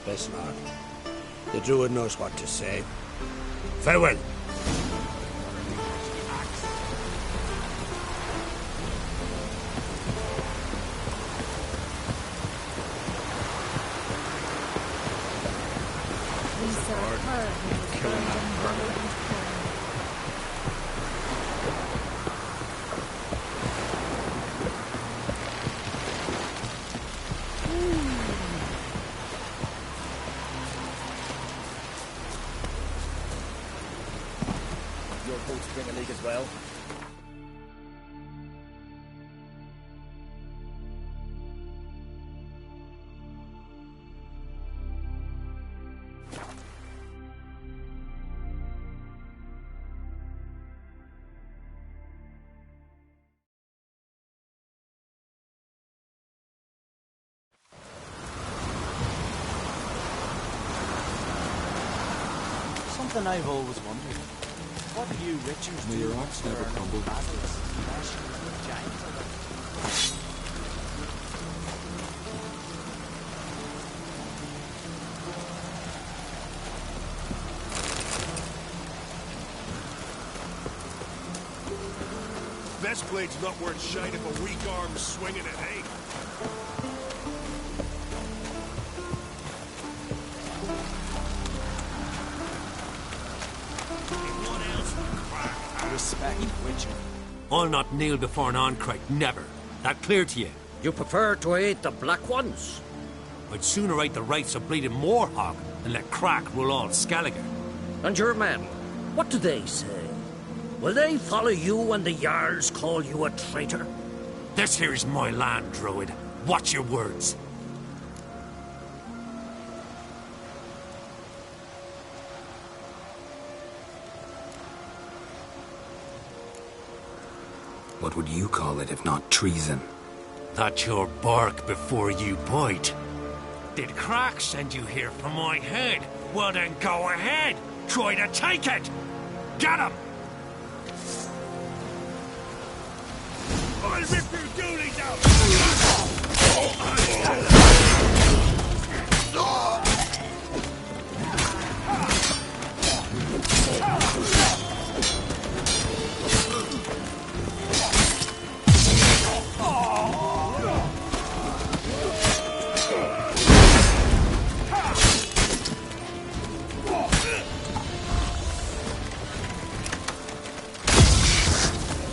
best not. The Druid knows what to say. Farewell. Your boats bring a leak as well? Something I've always wondered. What do you Richards do? May your rocks never crumble. Best blade's not worth shite if a weak arm's swinging it, eh? Respect, Witcher. I'll not kneel before an Oncrite, never. That clear to you? You prefer to aid the Black Ones? I'd sooner aid the rights of bleeding Moorhog than let Crack rule all Skellige. And your men, what do they say? Will they follow you when the Jarls call you a traitor? This here's my land, Druid. Watch your words. What would you call it if not treason? That's your bark before you bite. Did Crack send you here for my head? Well then go ahead. Try to take it. Get him! I'll rip your goonies out!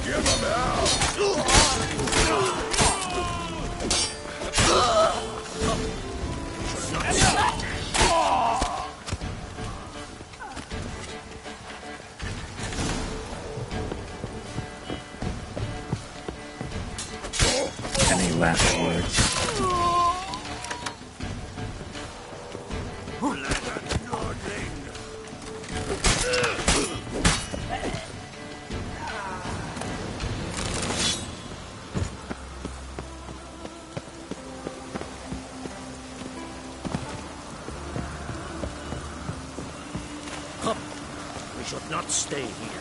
Give him out! Any last words? Come, we should not stay here.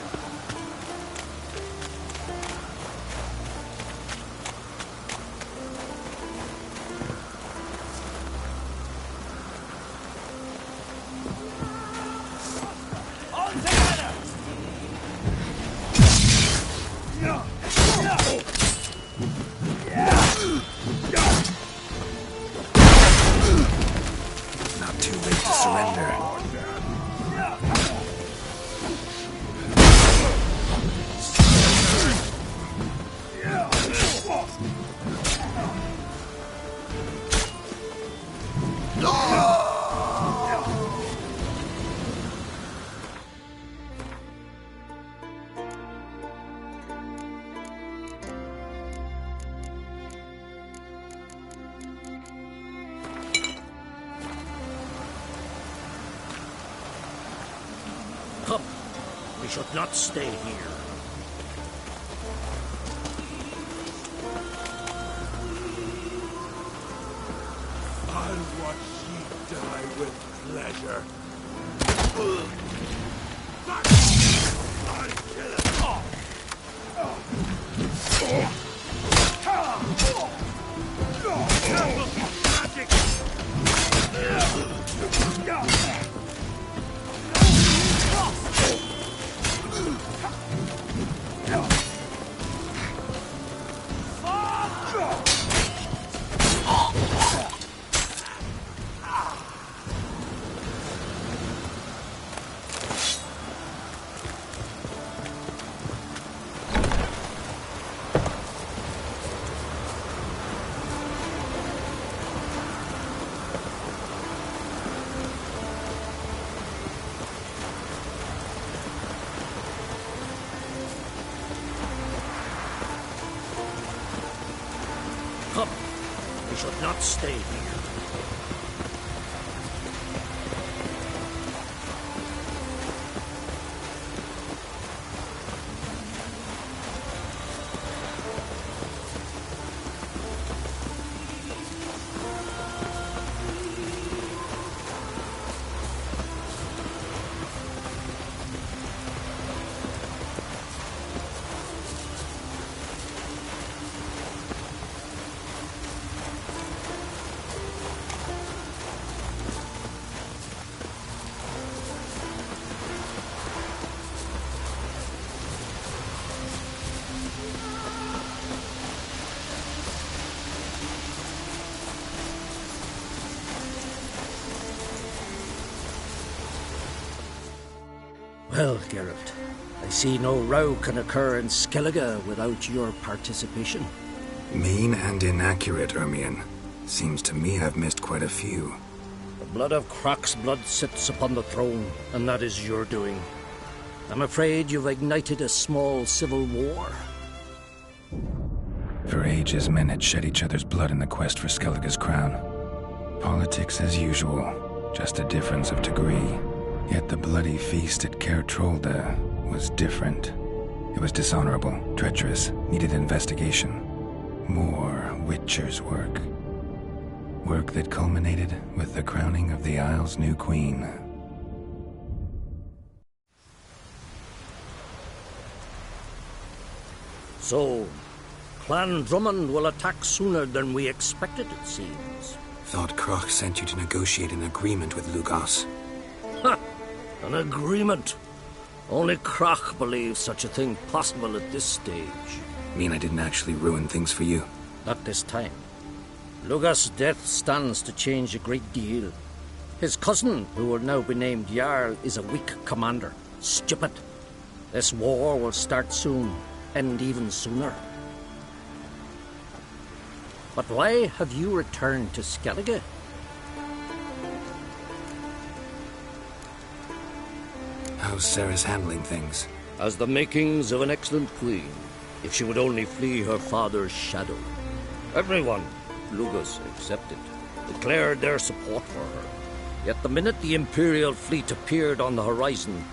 Not too late to surrender. Come, we should not stay here. I'll watch ye die with pleasure. I'll kill it all. Come, we should not stay here. Well, Geralt, I see no row can occur in Skellige without your participation. Mean and inaccurate, Ermion. Seems to me I've missed quite a few. The blood of Crach's blood sits upon the throne, and that is your doing. I'm afraid you've ignited a small civil war. For ages, men had shed each other's blood in the quest for Skellige's crown. Politics as usual, just a difference of degree. Yet the bloody feast at Caer Trolda was different. It was dishonorable, treacherous, needed investigation. More Witcher's work. Work that culminated with the crowning of the Isle's new queen. So, Clan Drummond will attack sooner than we expected, it seems. Thought Crach sent you to negotiate an agreement with Lugas. Ha! An agreement? Only Crach believes such a thing possible at this stage. Mean I didn't actually ruin things for you? Not this time. Lugas' death stands to change a great deal. His cousin, who will now be named Jarl, is a weak commander. Stupid. This war will start soon, end even sooner. But why have you returned to Skellige? How's Sarah's handling things? Has the makings of an excellent queen, if she would only flee her father's shadow. Everyone, Lugus excepted, declared their support for her. Yet the minute the Imperial fleet appeared on the horizon,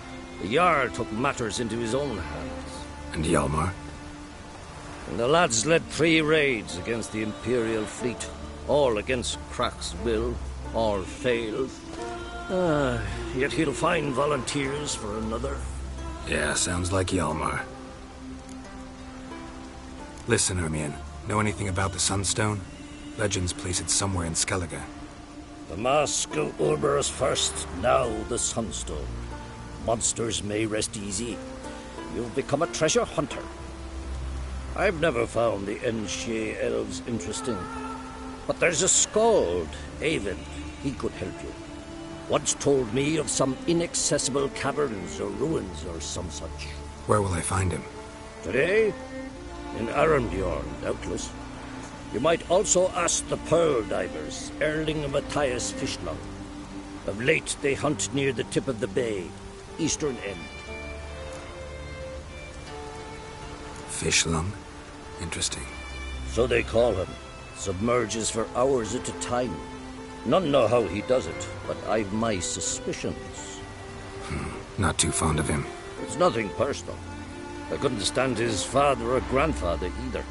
the Jarl took matters into his own hands. And Hjalmar? And the lads led 3 raids against the Imperial fleet, all against Crach's will, all failed. Yet he'll find volunteers for another. Yeah, sounds like Hjalmar. Listen, Ermion, know anything about the Sunstone? Legends place it somewhere in Skellige. The mask of Urberus first, now the Sunstone. Monsters may rest easy. You've become a treasure hunter. I've never found the Enshe elves interesting. But there's a skald, Eyvind. He could help you. Once told me of some inaccessible caverns or ruins or some such. Where will I find him? Today? In Arenbjorn, doubtless. You might also ask the Pearl Divers, Erling and Matthias Fishlung. Of late, they hunt near the tip of the bay, eastern end. Fishlung? Interesting. So they call him. Submerges for hours at a time. None know how he does it, but I've my suspicions. Not too fond of him. It's nothing personal. I couldn't stand his father or grandfather either.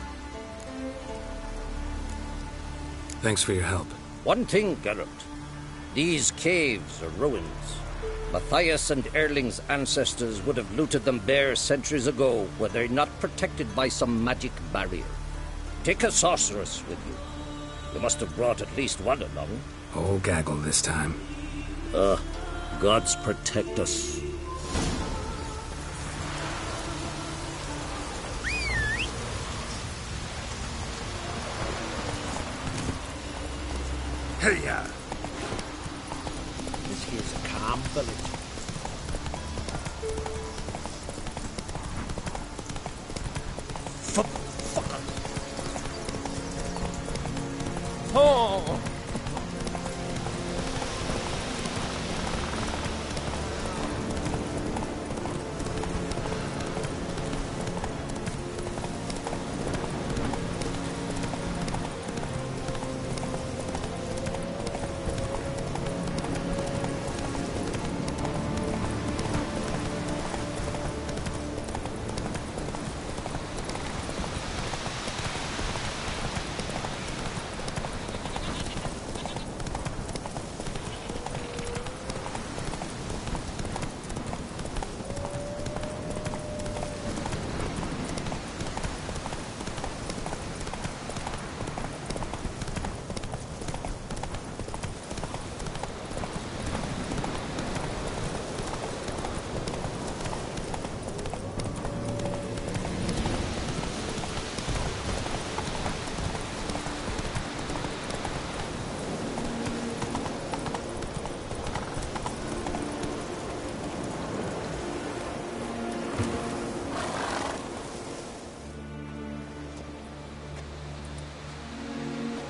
Thanks for your help. One thing, Geralt. These caves are ruins. Matthias and Erling's ancestors would have looted them bare centuries ago were they not protected by some magic barrier. Take a sorceress with you. You must have brought at least one along. Old gaggle this time. Gods protect us. Hey-ya! This here's a calm village. Fucker! Oh!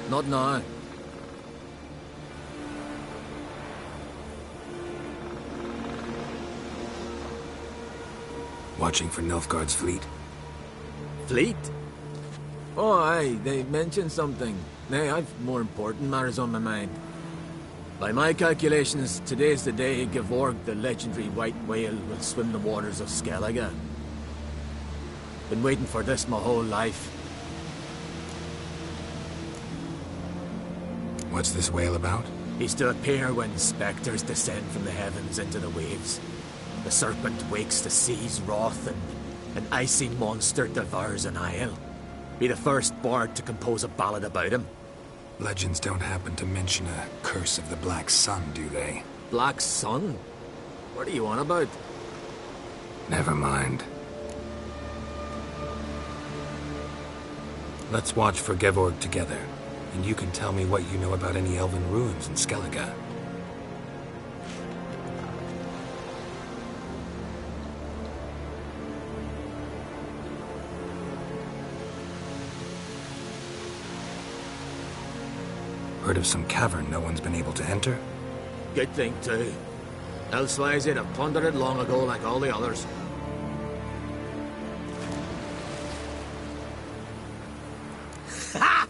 Not now. Watching for Nilfgaard's fleet. Fleet? Oh, aye, they mentioned something. Nay, I've more important matters on my mind. By my calculations, today's the day Gevorg, the legendary white whale, will swim the waters of Skellige. Been waiting for this my whole life. What's this whale about? He's to appear when spectres descend from the heavens into the waves. The serpent wakes the sea's wrath, and an icy monster devours an isle. Be the first bard to compose a ballad about him. Legends don't happen to mention a curse of the Black Sun, do they? Black Sun? What are you on about? Never mind. Let's watch for Gevorg together, and you can tell me what you know about any elven ruins in Skellige. Heard of some cavern no one's been able to enter? Good thing, too. Elsewise, they'd have plundered it long ago like all the others. Ha!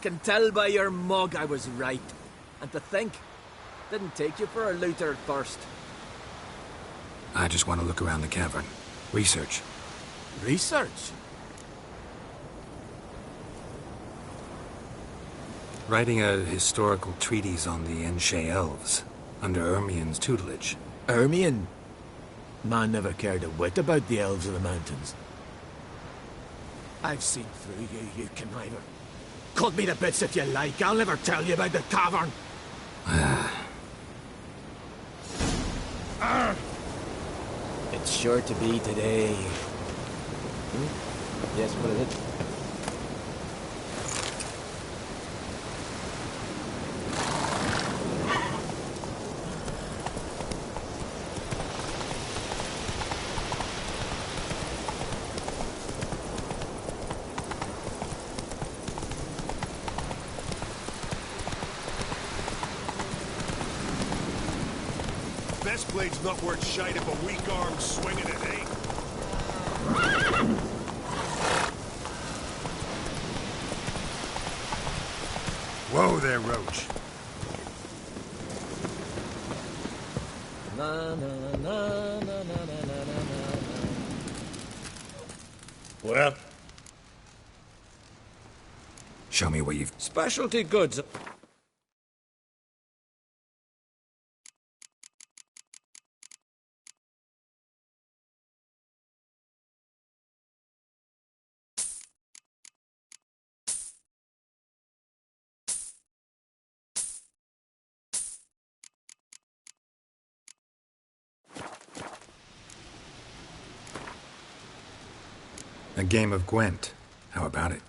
Can tell by your mug I was right. And to think, didn't take you for a looter first. I just want to look around the cavern. Research. Research? Writing a historical treatise on the Enshe elves, under Ermien's tutelage. Ermien? Man never cared a whit about the elves of the mountains. I've seen through you, you conniver. Cut me to bits if you like, I'll never tell you about the tavern. It's sure to be today. Yes, what is it? Best blade's not worth shite if a weak arm's swinging it, eh? Whoa there, Roach. Na na na na na na na na. Well? Show me what you've... Specialty goods. A game of Gwent. How about it?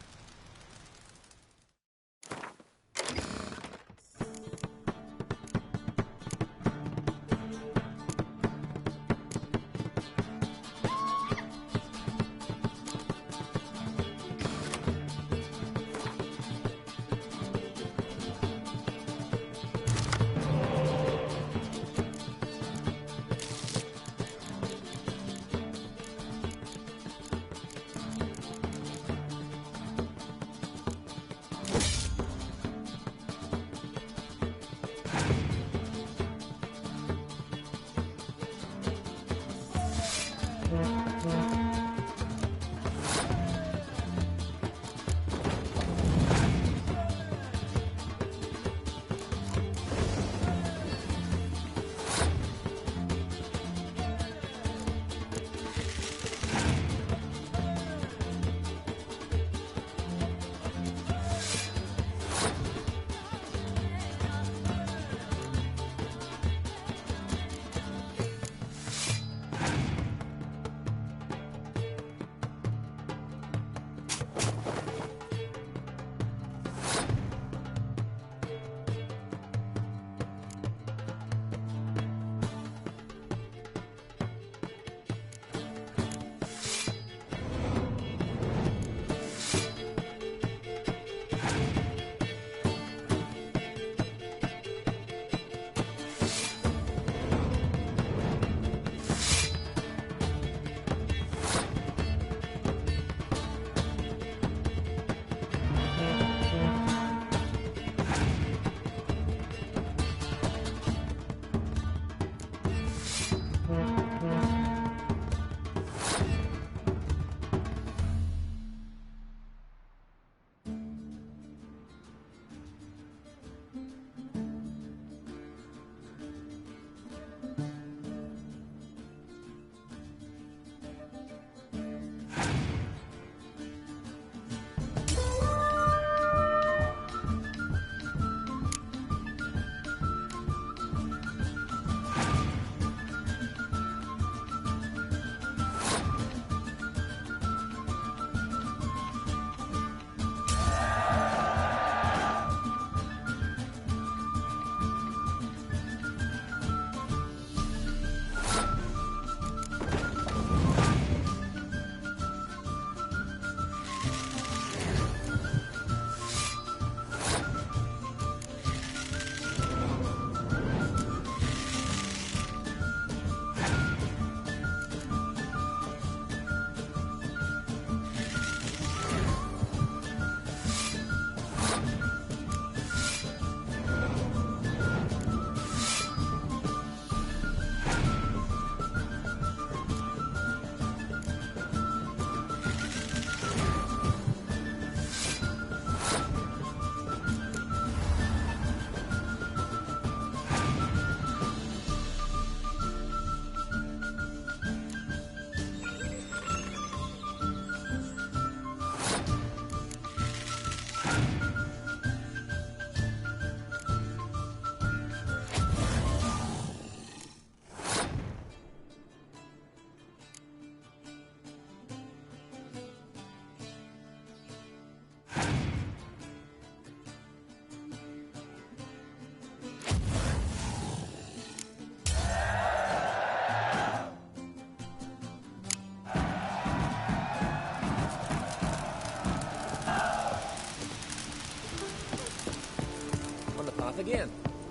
path again.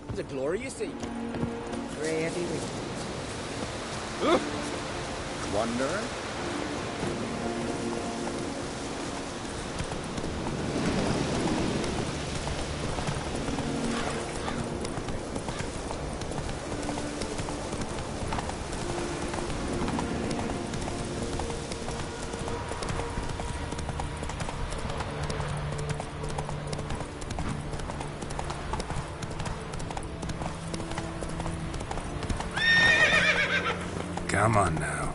It's a glory you seek. Very heavy Wanderer? Come on now.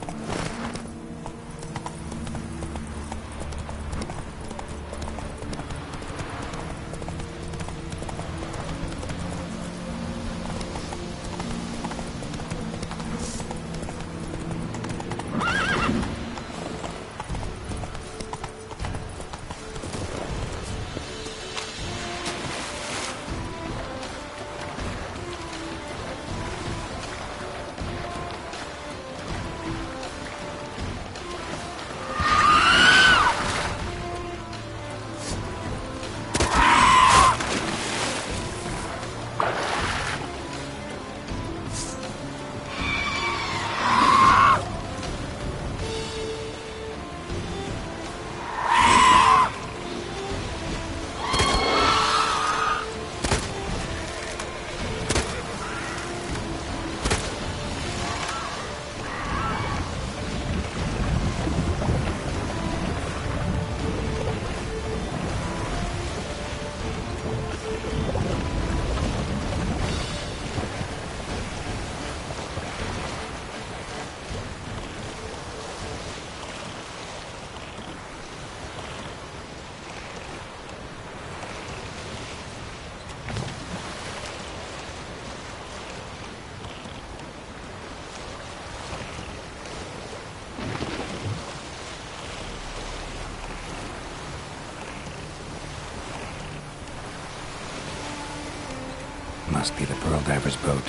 Must be the Pearl Diver's boat.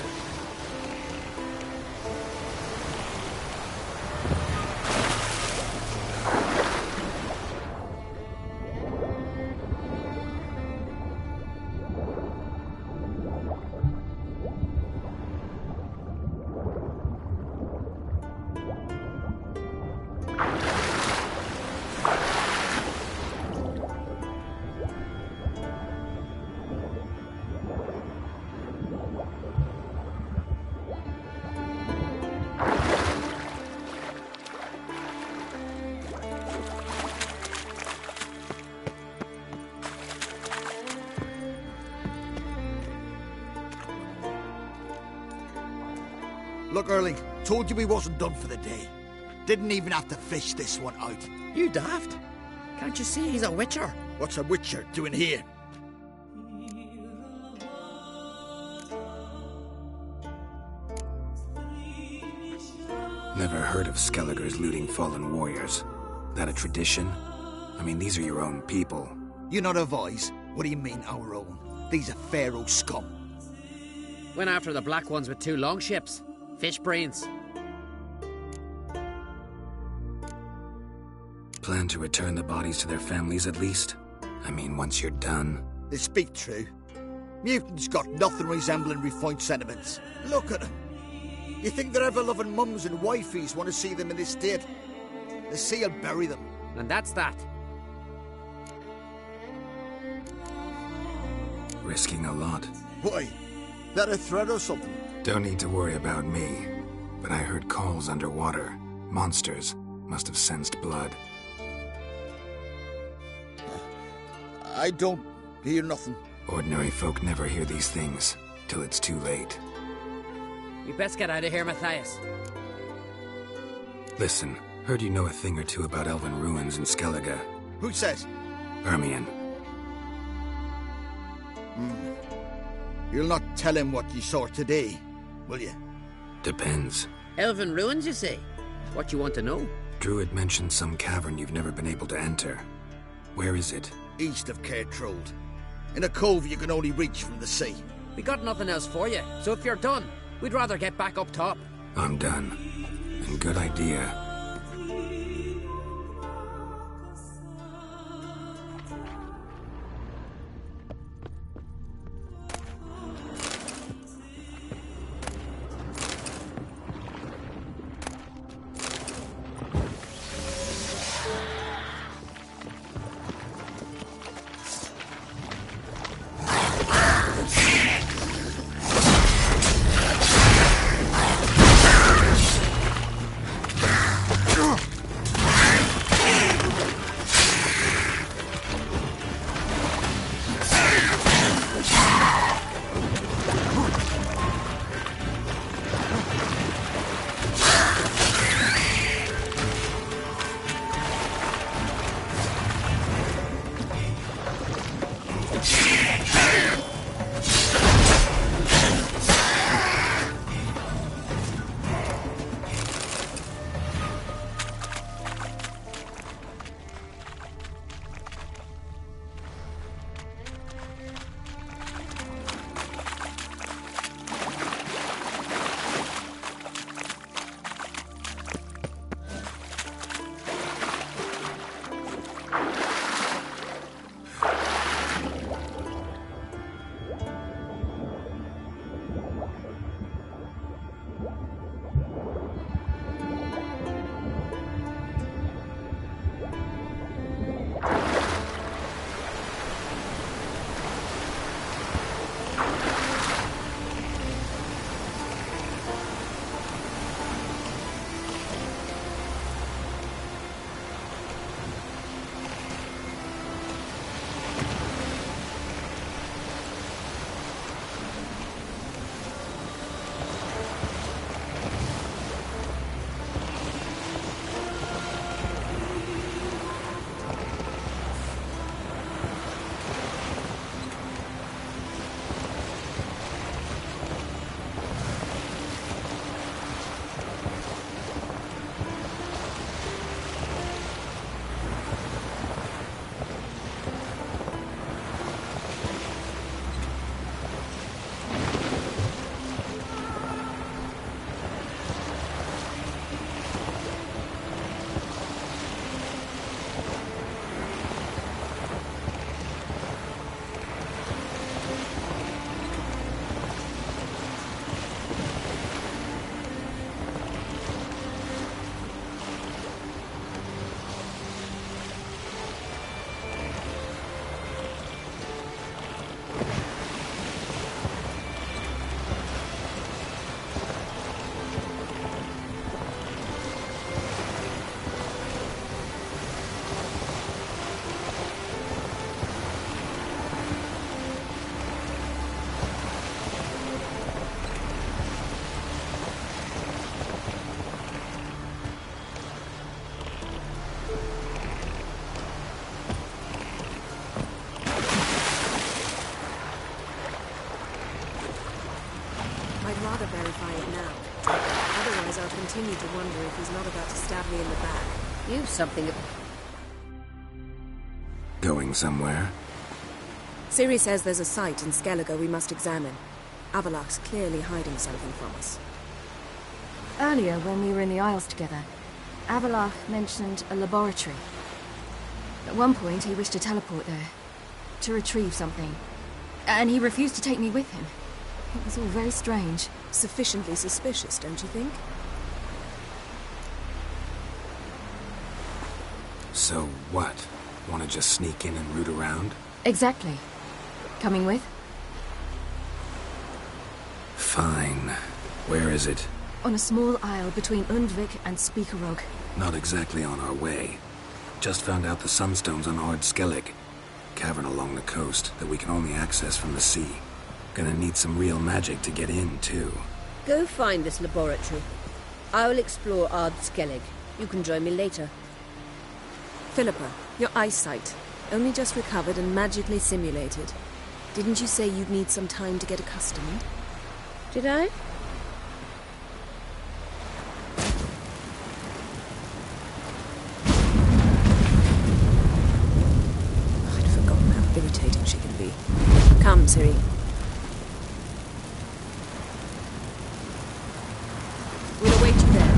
Look, Erling, told you we wasn't done for the day. Didn't even have to fish this one out. You daft? Can't you see he's a witcher? What's a witcher doing here? Never heard of Skelligers looting fallen warriors. That a tradition? I mean, these are your own people. You not have eyes? What do you mean, our own? These are Pharaoh scum. Went after the black ones with 2 longships. Fish brains. Plan to return the bodies to their families at least? I mean, once you're done. They speak true. Mutants got nothing resembling refined sentiments. Look at them. You think their ever-loving mums and wifeys want to see them in this state? The sea will bury them. And that's that. Risking a lot. Why? That a threat or something? Don't need to worry about me. But I heard calls underwater. Monsters must have sensed blood. I don't hear nothing. Ordinary folk never hear these things, till it's too late. You best get out of here, Matthias. Listen, heard you know a thing or two about elven ruins in Skellige. Who says? Hermione. You'll not tell him what you saw today, will you? Depends. Elven ruins, you say? What you want to know? Druid mentioned some cavern you've never been able to enter. Where is it? East of Caer Trode. In a cove you can only reach from the sea. We got nothing else for you, so if you're done, we'd rather get back up top. I'm done. And good idea. rather verify it now. Otherwise, I'll continue to wonder if he's not about to stab me in the back. You've something... Going somewhere? Ciri says there's a site in Skellige we must examine. Avallac'h's clearly hiding something from us. Earlier, when we were in the Isles together, Avallac'h mentioned a laboratory. At one point, he wished to teleport there, to retrieve something. And he refused to take me with him. It was all very strange. Sufficiently suspicious, don't you think? So what? Want to just sneak in and root around? Exactly. Coming with? Fine. Where is it? On a small isle between Undvik and Speakerog. Not exactly on our way. Just found out the sunstones on Ard Skellig. Cavern along the coast that we can only access from the sea. Gonna need some real magic to get in, too. Go find this laboratory. I will explore Ard Skellig. You can join me later. Philippa, your eyesight. Only just recovered and magically simulated. Didn't you say you'd need some time to get accustomed? Did I? I'd forgotten how irritating she can be. Come, Ciri. We'll await you there.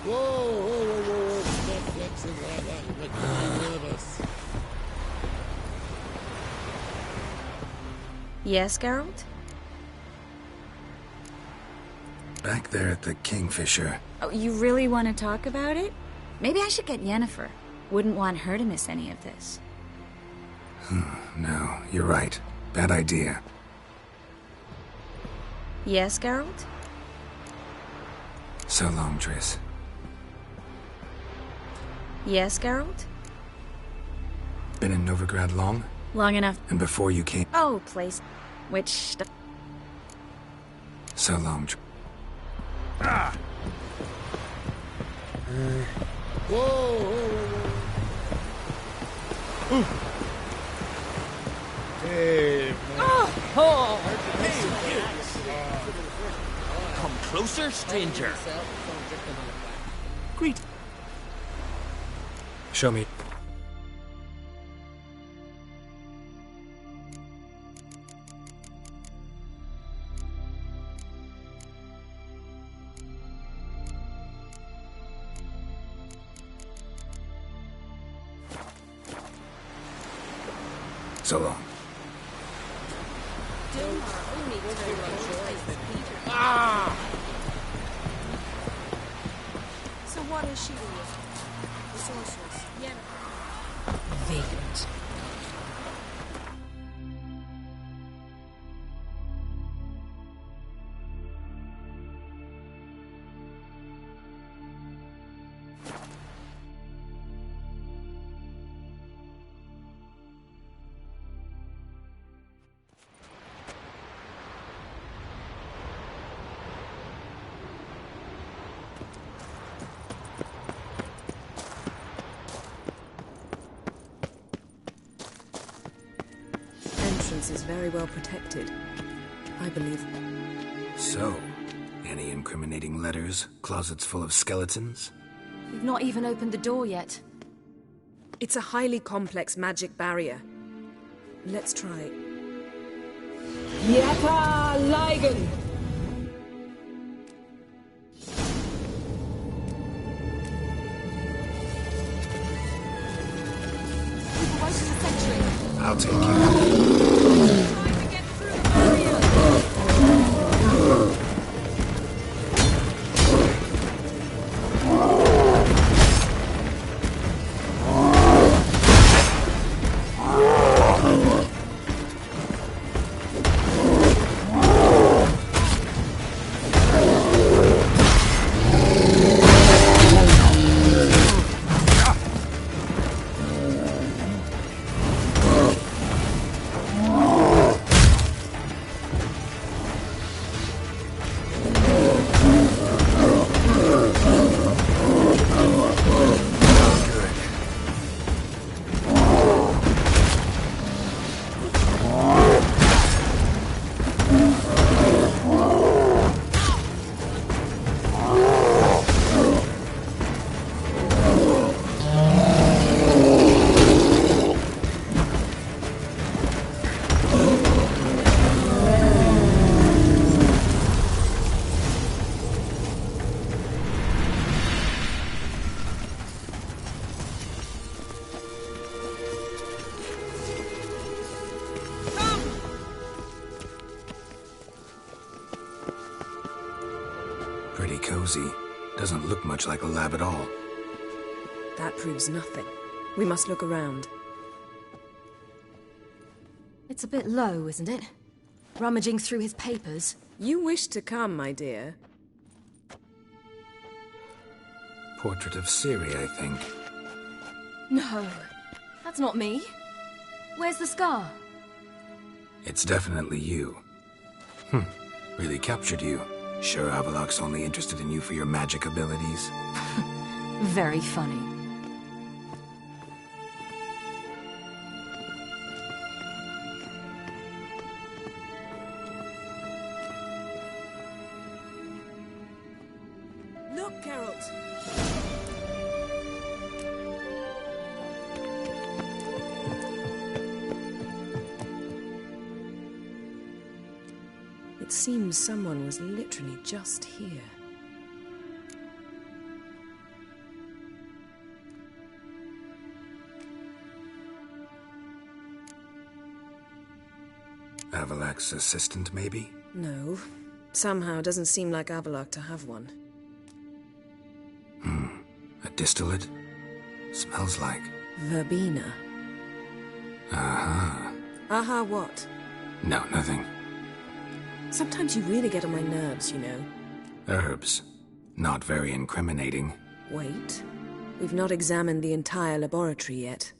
Whoa, stop flexing like that, you're making me nervous. Yes, Geralt? Back there at the Kingfisher. Oh, you really want to talk about it? Maybe I should get Yennefer. Wouldn't want her to miss any of this. No, you're right. Bad idea. Yes, Geralt? So long, Triss. Yes, Geralt? Been in Novigrad long? Long enough. And before you came... Oh, place. Which... So long, Ah! Whoa. Hey, Come closer, stranger. Greet. Show me. So long. Ah! So what is she doing? The sorceress. Yennefer. Vagrant. Is very well protected, I believe. So, any incriminating letters? Closets full of skeletons? We've not even opened the door yet. It's a highly complex magic barrier. Let's try. Yeta Ligen! I'll take you. Pretty cozy. Doesn't look much like a lab at all. That proves nothing. We must look around. It's a bit low, isn't it? Rummaging through his papers. You wish to come, my dear. Portrait of Ciri, I think. No, that's not me. Where's the scar? It's definitely you. Really captured you. Sure Avallac'h's only interested in you for your magic abilities? Very funny. Look, Geralt! It seems someone was literally just here. Avallac'h's assistant, maybe? No. Somehow doesn't seem like Avallac'h to have one. A distillate? Smells like... Verbena. Aha. Aha what? No, nothing. Sometimes you really get on my nerves, you know. Herbs. Not very incriminating. Wait. We've not examined the entire laboratory yet.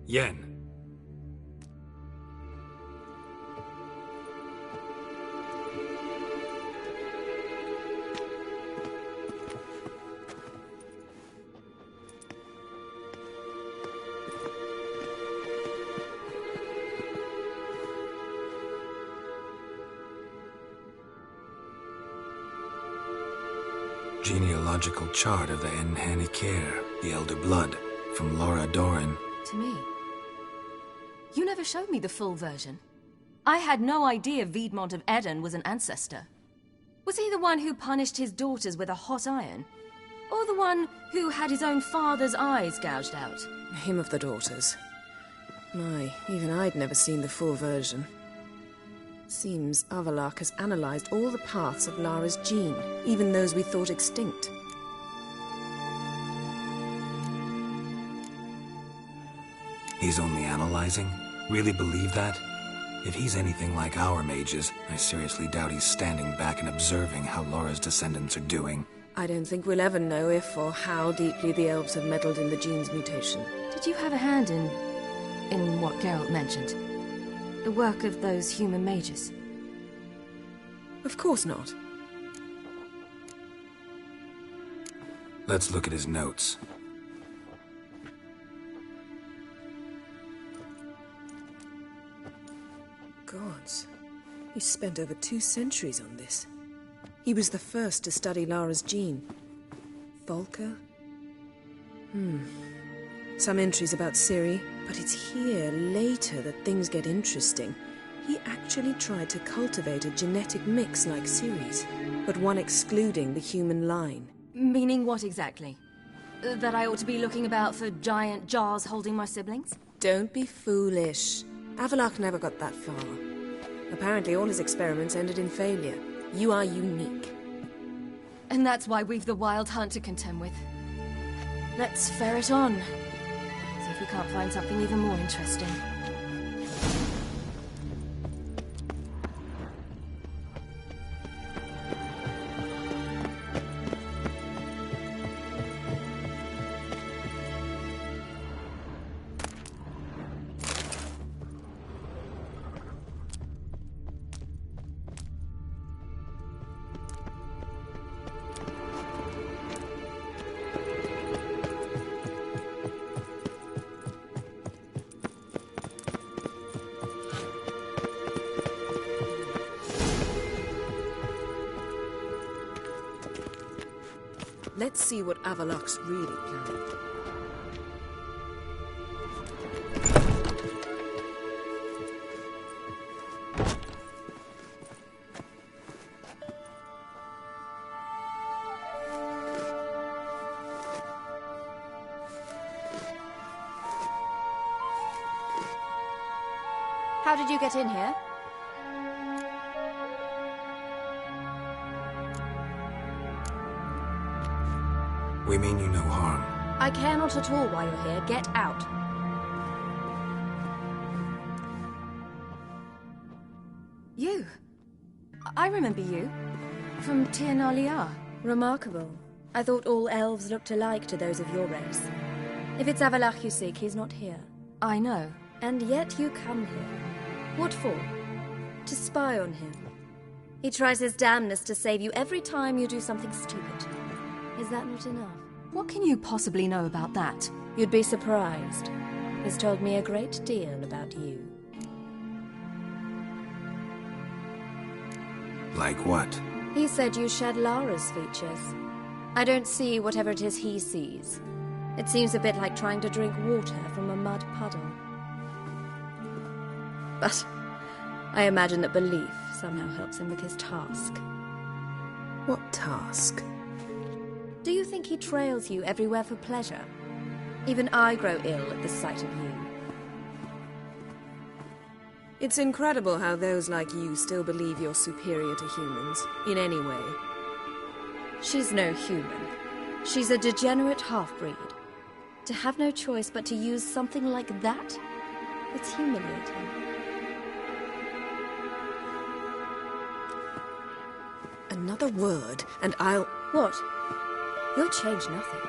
Yen. Genealogical chart of the Enhanikir, the Elder Blood, from Laura Doran. To me. You never showed me the full version. I had no idea Viedmont of Eden was an ancestor. Was he the one who punished his daughters with a hot iron? Or the one who had his own father's eyes gouged out? Him of the daughters. My, even I'd never seen the full version. Seems Avallac'h has analyzed all the paths of Lara's gene, even those we thought extinct. He's only analyzing? Really believe that? If he's anything like our mages, I seriously doubt he's standing back and observing how Laura's descendants are doing. I don't think we'll ever know if or how deeply the elves have meddled in the gene's mutation. Did you have a hand in what Geralt mentioned? The work of those human mages? Of course not. Let's look at his notes. Gods. He spent over 2 centuries on this. He was the first to study Lara's gene. Volker? Some entries about Ciri, but it's here, later, that things get interesting. He actually tried to cultivate a genetic mix like Ciri's, but one excluding the human line. Meaning what exactly? That I ought to be looking about for giant jars holding my siblings? Don't be foolish. Avallac'h never got that far. Apparently all his experiments ended in failure. You are unique. And that's why we've the Wild Hunt to contend with. Let's ferret on. See if we can't find something even more interesting. Let's see what Avallac'h's really planning. How did you get in here? We mean you no harm. I care not at all why you're here. Get out. You. I remember you. From Tir na Liar. Remarkable. I thought all elves looked alike to those of your race. If it's Avallac'h you seek, he's not here. I know. And yet you come here. What for? To spy on him. He tries his damnedest to save you every time you do something stupid. Is that not enough? What can you possibly know about that? You'd be surprised. He's told me a great deal about you. Like what? He said you shared Lara's features. I don't see whatever it is he sees. It seems a bit like trying to drink water from a mud puddle. But I imagine that belief somehow helps him with his task. What task? Do you think he trails you everywhere for pleasure? Even I grow ill at the sight of you. It's incredible how those like you still believe you're superior to humans, in any way. She's no human. She's a degenerate half-breed. To have no choice but to use something like that? It's humiliating. Another word, and I'll... What? You'll change nothing.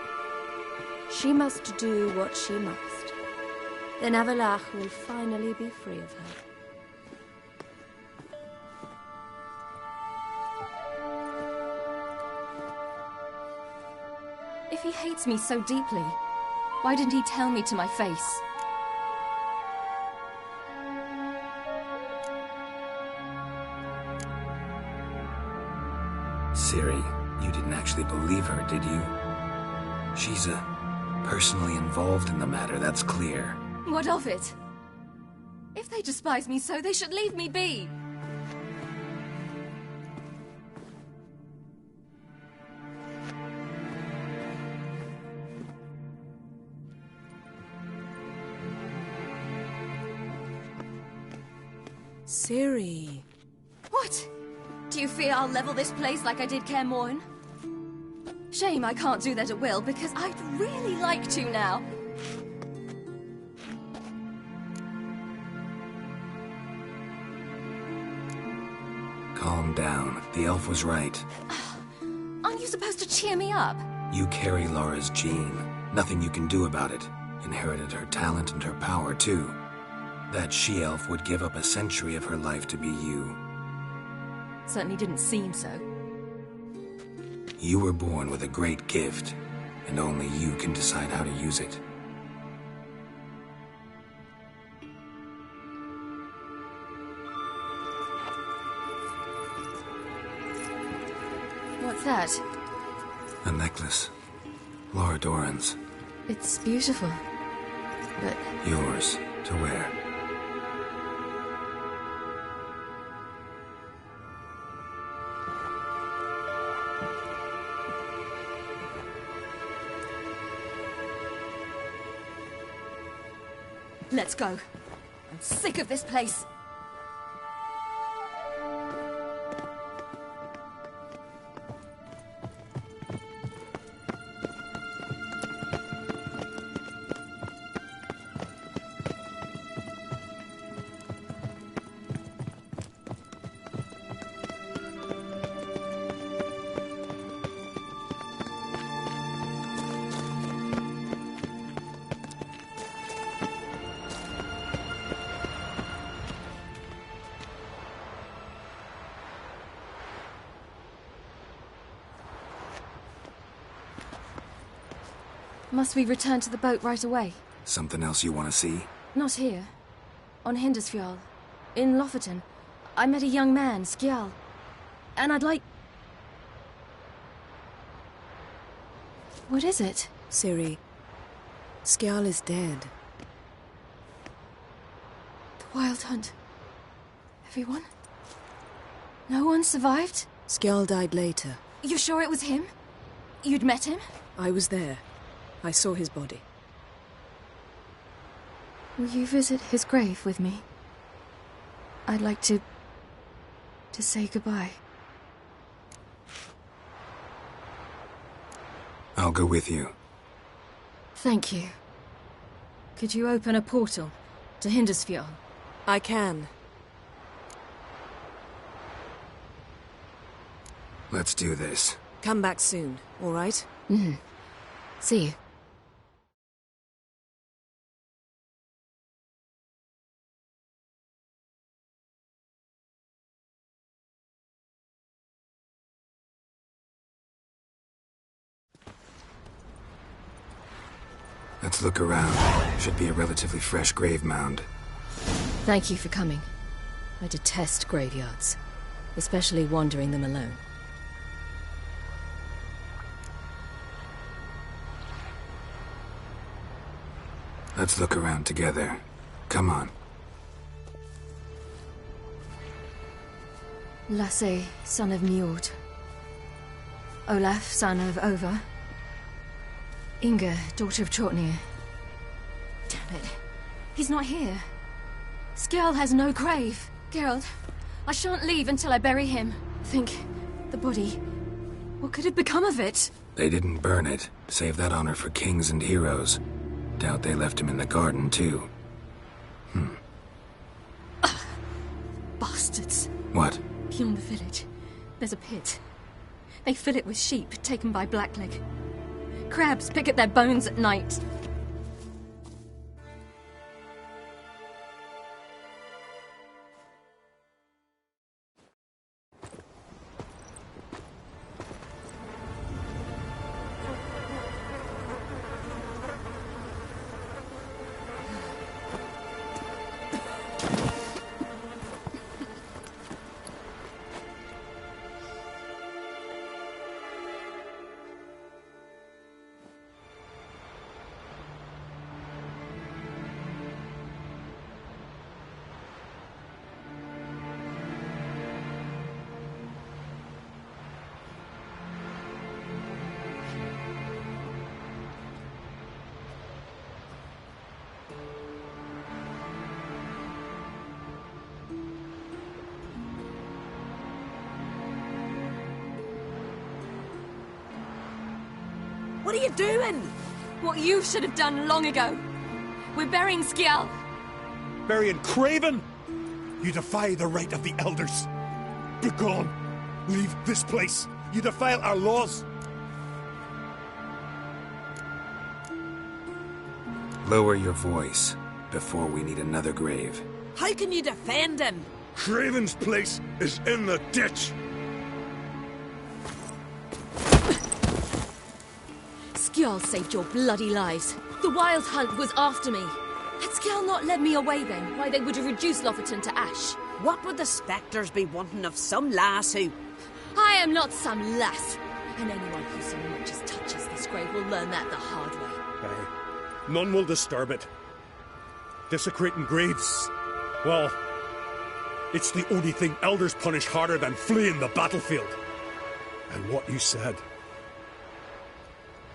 She must do what she must. then Avallac'h will finally be free of her. If he hates me so deeply, why didn't he tell me to my face? Ciri, you didn't actually believe her, did you? She's personally involved in the matter, that's clear. What of it? If they despise me so, they should leave me be. Ciri. What? Do you fear I'll level this place like I did Kaer Morhen? Shame I can't do that at will, because I'd really like to now. Calm down. The elf was right. Aren't you supposed to cheer me up? You carry Laura's gene. Nothing you can do about it. Inherited her talent and her power, too. That she-elf would give up a century of her life to be you. Certainly didn't seem so. You were born with a great gift, and only you can decide how to use it. What's that? A necklace. Laura Doran's. It's beautiful, but... Yours to wear. Let's go. I'm sick of this place. Must we return to the boat right away? Something else you want to see? Not here. On Hindarsfjall. In Lofoten. I met a young man, Skjal. And I'd like... What is it? Ciri, Skjal is dead. The Wild Hunt. Everyone? No one survived? Skjal died later. You sure it was him? You'd met him? I was there. I saw his body. Will you visit his grave with me? I'd like to say goodbye. I'll go with you. Thank you. Could you open a portal to Hindarsfjall? I can. Let's do this. Come back soon, all right? Mm-hmm. See you. Let's look around. Should be a relatively fresh grave mound. Thank you for coming. I detest graveyards, especially wandering them alone. Let's look around together. Come on. Lasse, son of Njord. Olaf, son of Over. Inga, daughter of Trotnir. Damn it. He's not here. Skjal has no grave. Geralt, I shan't leave until I bury him. Think, the body. What could have become of it? They didn't burn it. Save that honor for kings and heroes. Doubt they left him in the garden, too. Bastards. What? Beyond the village, there's a pit. They fill it with sheep taken by Blackleg. Crabs pick at their bones at night. What are you doing? What you should have done long ago. We're burying Skjal. Burying Craven? You defy the right of the elders. Begone. Leave this place. You defile our laws. Lower your voice before we need another grave. How can you defend him? Craven's place is in the ditch. Skjal saved your bloody lives. The Wild Hunt was after me. Had Skjal not led me away then, why they would have reduced Loferton to ash. What would the spectres be wanting of some lass who... I am not some lass. And anyone who so much as touches this grave will learn that the hard way. Aye. None will disturb it. Desecrating graves, well, it's the only thing elders punish harder than fleeing the battlefield. And what you said.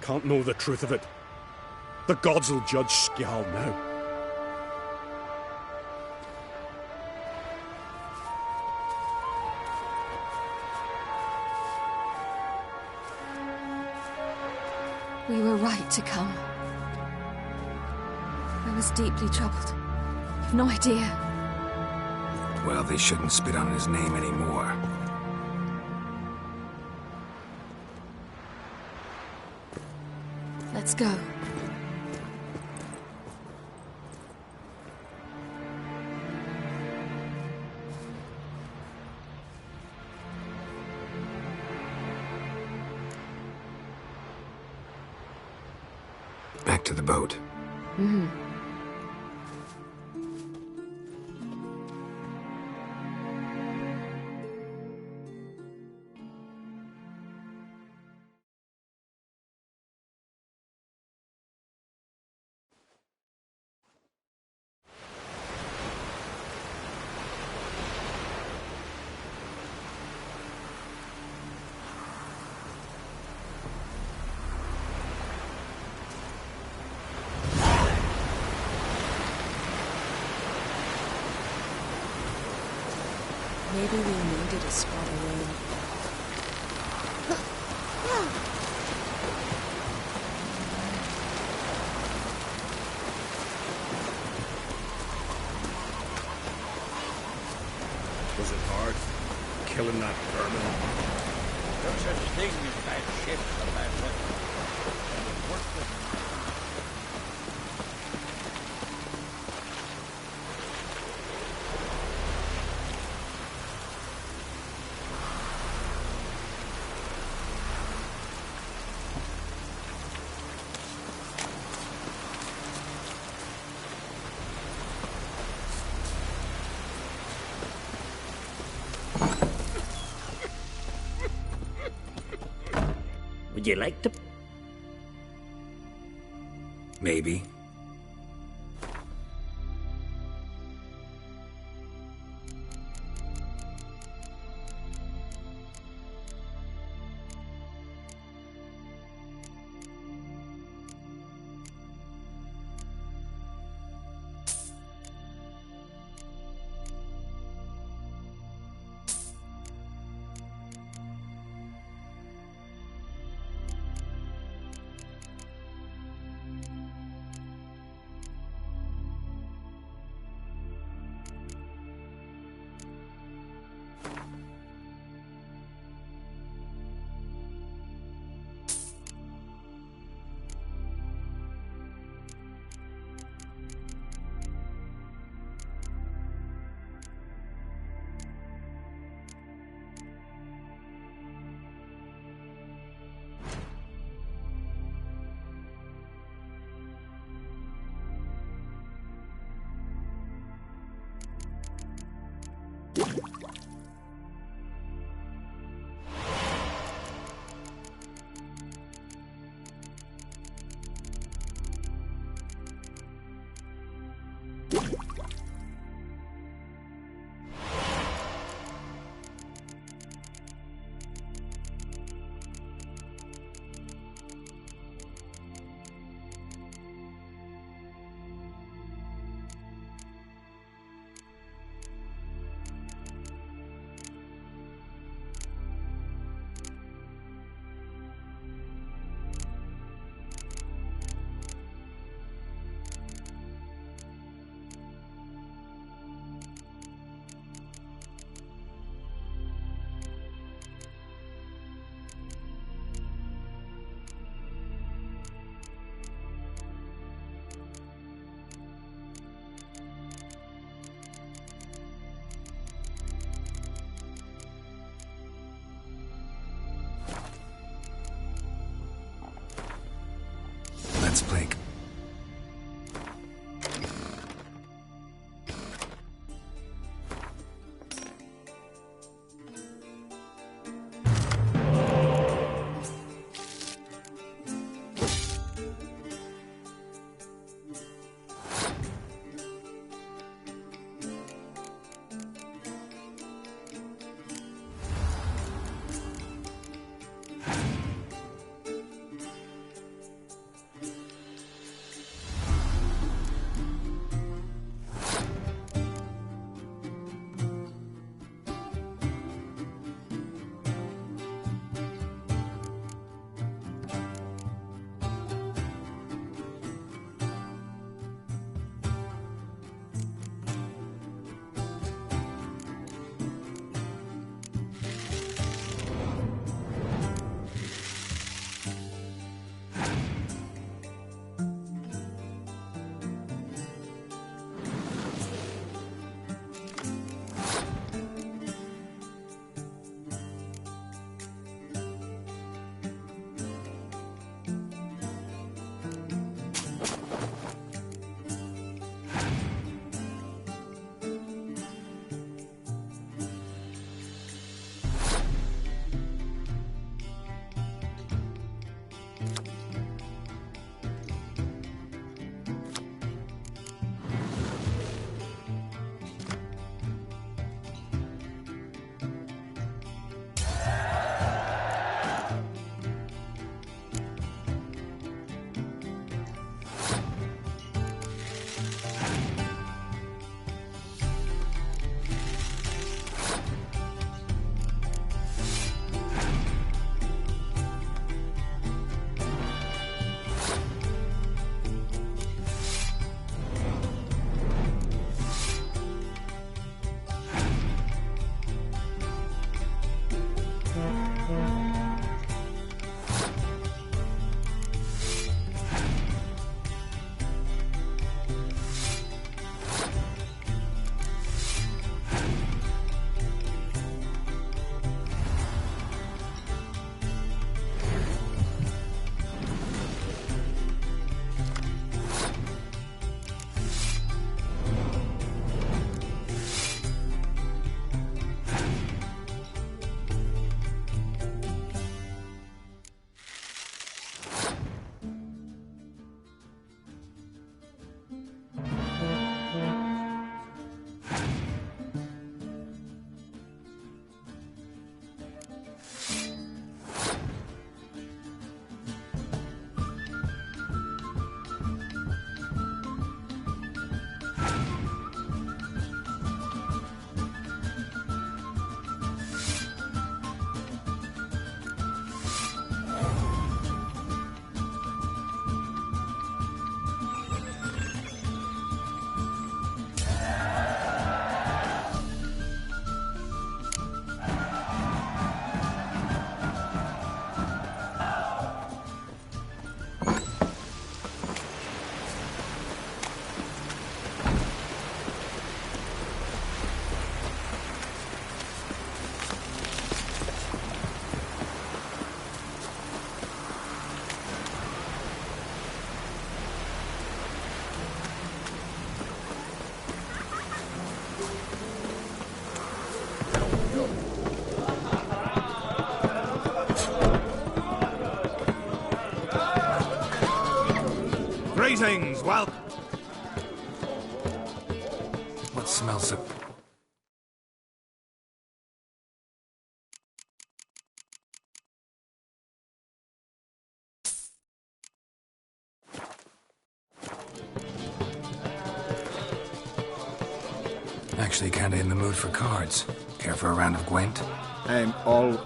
Can't know the truth of it. The gods will judge Skjal now. We were right to come. I was deeply troubled. You've no idea. Well, they shouldn't spit on his name anymore. Let's go. Back to the boat. Mm-hmm. Maybe we needed a spot alone. Was it hard? Killing that vermin? No such thing as bad ships or bad weather. It was worth it. Would you like to? Maybe. He's welcome. What smells so... Actually kinda in the mood for cards. Care for a round of Gwent? I'm all...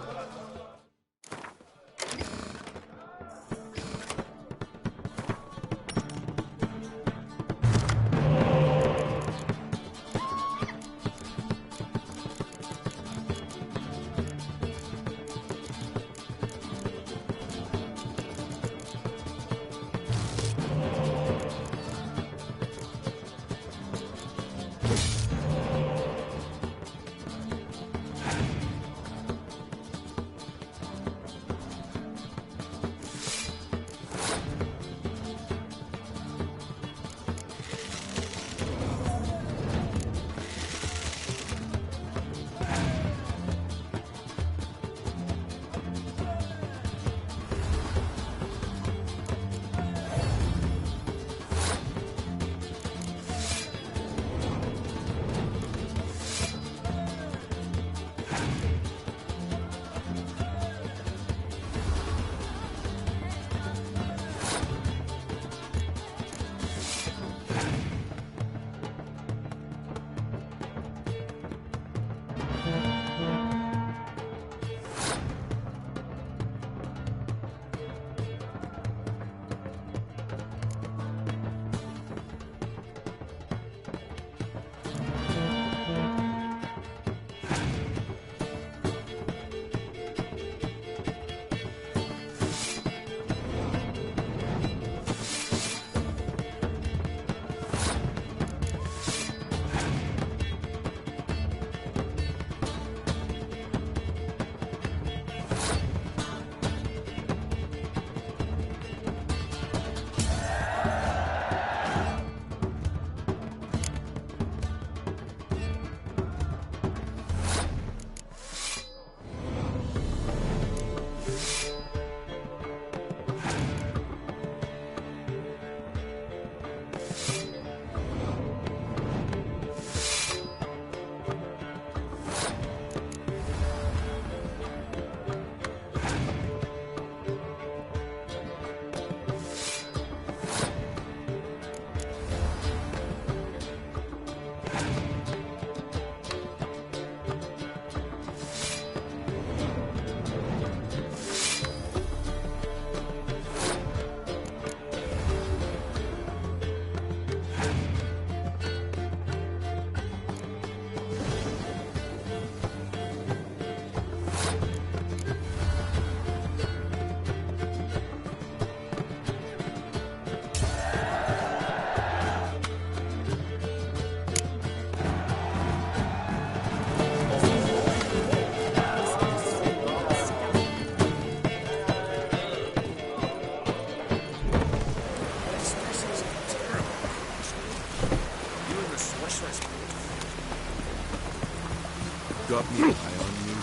Got me eye on you.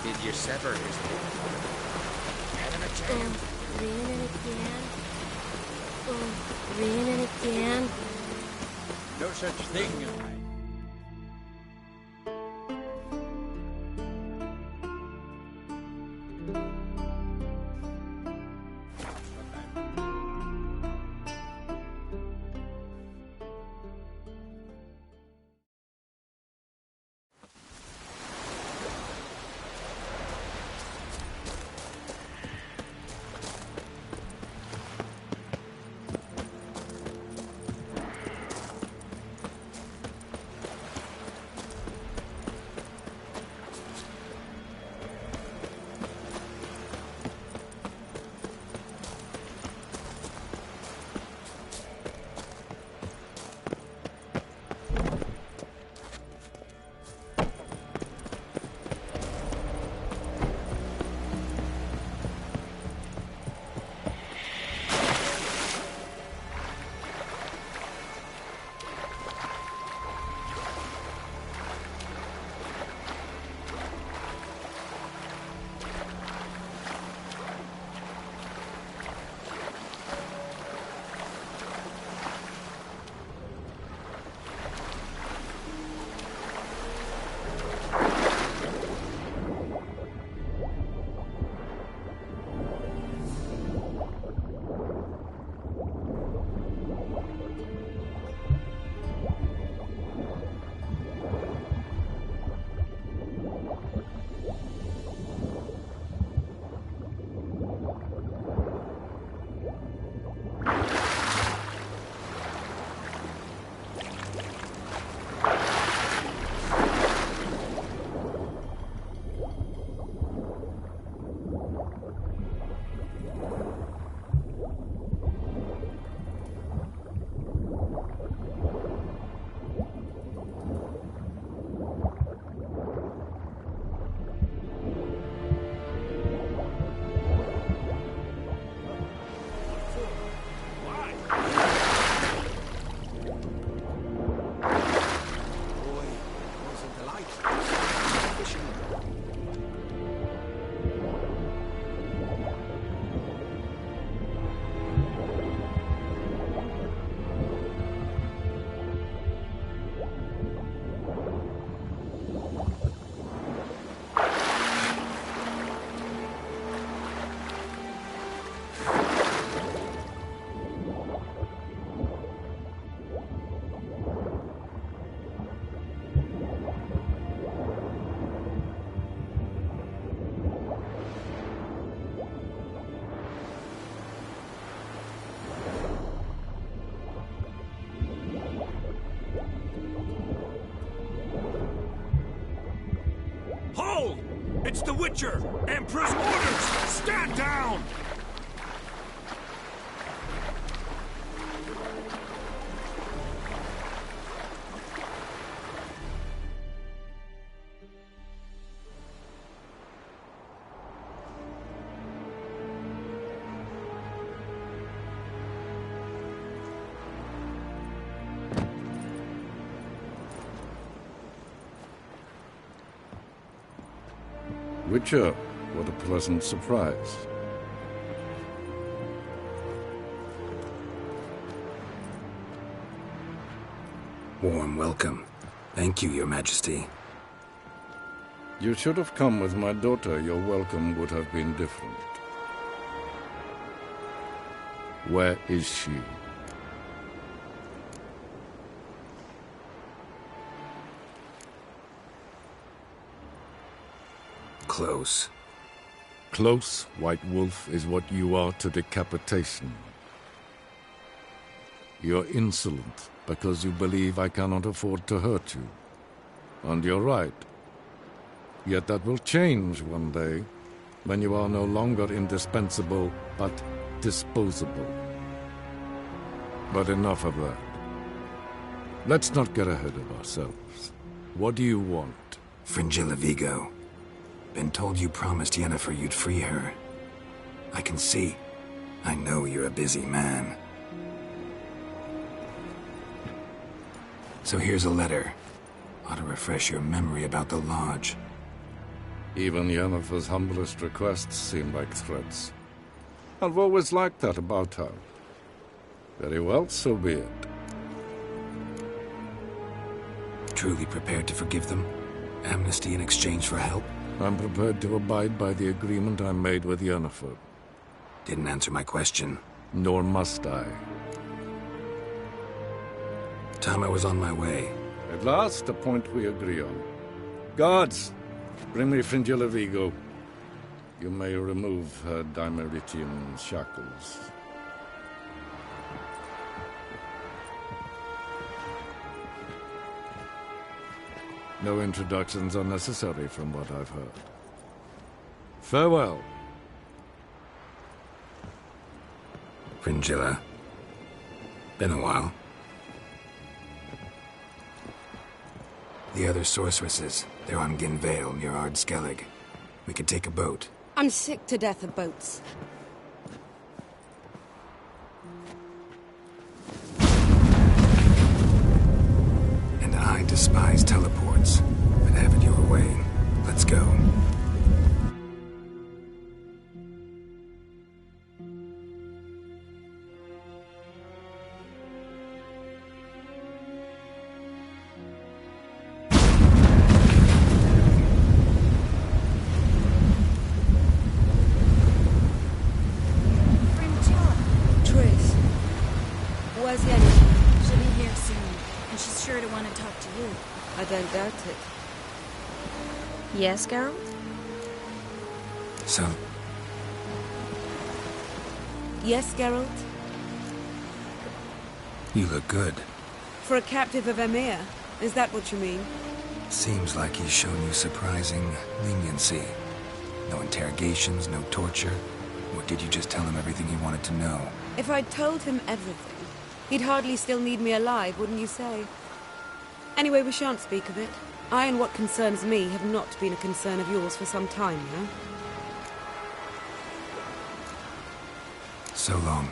Did you sever his head? Head of a jam. Raining again. Oh, raining again. No such thing, It's the Witcher! Emperor's orders! Stand down! Witcher, what a pleasant surprise. Warm welcome. Thank you, Your Majesty. You should have come with my daughter. Your welcome would have been different. Where is she? Close. Close, White Wolf, is what you are to decapitation. You're insolent because you believe I cannot afford to hurt you. And you're right. Yet that will change one day, when you are no longer indispensable, but disposable. But enough of that. Let's not get ahead of ourselves. What do you want? Fringilla Vigo. Been told you promised Yennefer you'd free her. I can see. I know you're a busy man. So here's a letter. Ought to refresh your memory about the Lodge. Even Yennefer's humblest requests seem like threats. I've always liked that about her. Very well, so be it. Truly prepared to forgive them? Amnesty in exchange for help? I'm prepared to abide by the agreement I made with Yennefer. Didn't answer my question. Nor must I. Time I was on my way. At last, a point we agree on. Guards, bring me Fringilla Vigo. You may remove her Dimeritian shackles. No introductions are necessary from what I've heard. Farewell. Fringilla. Been a while. The other sorceresses, they're on Ginvale near Ard Skellig. We could take a boat. I'm sick to death of boats. And I despise teleports, but have it your way. Let's go. Triss. Where's Yenny? She'll be here soon, and she's sure to want to talk to you. I don't doubt it. Yes, Geralt? So, Yes, Geralt? you look good. For a captive of Emir, is that what you mean? Seems like he's shown you surprising leniency. No interrogations, no torture. Or did you just tell him everything he wanted to know? If I'd told him everything, he'd hardly still need me alive, wouldn't you say? Anyway, we shan't speak of it. I and what concerns me have not been a concern of yours for some time now. So long.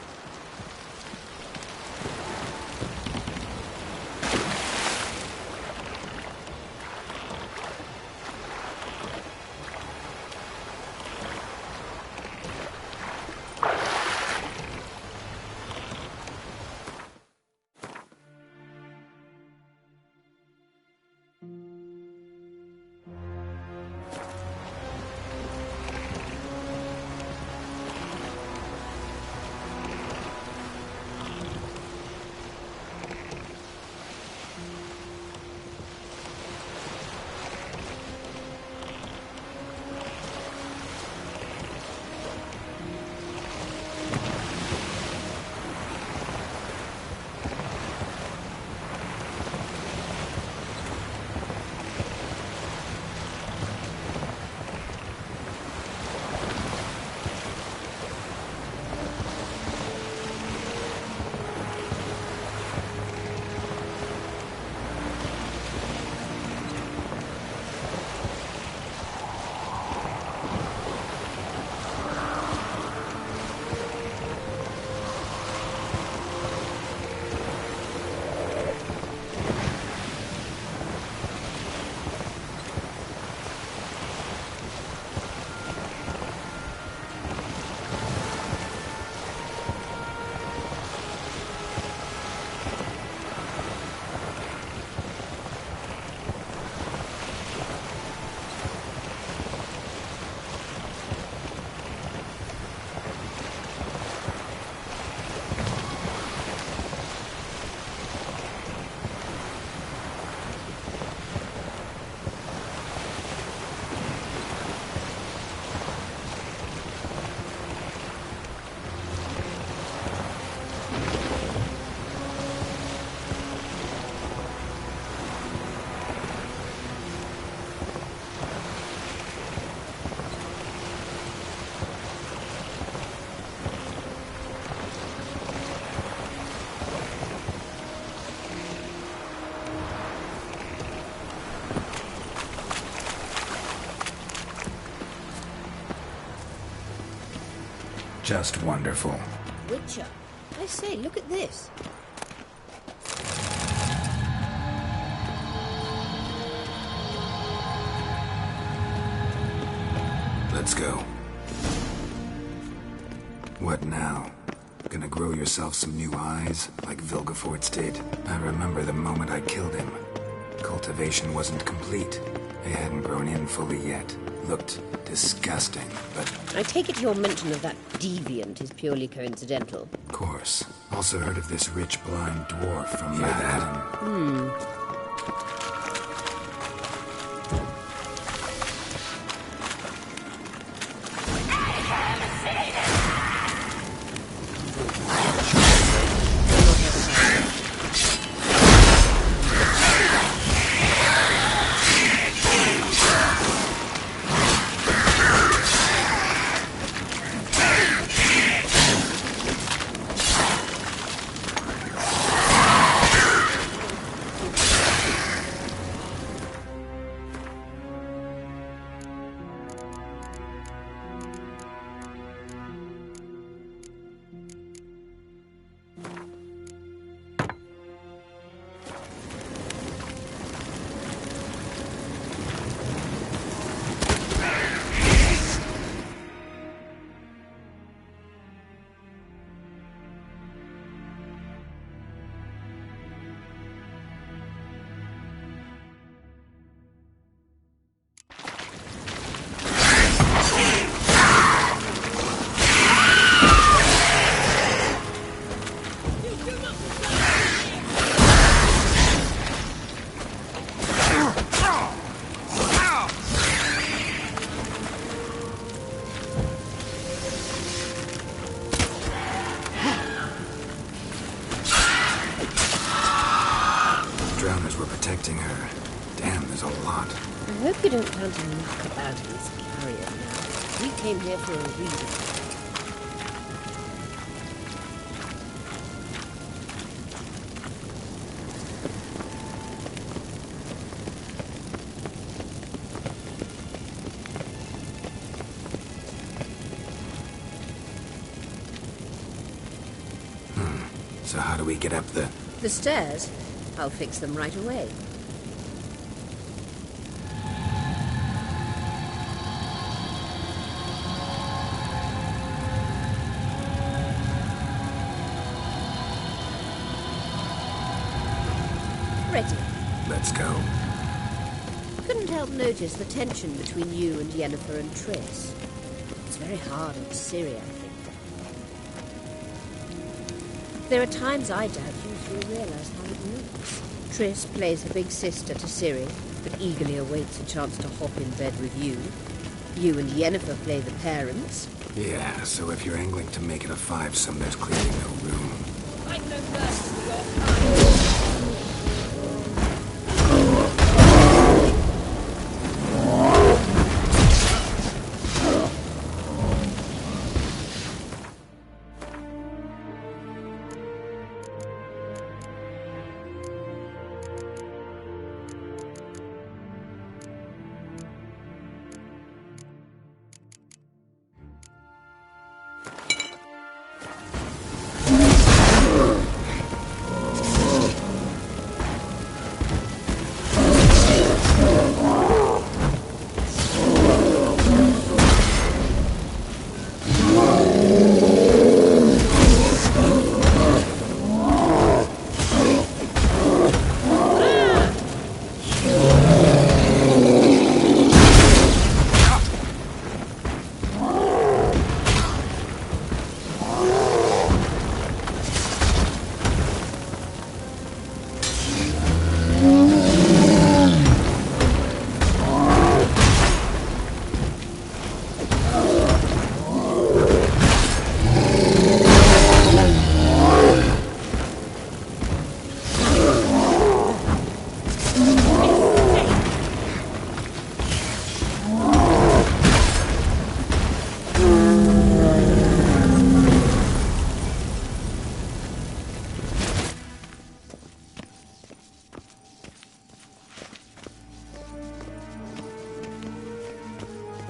Just wonderful. Witcher. I say, look at this. Let's go. What now? Gonna grow yourself some new eyes, like Vilgefortz did? I remember the moment I killed him. Cultivation wasn't complete. It hadn't grown in fully yet. Looked disgusting, but... I take it your mention of that deviant is purely coincidental. Of course. Also heard of this rich blind dwarf from Manhattan. Drowners were protecting her. Damn, there's a lot. I hope you don't plan to knock about in this carrier now. We came here for a reason. So how do we get up the... The stairs? I'll fix them right away. Ready. Let's go. Couldn't help notice the tension between you and Yennefer and Triss. It's very hard on Ciri, I think. There are times I doubt you three realize how it moves. Triss plays her big sister to Ciri, but eagerly awaits a chance to hop in bed with you. You and Yennefer play the parents. Yeah, so if you're angling to make it a fivesome, there's clearly no room. I'm no mercy to your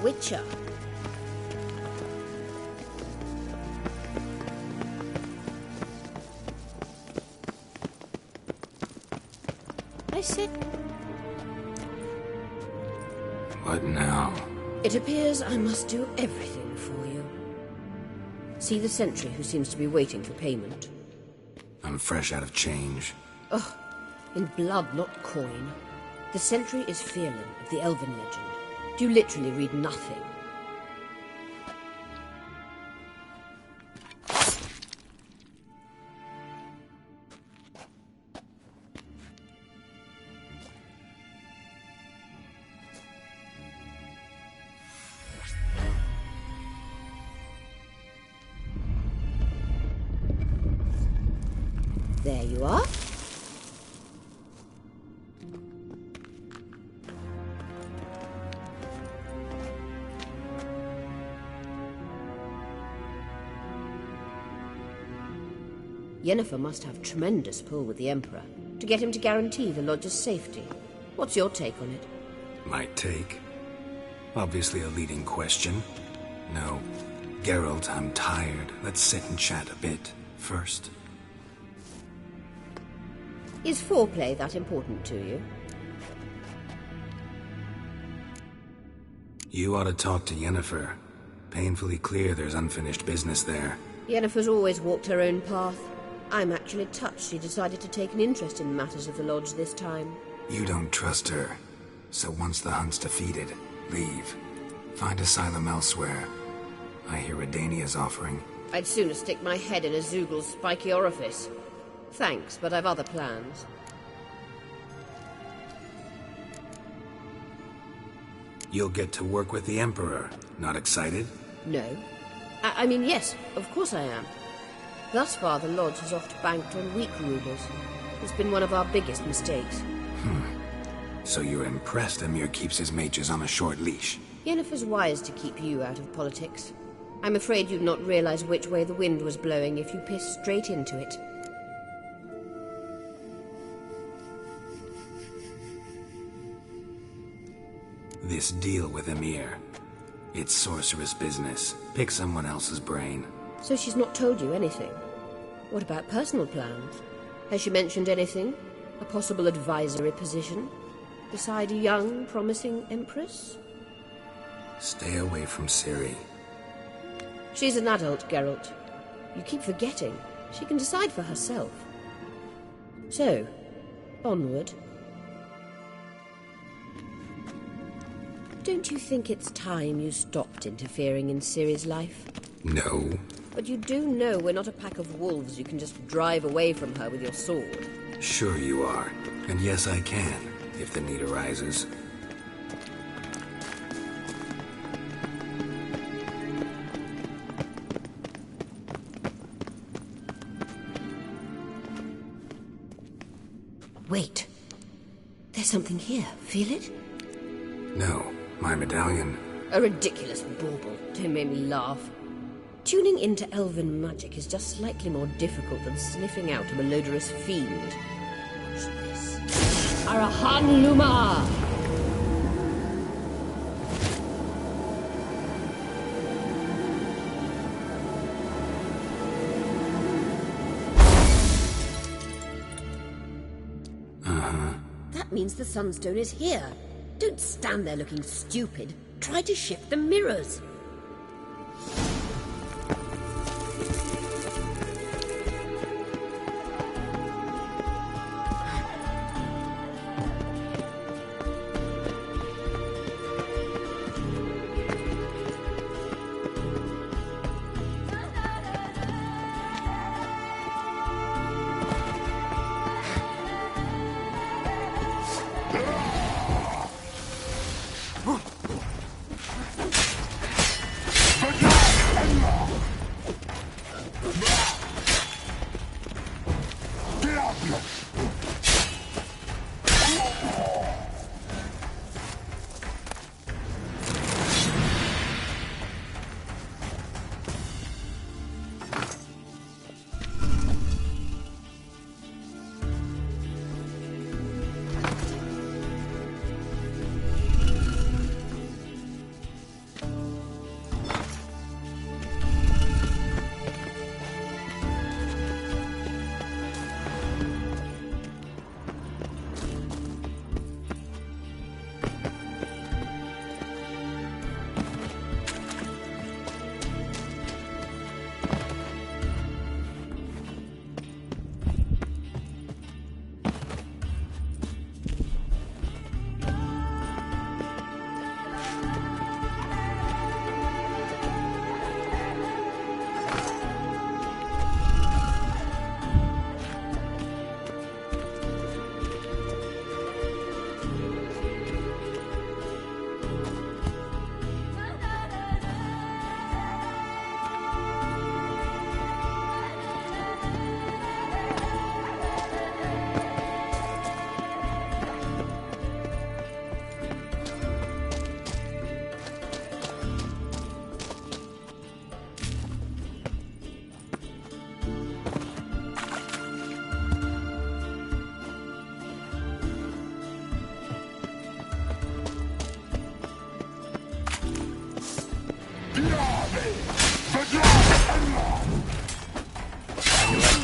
Witcher. I said... What now? It appears I must do everything for you. See the sentry who seems to be waiting for payment. I'm fresh out of change. Ugh, in blood, not coin. The sentry is Fearlan of the Elven legend. You literally read nothing. There you are. Yennefer must have tremendous pull with the Emperor to get him to guarantee the Lodge's safety. What's your take on it? My take? Obviously a leading question. No. Geralt, I'm tired. Let's sit and chat a bit first. Is foreplay that important to you? You ought to talk to Yennefer. Painfully clear there's unfinished business there. Yennefer's always walked her own path. I'm actually touched she decided to take an interest in matters of the Lodge this time. You don't trust her. So once the hunt's defeated, leave. Find asylum elsewhere. I hear Redania's offering. I'd sooner stick my head in a Zoogl's spiky orifice. Thanks, but I've other plans. You'll get to work with the Emperor. Not excited? No. I mean, yes, of course I am. Thus far, the Lodge has oft banked on weak rulers. It's been one of our biggest mistakes. So you're impressed Emhyr keeps his mages on a short leash? Yennefer's wise to keep you out of politics. I'm afraid you'd not realize which way the wind was blowing if you pissed straight into it. This deal with Emhyr. It's sorceress business. Pick someone else's brain. So she's not told you anything? What about personal plans? Has she mentioned anything? A possible advisory position? Beside a young, promising Empress? Stay away from Ciri. She's an adult, Geralt. You keep forgetting. She can decide for herself. So, onward. Don't you think it's time you stopped interfering in Ciri's life? No. But you do know we're not a pack of wolves you can just drive away from her with your sword. Sure you are. And yes, I can, if the need arises. Wait. There's something here. Feel it? No. My medallion. A ridiculous bauble. Don't make me laugh. Tuning into elven magic is just slightly more difficult than sniffing out a malodorous fiend. Watch this. Arahan Luma! That means the Sunstone is here. Don't stand there looking stupid. Try to shift the mirrors.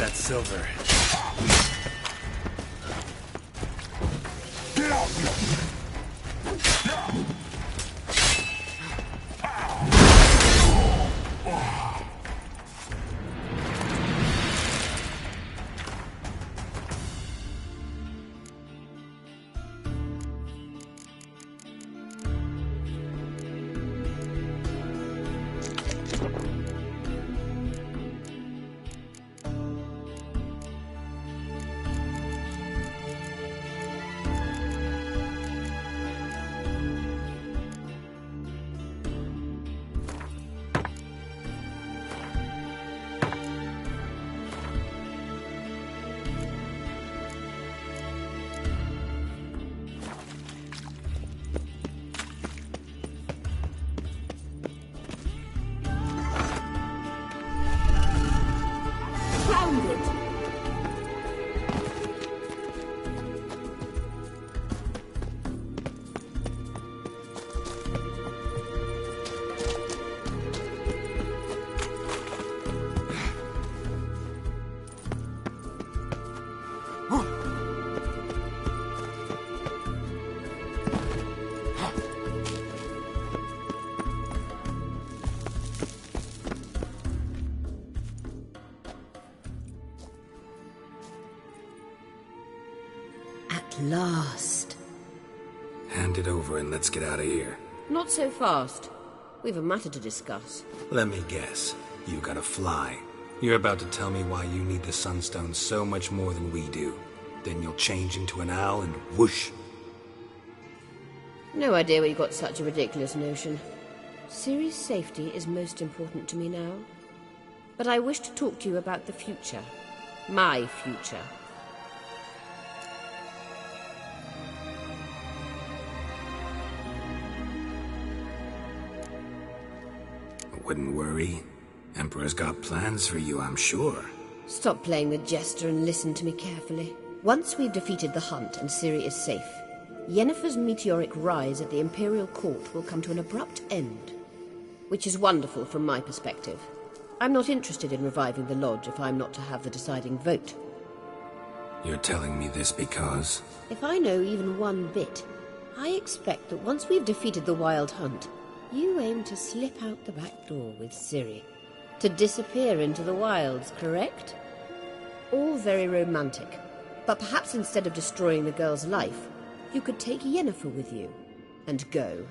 that silver. Last. Hand it over and let's get out of here. Not so fast. We've a matter to discuss. Let me guess. You gotta fly. You're about to tell me why you need the Sunstone so much more than we do. Then you'll change into an owl and whoosh. No idea where you got such a ridiculous notion. Ciri's safety is most important to me now. But I wish to talk to you about the future. My future. Wouldn't worry. Emperor's got plans for you, I'm sure. Stop playing the jester and listen to me carefully. Once we've defeated the hunt and Ciri is safe, Yennefer's meteoric rise at the Imperial Court will come to an abrupt end. Which is wonderful from my perspective. I'm not interested in reviving the Lodge if I'm not to have the deciding vote. You're telling me this because... If I know even one bit, I expect that once we've defeated the Wild Hunt, you aim to slip out the back door with Ciri. To disappear into the wilds, correct? All very romantic. But perhaps instead of destroying the girl's life, you could take Yennefer with you. And go.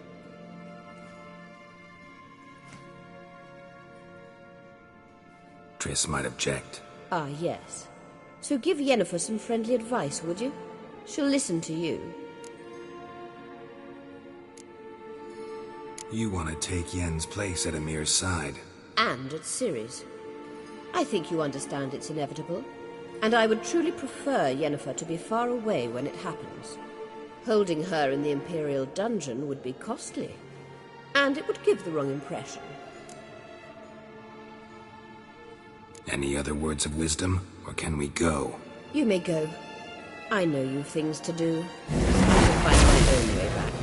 Triss might object. Ah, yes. So give Yennefer some friendly advice, would you? She'll listen to you. You want to take Yen's place at Emir's side. And at Ciri's. I think you understand it's inevitable. And I would truly prefer Yennefer to be far away when it happens. Holding her in the Imperial dungeon would be costly. And it would give the wrong impression. Any other words of wisdom, or can we go? You may go. I know you've things to do. I will find my own way back.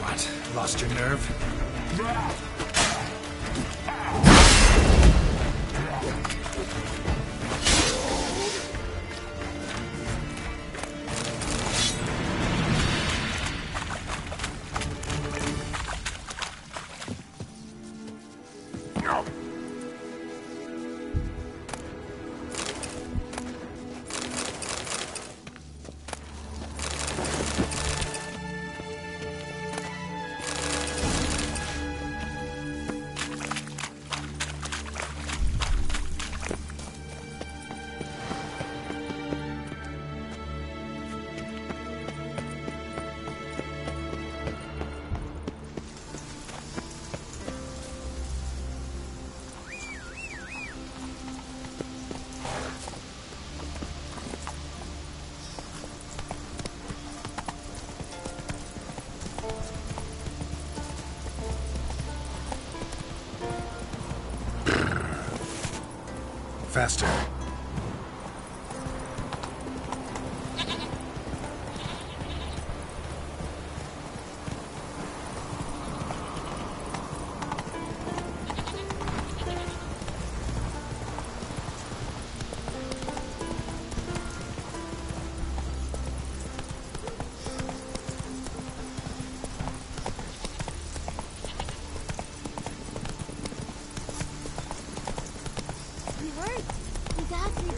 What? Lost your nerve? Faster.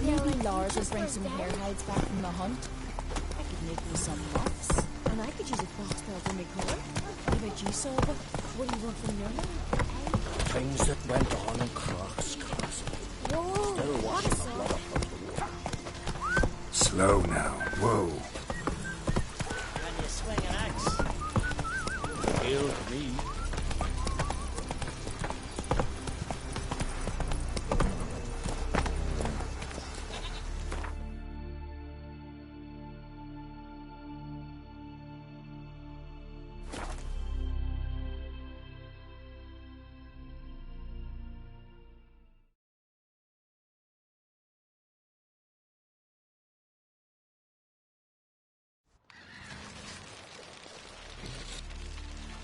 Maybe Lars will bring some hair hides back from the hunt. I could make me some mops. And I could use a crossbow for my colour. What about you, Silver? What do you want from your man? Things that went on in Croc's Castle. Whoa! Still watching the blood of her. Slow now. Whoa. When you swing an axe. Killed me.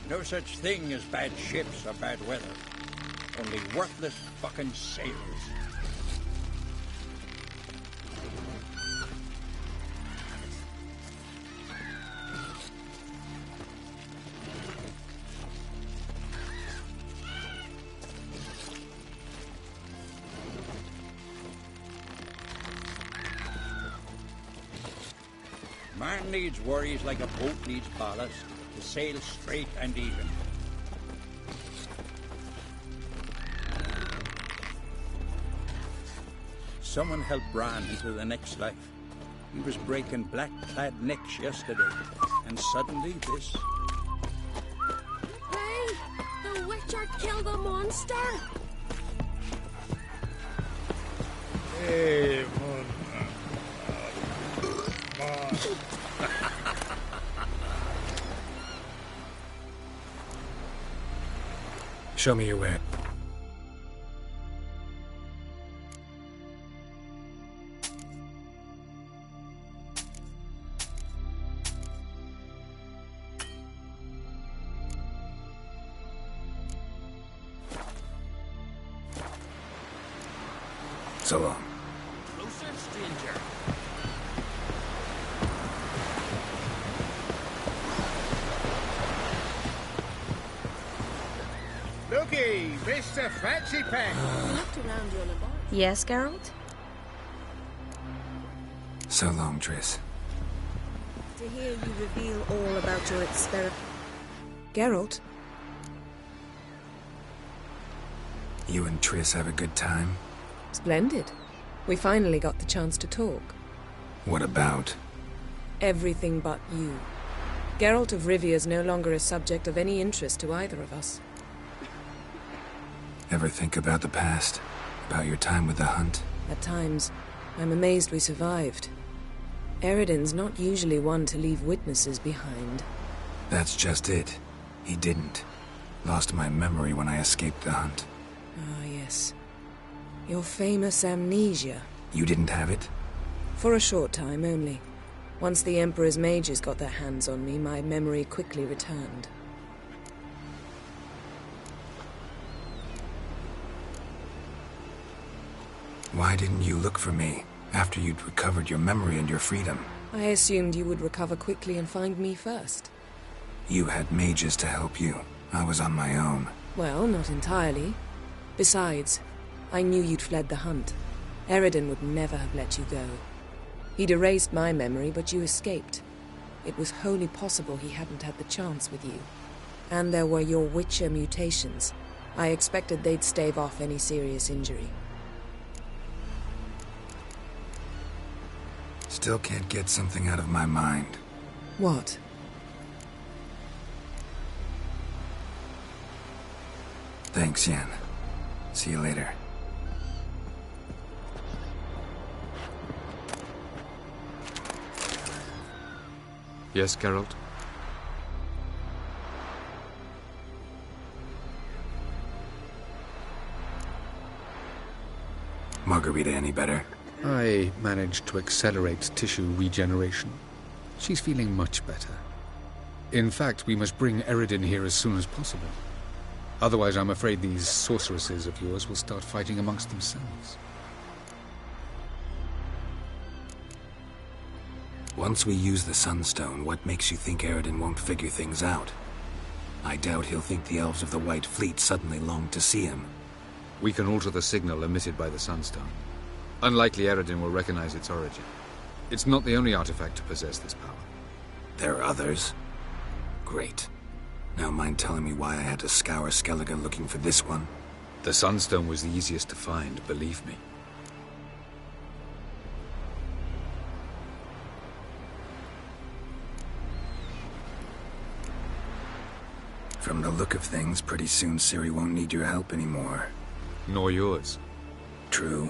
No such thing as bad ships or bad weather. Only worthless fucking sailors. Man needs worries like a boat needs ballast. To sail straight and even. Someone helped Bran into the next life. He was breaking black-clad necks yesterday, and suddenly this. Hey! The Witcher killed the monster! Hey, Show me your way. So long. Closer, stranger. Looky, Mr. Fancy Pants. You looked around your laboratory. Yes, Geralt? So long, Triss. To hear you reveal all about your experiment. Geralt? You and Triss have a good time? Splendid. We finally got the chance to talk. What about? Everything but you. Geralt of Rivia is no longer a subject of any interest to either of us. Ever think about the past? About your time with the Hunt? At times, I'm amazed we survived. Eredin's not usually one to leave witnesses behind. That's just it. He didn't. Lost my memory when I escaped the Hunt. Ah, yes. Your famous amnesia. You didn't have it? For a short time only. Once the Emperor's mages got their hands on me, my memory quickly returned. Why didn't you look for me after you'd recovered your memory and your freedom? I assumed you would recover quickly and find me first. You had mages to help you. I was on my own. Well, not entirely. Besides, I knew you'd fled the hunt. Eredin would never have let you go. He'd erased my memory, but you escaped. It was wholly possible he hadn't had the chance with you. And there were your Witcher mutations. I expected they'd stave off any serious injury. Still can't get something out of my mind. What? Thanks, Yen. See you later. Yes, Geralt? Margarita any better? I managed to accelerate tissue regeneration. She's feeling much better. In fact, we must bring Eredin here as soon as possible. Otherwise, I'm afraid these sorceresses of yours will start fighting amongst themselves. Once we use the Sunstone, what makes you think Eredin won't figure things out? I doubt he'll think the elves of the White Fleet suddenly longed to see him. We can alter the signal emitted by the Sunstone. Unlikely Eredin will recognize its origin. It's not the only artifact to possess this power. There are others? Great. Now mind telling me why I had to scour Skellige looking for this one? The Sunstone was the easiest to find, believe me. From the look of things, pretty soon Ciri won't need your help anymore. Nor yours. True.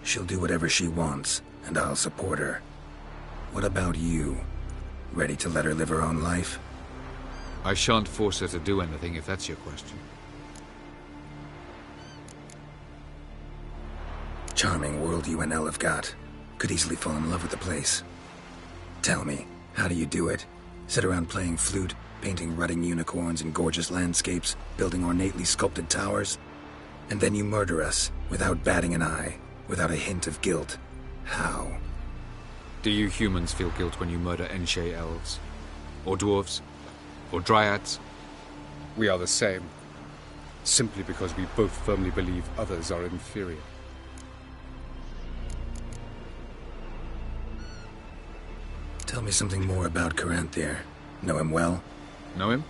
She'll do whatever she wants, and I'll support her. What about you? Ready to let her live her own life? I shan't force her to do anything, if that's your question. Charming world you and Elle have got. Could easily fall in love with the place. Tell me, how do you do it? Sit around playing flute, painting rutting unicorns in gorgeous landscapes, building ornately sculpted towers? And then you murder us, without batting an eye, without a hint of guilt. How? Do you humans feel guilt when you murder Enshe elves? Or dwarves? Or dryads? We are the same. Simply because we both firmly believe others are inferior. Tell me something more about Caranthir. Know him well? Know him?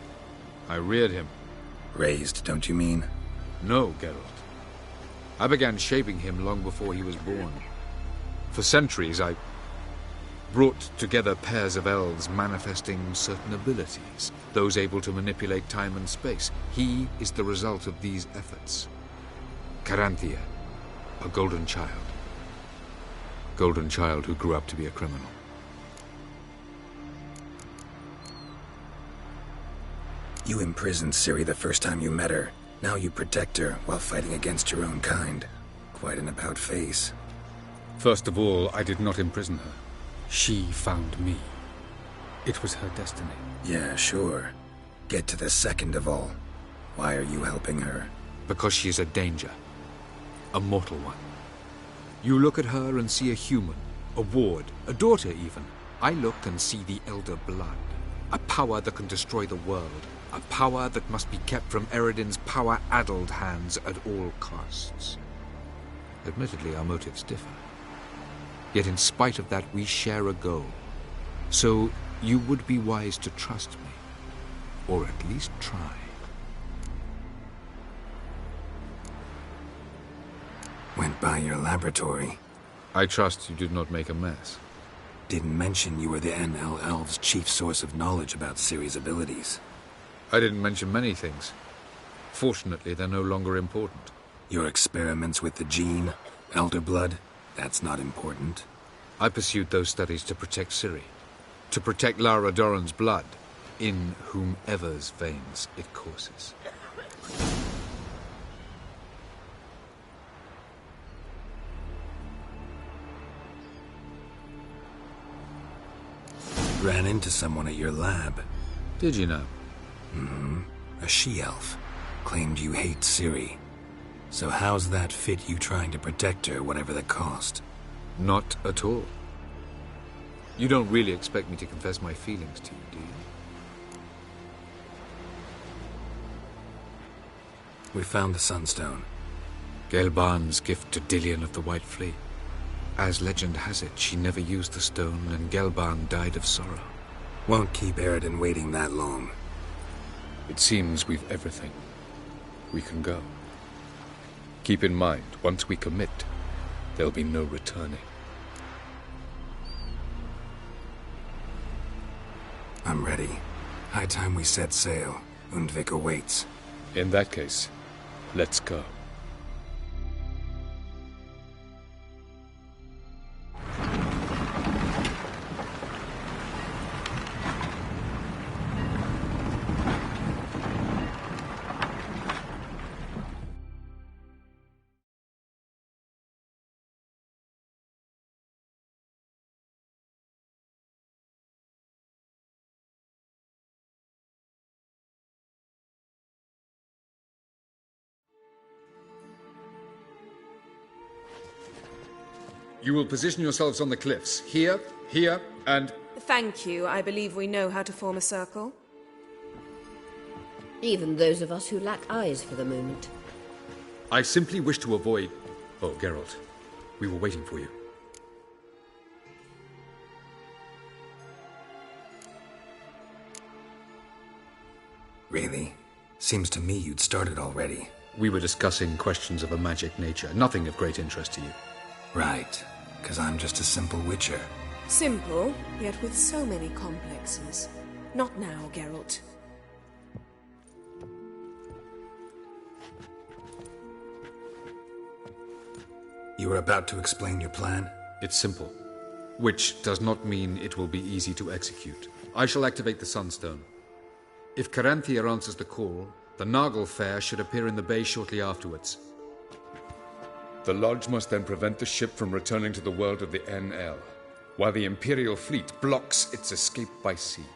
I reared him. Raised, don't you mean? No, Geralt. I began shaping him long before he was born. For centuries, I brought together pairs of elves manifesting certain abilities, those able to manipulate time and space. He is the result of these efforts. Caranthir, a golden child. Golden child who grew up to be a criminal. You imprisoned Ciri the first time you met her. Now you protect her while fighting against your own kind. Quite an about-face. First of all, I did not imprison her. She found me. It was her destiny. Yeah, sure. Get to the second of all. Why are you helping her? Because she is a danger. A mortal one. You look at her and see a human, a ward, a daughter even. I look and see the Elder Blood. A power that can destroy the world. A power that must be kept from Eredin's power-addled hands at all costs. Admittedly, our motives differ. Yet in spite of that, we share a goal. So you would be wise to trust me. Or at least try. Went by your laboratory. I trust you did not make a mess. Didn't mention you were the NL Elves' chief source of knowledge about Ciri's abilities. I didn't mention many things. Fortunately, they're no longer important. Your experiments with the gene, Elder Blood, that's not important. I pursued those studies to protect Ciri. To protect Lara Dorren's blood, in whomever's veins it courses. Ran into someone at your lab. Did you know? Mm-hmm. A she-elf. Claimed you hate Ciri. So how's that fit you trying to protect her, whatever the cost? Not at all. You don't really expect me to confess my feelings to you, do you? We found the Sunstone. Gelban's gift to Dillion of the White Fleet. As legend has it, she never used the stone, and Gelban died of sorrow. Won't keep Eredin waiting that long. It seems we've everything. We can go. Keep in mind, once we commit, there'll be no returning. I'm ready. High time we set sail. Undvik awaits. In that case, let's go. You will position yourselves on the cliffs. Here, here, and... Thank you. I believe we know how to form a circle. Even those of us who lack eyes for the moment. I simply wish to avoid... Oh, Geralt. We were waiting for you. Really? Seems to me you'd started already. We were discussing questions of a magic nature, nothing of great interest to you. Right, because I'm just a simple witcher. Simple, yet with so many complexes. Not now, Geralt. You were about to explain your plan? It's simple, which does not mean it will be easy to execute. I shall activate the Sunstone. If Caranthia answers the call, the Naglfar should appear in the bay shortly afterwards. The Lodge must then prevent the ship from returning to the world of the NL, while the Imperial fleet blocks its escape by sea.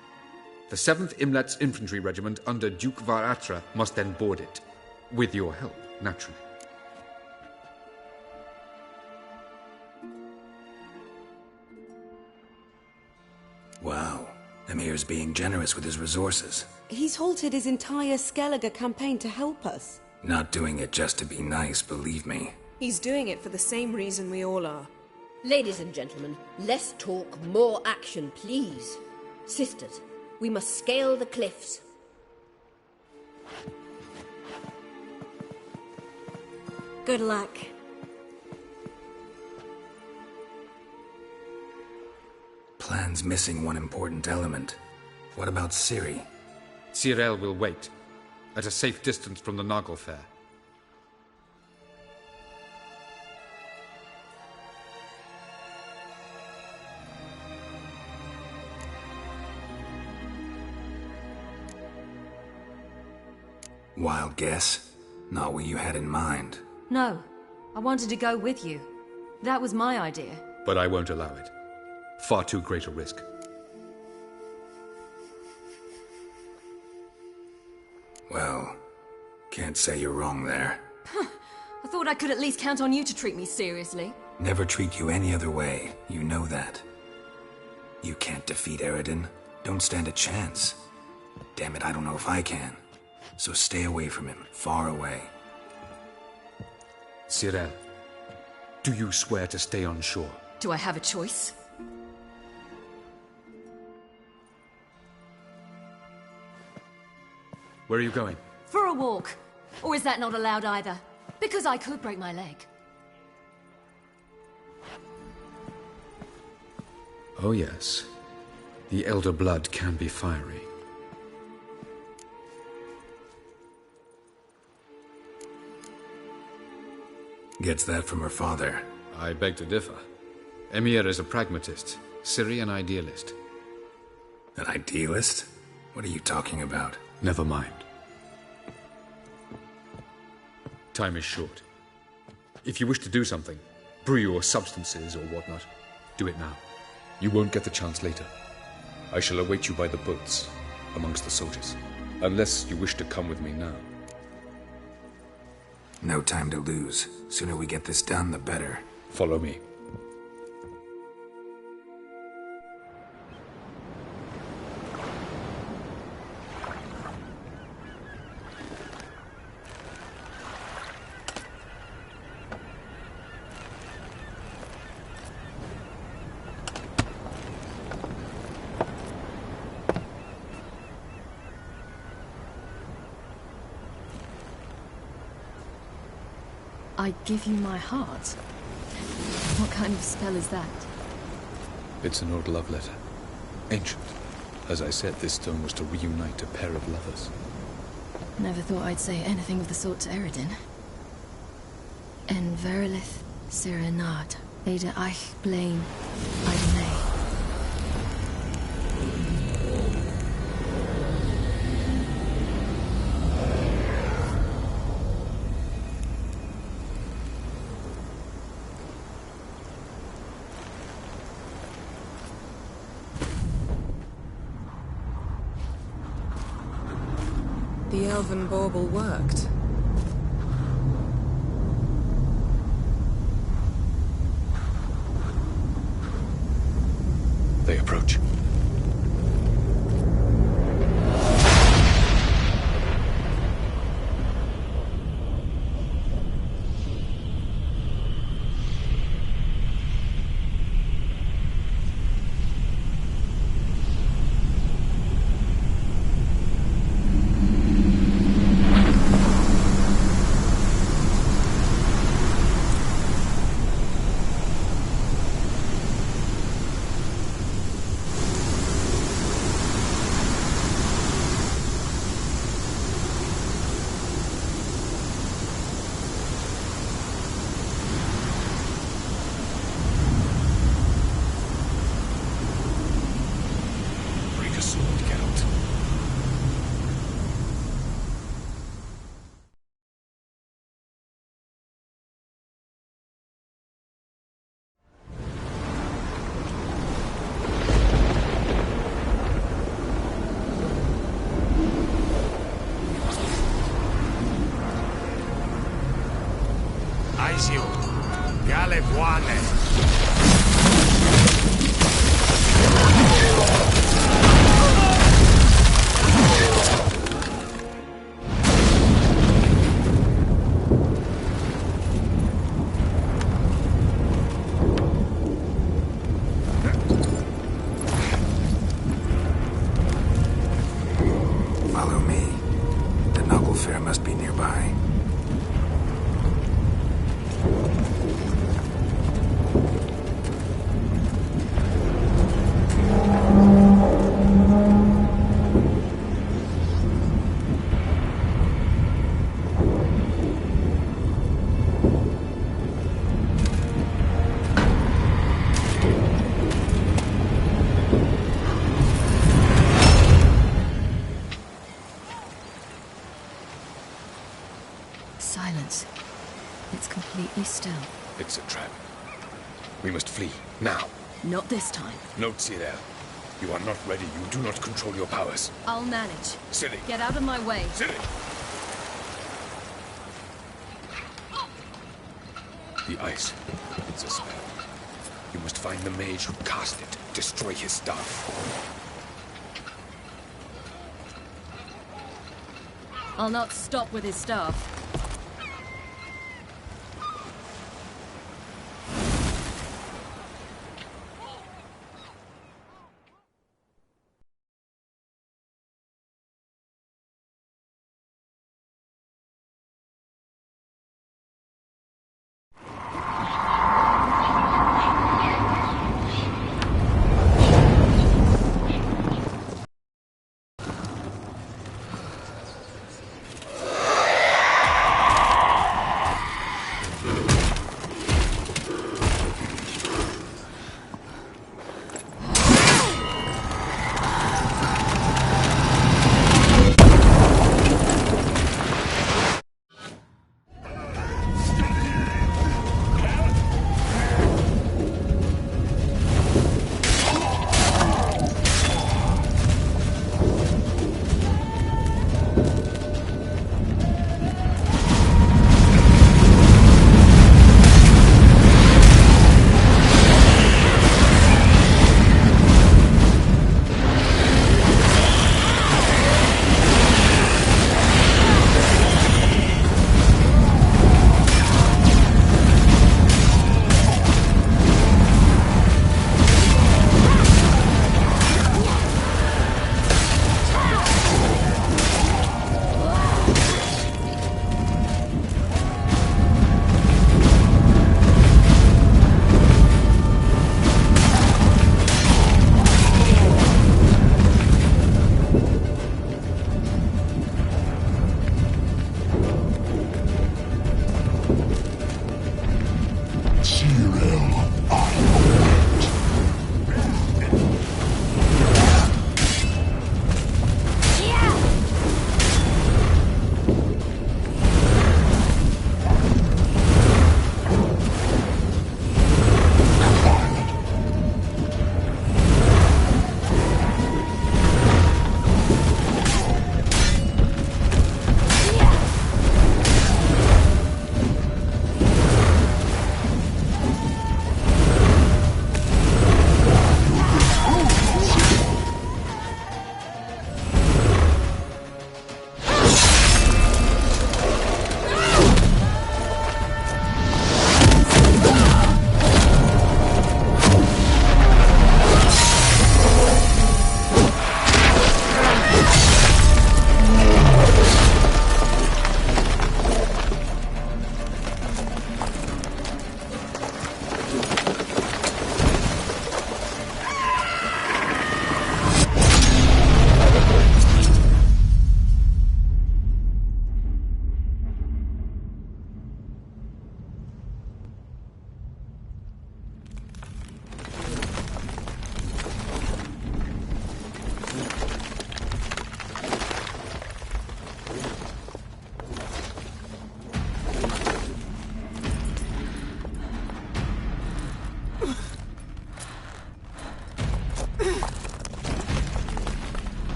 The 7th Imlet's Infantry Regiment under Duke Var-Attre must then board it. With your help, naturally. Wow. Emir's being generous with his resources. He's halted his entire Skellige campaign to help us. Not doing it just to be nice, believe me. He's doing it for the same reason we all are. Ladies and gentlemen, less talk, more action, please. Sisters, we must scale the cliffs. Good luck. Plan's missing one important element. What about Ciri? Cyril will wait, at a safe distance from the Naglfar. Wild guess? Not what you had in mind. No, I wanted to go with you. That was my idea. But I won't allow it. Far too great a risk. Well, can't say you're wrong there. I thought I could at least count on you to treat me seriously. Never treat you any other way. You know that. You can't defeat Eredin. Don't stand a chance. Damn it, I don't know if I can. So stay away from him. Far away. Cyril, do you swear to stay on shore? Do I have a choice? Where are you going? For a walk. Or is that not allowed either? Because I could break my leg. Oh yes. The Elder Blood can be fiery. Gets that from her father. I beg to differ. Emir is a pragmatist, Ciri an idealist. An idealist? What are you talking about? Never mind. Time is short. If you wish to do something, brew your substances or whatnot, do it now. You won't get the chance later. I shall await you by the boats, amongst the soldiers. Unless you wish to come with me now. No time to lose. Sooner we get this done, the better. Follow me. I give you my heart? What kind of spell is that? It's an old love letter. Ancient. As I said, this stone was to reunite a pair of lovers. Never thought I'd say anything of the sort to Eredin. En verilith serenad, Ada eich blaen, Idene. The elven bauble worked. They approach. Aisio, Galevuane. Follow me. The Naglfar must be nearby. Silence. It's completely still. It's a trap. We must flee, now. Not this time. Note, Cyril. You are not ready. You do not control your powers. I'll manage. Ciri. Get out of my way. Ciri! The ice. It's a spell. You must find the mage who cast it. Destroy his staff. I'll not stop with his staff.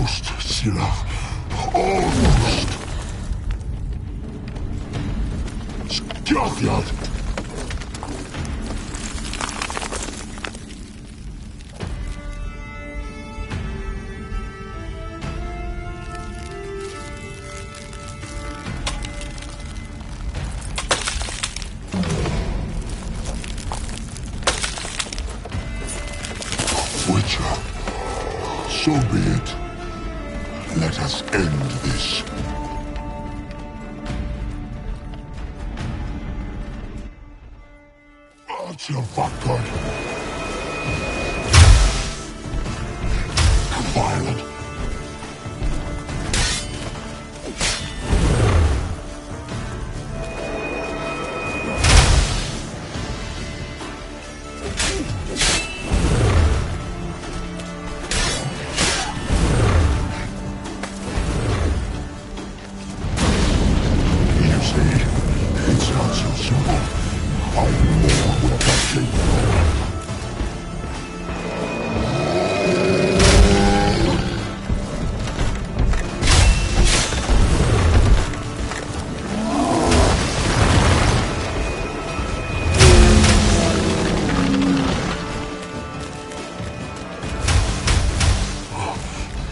Almost, Scylla. Almost. Skafjord! Witcher, so be it. Let us end this. Archer-Vacker. Violent. It's not so simple. I'm more with that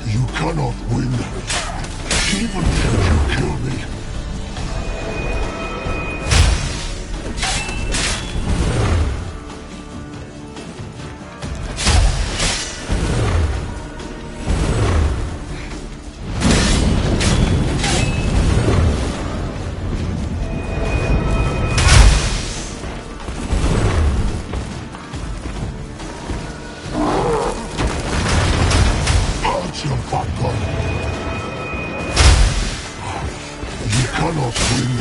You cannot win, even should you kill me. You cannot win.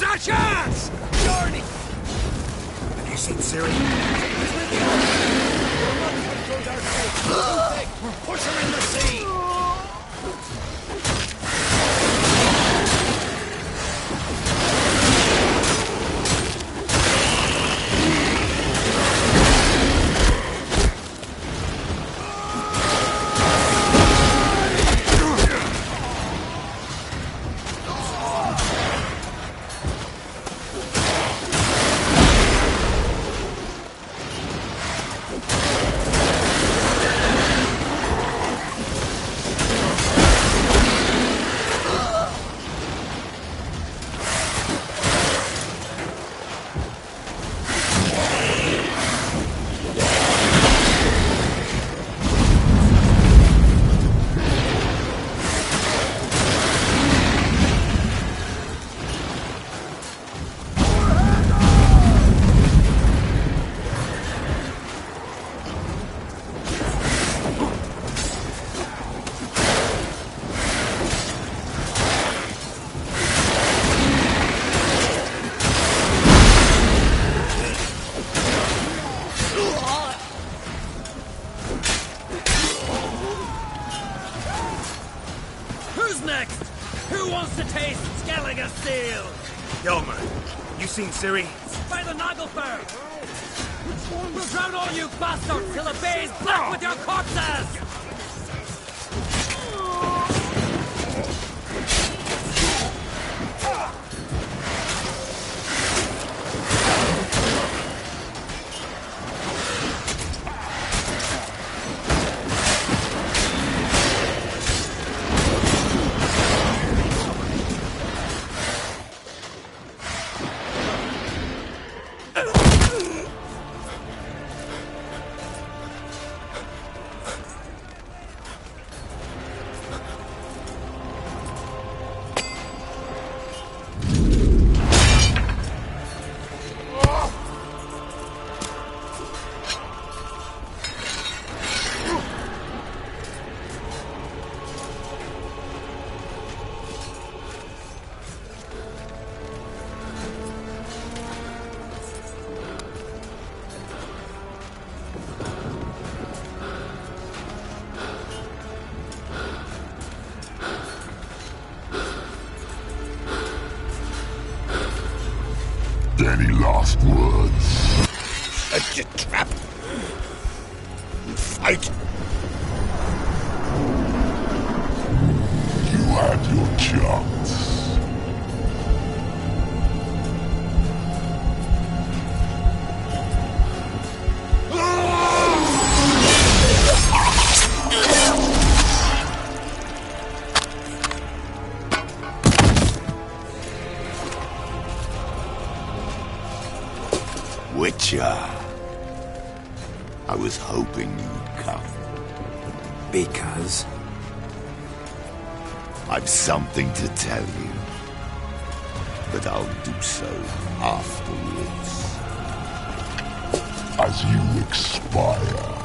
Now's our chance! Journey! Have you seen Ciri? Push her in the sea! Seen Ciri? By the Naglfar! We'll drown all you bastards till the bay's black with your corpses! Any last words? Set your trap. You fight. You had your chance. Witcher. I was hoping you'd come. Because? I've something to tell you. But I'll do so afterwards. As you expire.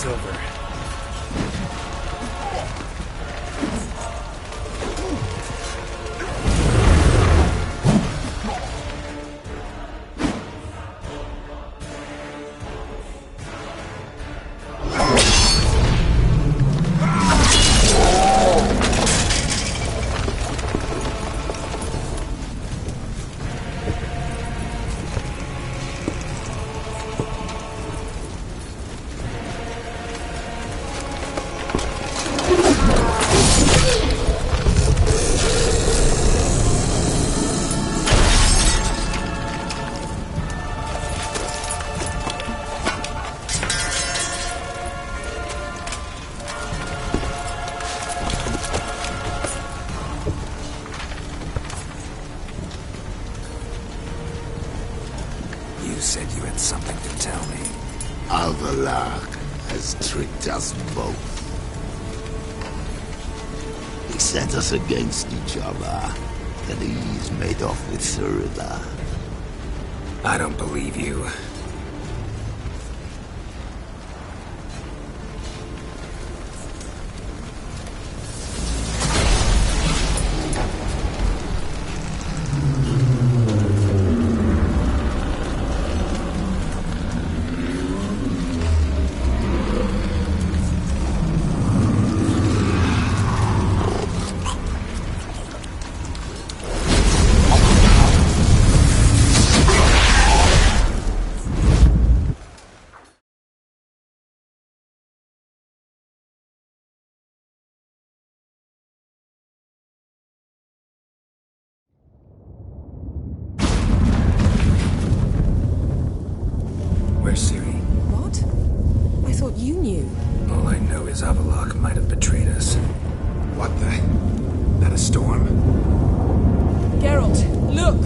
silver. You said you had something to tell me. Avallac'h has tricked us both. He set us against each other, and he's made off with Cirilla. I don't believe you. Where's Ciri? What? I thought you knew. All I know is Avallac'h might have betrayed us. What the? That a storm? Geralt, look!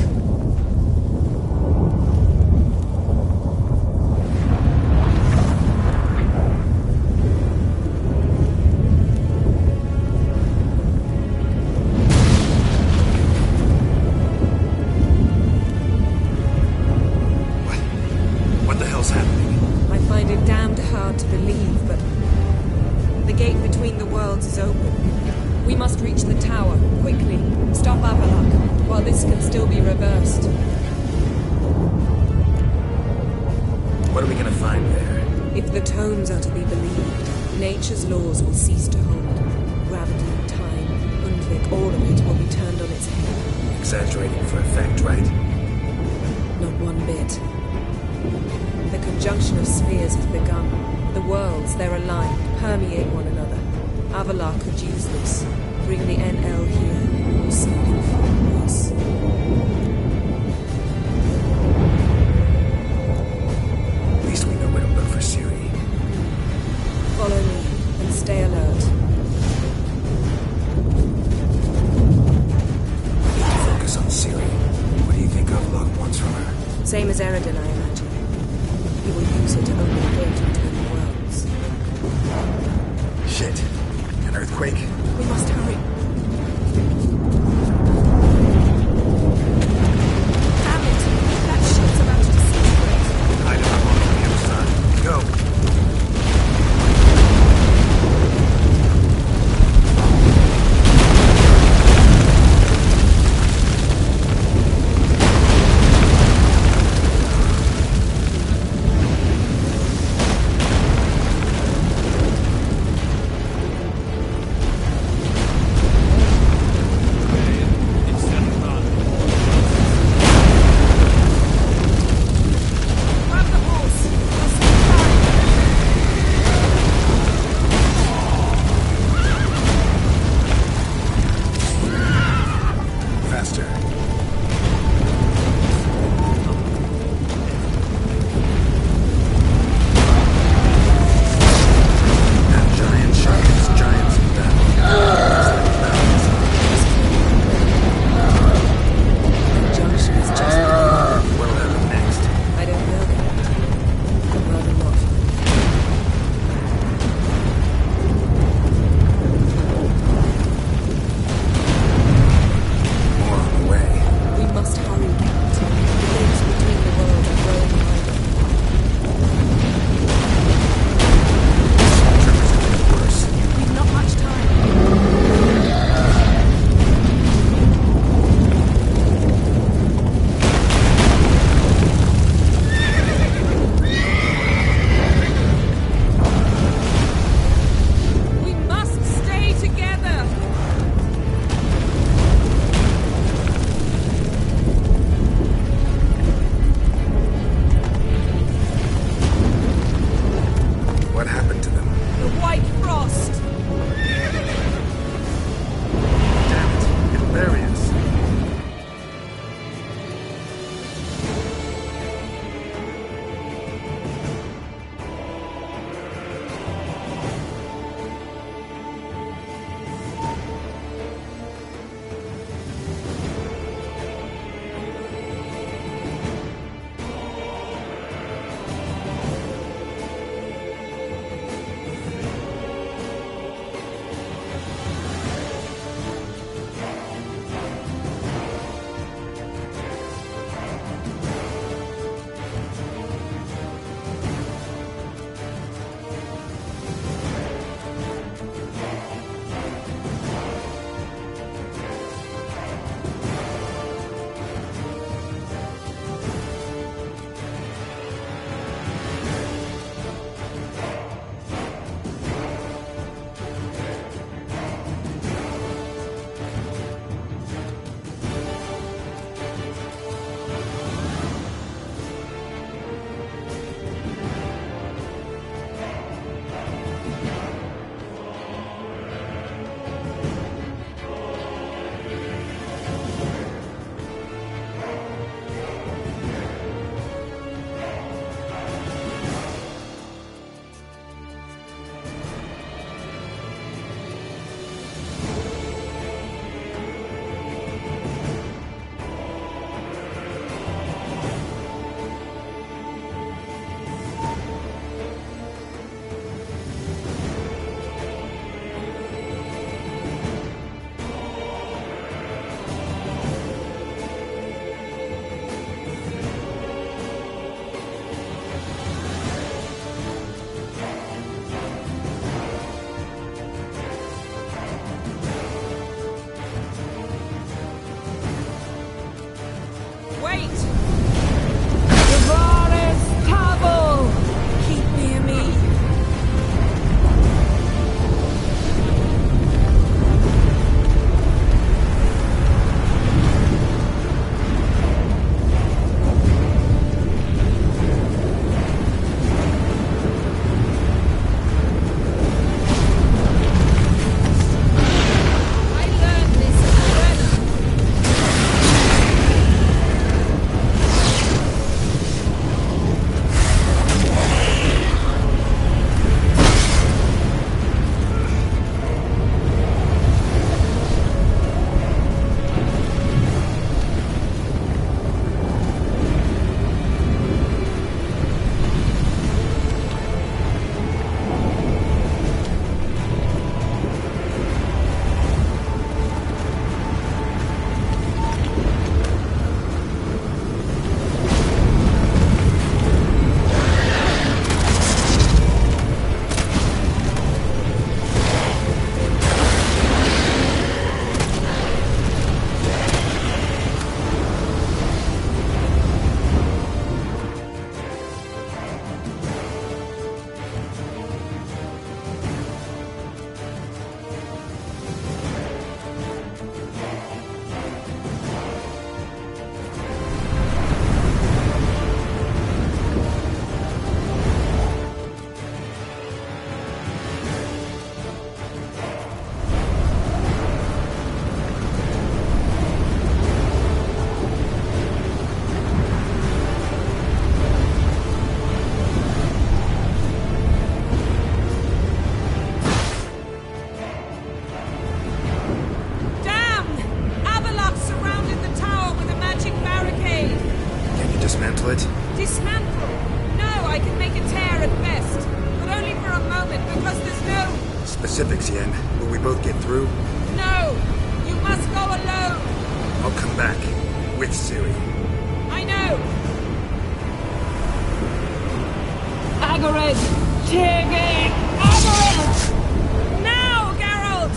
What the hell's happening? I find it damned hard to believe, but the gate between the worlds is open. We must reach the tower, quickly. Stop Avallac'h, while this can still be reversed. What are we gonna find there? If the tomes are to be believed, nature's laws will cease to hold. Gravity, time, Undvik, all of it will be turned on its head. Exaggerating for effect, right? Not one bit. The conjunction of spheres has begun. The worlds, they're aligned, permeate one another. Avallac'h could use this. Bring the NL here, or something far worse. At least we know where to look for Ciri. Follow me, and stay alert. We need to focus on Ciri. What do you think Avallac'h wants from her? Same as Eredin, I imagine. He will use it to open the gate between the worlds. Shit. An earthquake? We must hurry. Damn it! That ship's about to disintegrate. Hide in the hall on the other side. Go! Wait! Tavares Pavel! Keep near me. Dismantle it? Dismantle? No, I can make a tear at best. But only for a moment, because there's no... Specifics, Yen. Will we both get through? No! You must go alone! I'll come back. With Ciri. I know! Agared! Tiggy! Agared! Now, Geralt!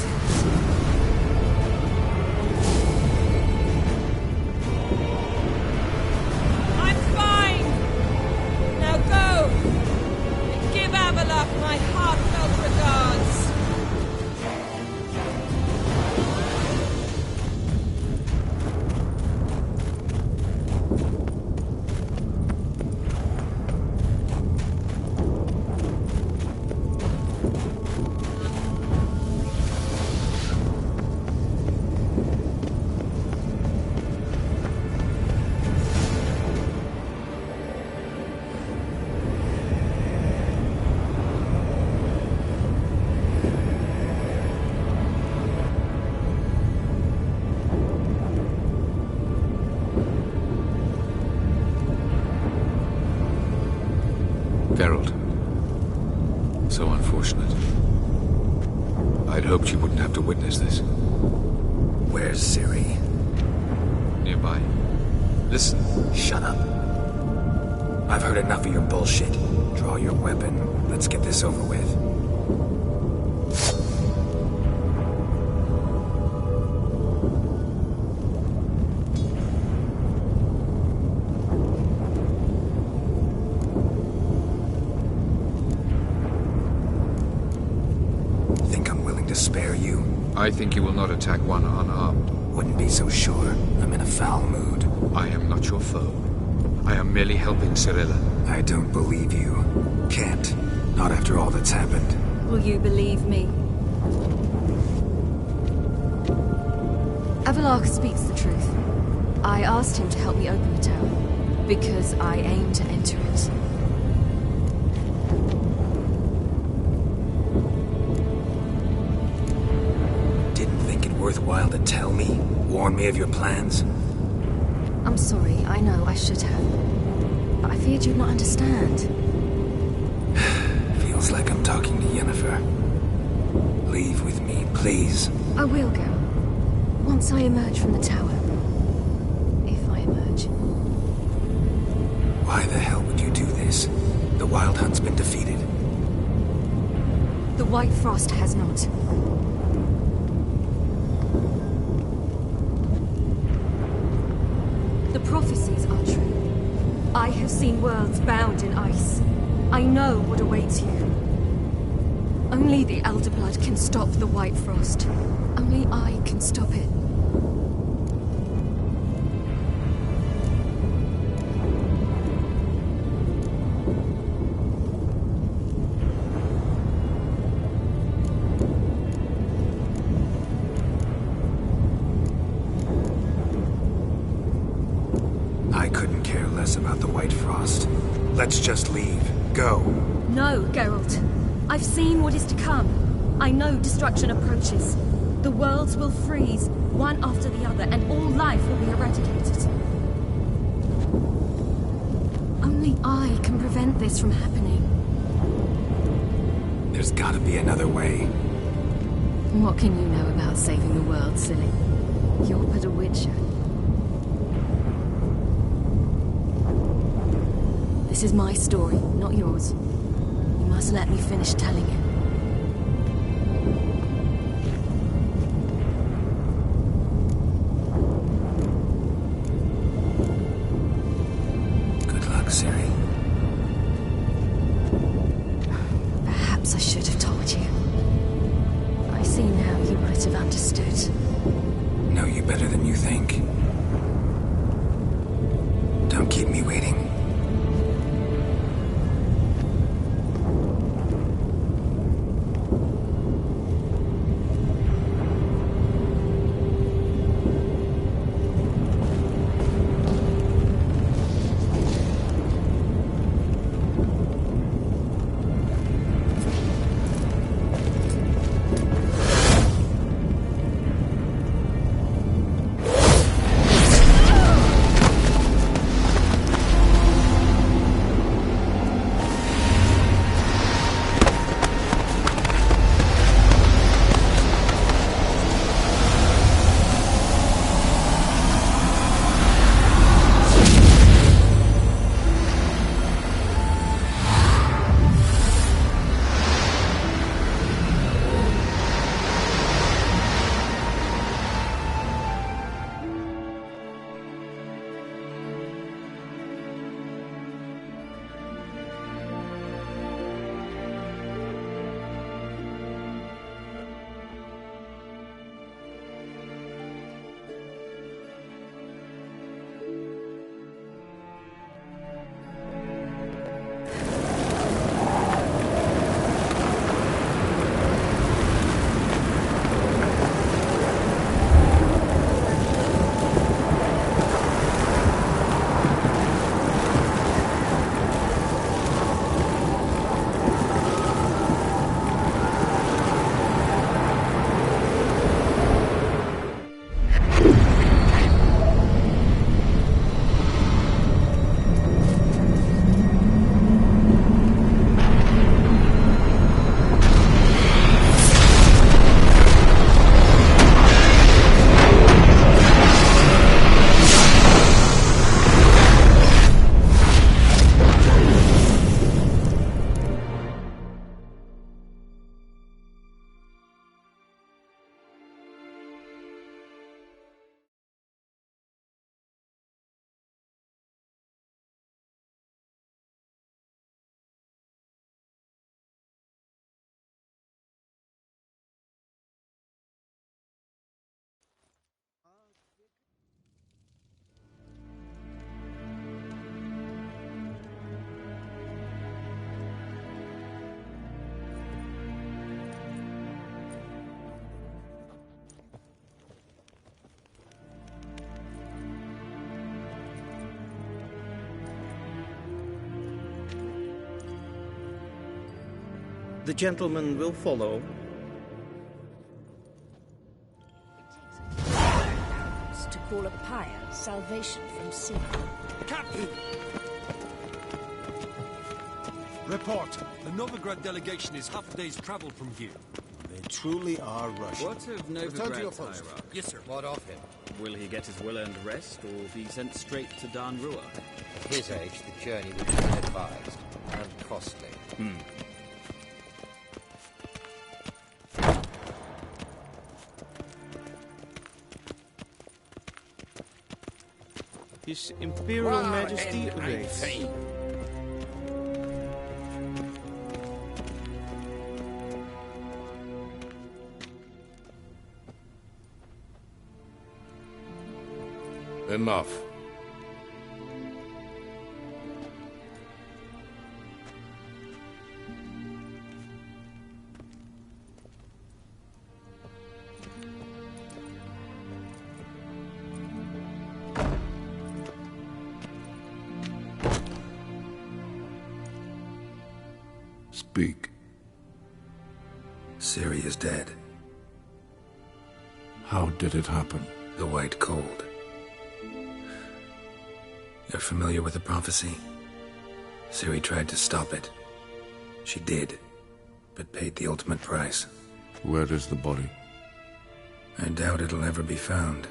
My heartfelt regards. Geralt. So unfortunate. I'd hoped you wouldn't have to witness this. Where's Ciri? Nearby. Listen. Shut up. I've heard enough of your bullshit. Draw your weapon. Let's get this over with. Spare you? I think you will not attack one unarmed. Wouldn't be so sure. I'm in a foul mood. I am not your foe. I am merely helping Cirilla. I don't believe you. Can't. Not after all that's happened. Will you believe me? Avallac'h speaks the truth. I asked him to help me open the tower, because I aim to enter it. Worthwhile to tell me? Warn me of your plans? I'm sorry, I know I should have. But I feared you'd not understand. Feels like I'm talking to Yennefer. Leave with me, please. I will go. Once I emerge from the tower. If I emerge. Why the hell would you do this? The Wild Hunt's been defeated. The White Frost has not. The prophecies are true. I have seen worlds bound in ice. I know what awaits you. Only the Elder Blood can stop the White Frost. Only I can stop it. I couldn't care less about the White Frost. Let's just leave. Go. No, Geralt. I've seen what is to come. I know destruction approaches. The worlds will freeze, one after the other, and all life will be eradicated. Only I can prevent this from happening. There's gotta be another way. What can you know about saving the world, silly? You're but a witcher. This is my story, not yours. You must let me finish telling it. Good luck, Ciri. Perhaps I should have told you. I see now you might have understood. Know you better than you think. Don't keep me waiting. The gentleman will follow. To call a pyre salvation from sin. Captain! Report. The Novigrad delegation is half a day's travel from here. They truly are Russian. What of Novigrad Tyra? Yes, sir. What of him? Will he get his well-earned rest, or be sent straight to Dan Rua? At his age, the journey would be ill-advised and costly. His Imperial Majesty awaits. Enough. Speak. Ciri is dead. How did it happen? The White Cold. You're familiar with the prophecy? Ciri tried to stop it. She did, but paid the ultimate price. Where is the body? I doubt it'll ever be found.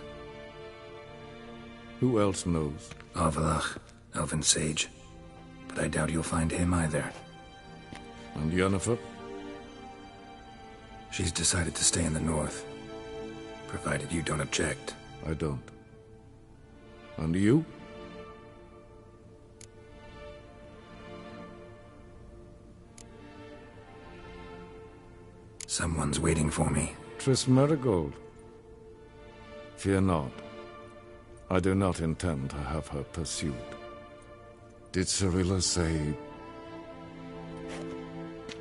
Who else knows? Avallac'h, Elven Sage. But I doubt you'll find him either. And Yennefer? She's decided to stay in the north. Provided you don't object. I don't. And you? Someone's waiting for me. Triss Merigold. Fear not. I do not intend to have her pursued. Did Cirilla say...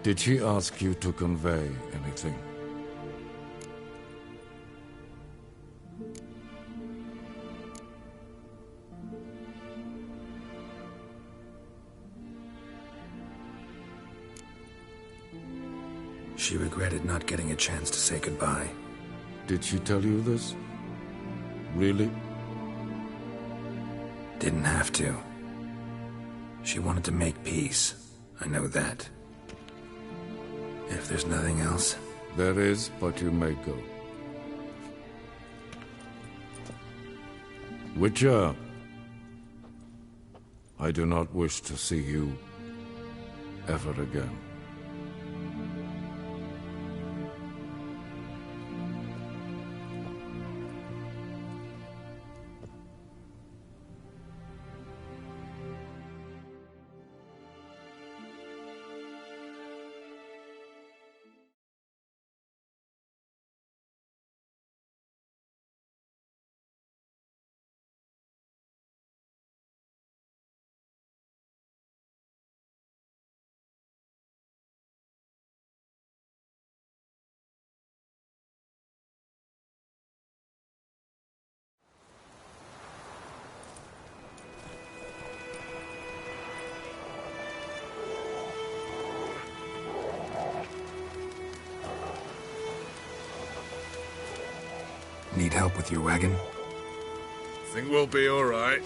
Did she ask you to convey anything? She regretted not getting a chance to say goodbye. Did she tell you this? Really? Didn't have to. She wanted to make peace. I know that. If there's nothing else... There is, but you may go. Witcher, I do not wish to see you ever again. Need help with your wagon? Think we'll be all right.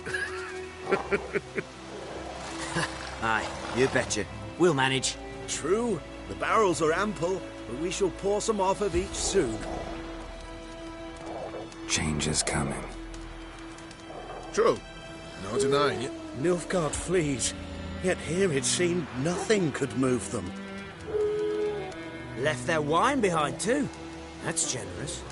Aye, you betcha. We'll manage. True. The barrels are ample, but we shall pour some off of each soon. Change is coming. True. No denying it. Nilfgaard flees, yet here it seemed nothing could move them. Left their wine behind too. That's generous.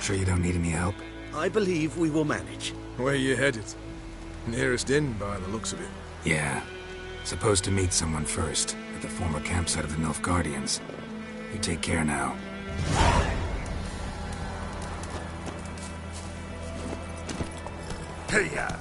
Sure you don't need any help? I believe we will manage. Where you headed? Nearest inn, by the looks of it. Yeah. Supposed to meet someone first, at the former campsite of the Nilfgaardians. You take care now. Hey-ya!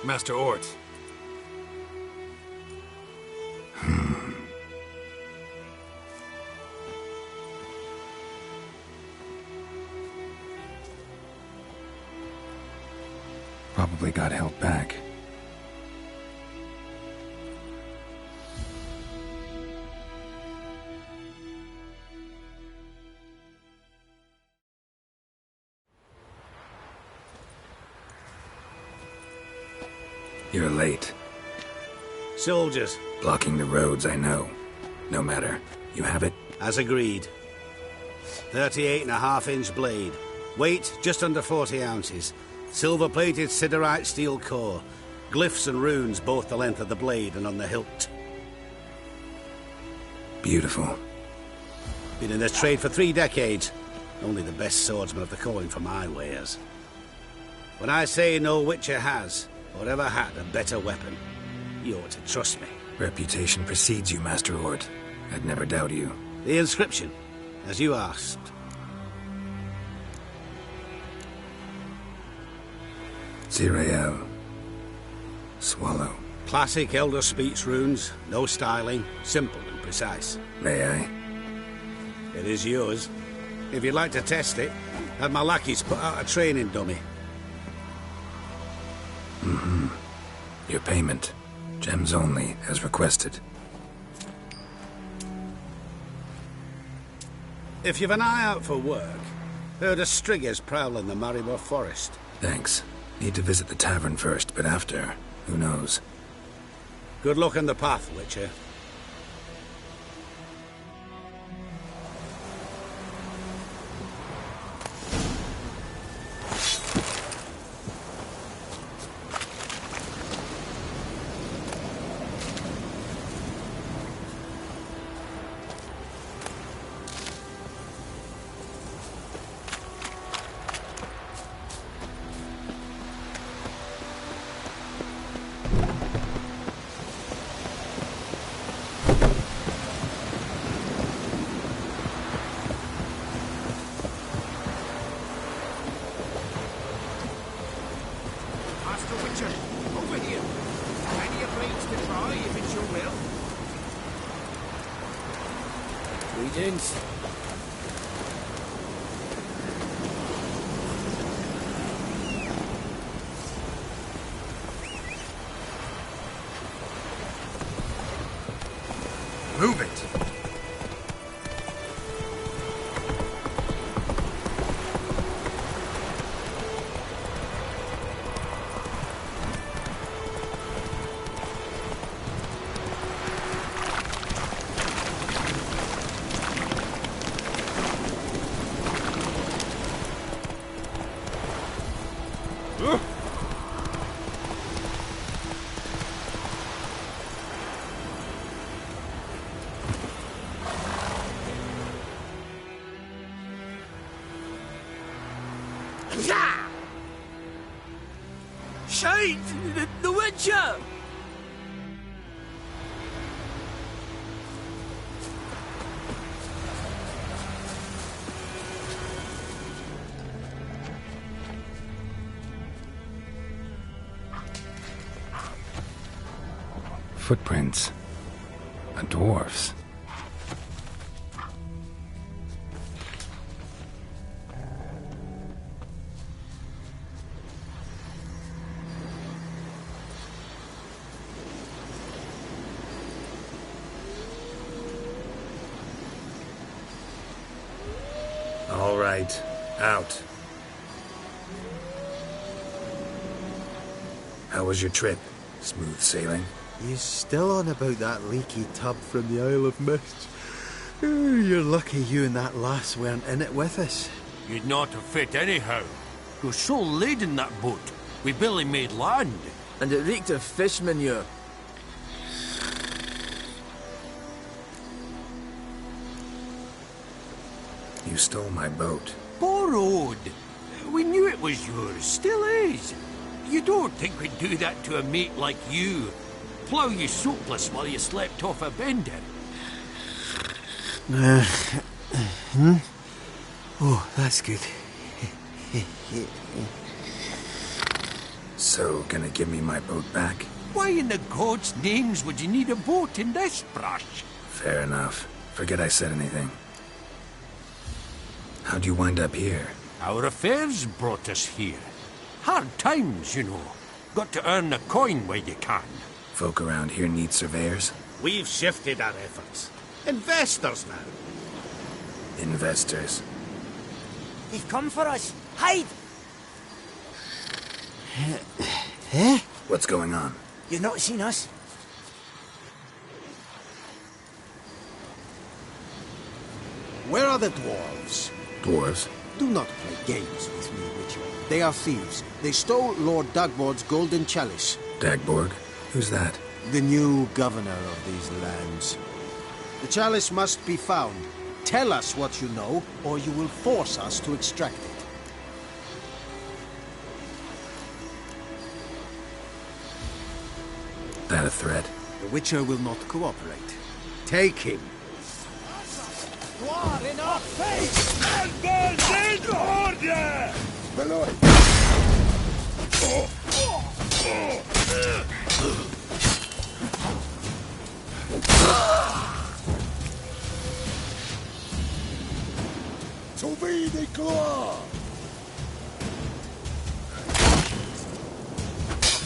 Master Ort. Probably got held back. You're late. Soldiers. Blocking the roads, I know. No matter. You have it? As agreed. 38.5-inch blade. Weight, just under 40 ounces. Silver-plated siderite steel core. Glyphs and runes both the length of the blade and on the hilt. Beautiful. Been in this trade for 3 decades. Only the best swordsmen have the calling for my wares. When I say no Witcher has, or ever had, a better weapon, you ought to trust me. Reputation precedes you, Master Ort. I'd never doubt you. The inscription, as you asked. Zirael. Swallow. Classic Elder Speech runes, no styling, simple and precise. May I? It is yours. If you'd like to test it, have my lackeys put out a training dummy. Mm-hmm. Your payment. Gems only, as requested. If you've an eye out for work, heard of Striggers prowling the Maribor Forest. Thanks. Need to visit the tavern first, but after, who knows? Good luck on the path, Witcher. Move it! Shade! The Witcher! Footprints. A dwarf's. All right. Out. How was your trip? Smooth sailing? You still on about that leaky tub from the Isle of Mist? You're lucky you and that lass weren't in it with us. You'd not have fit anyhow. You're so laden, that boat. We barely made land. And it reeked of fish manure. You stole my boat. Borrowed. We knew it was yours. Still is. You don't think we'd do that to a mate like you? Plough you soapless while you slept off a bender? Oh, that's good. So, gonna give me my boat back? Why in the God's names would you need a boat in this brush? Fair enough. Forget I said anything. How'd you wind up here? Our affairs brought us here. Hard times, you know. Got to earn a coin where you can. Folk around here need surveyors? We've shifted our efforts. Investors now. Investors. They've come for us. Hide! What's going on? You've not seen us? Where are the dwarves? Dwarves? Do not play games with me, Witcher. They are thieves. They stole Lord Dagborg's golden chalice. Dagborg? Who's that? The new governor of these lands. The chalice must be found. Tell us what you know, or you will force us to extract it. That a threat? The Witcher will not cooperate. Take him. Dwarf in our face! Elbows in order! Beloit! To be the gloire!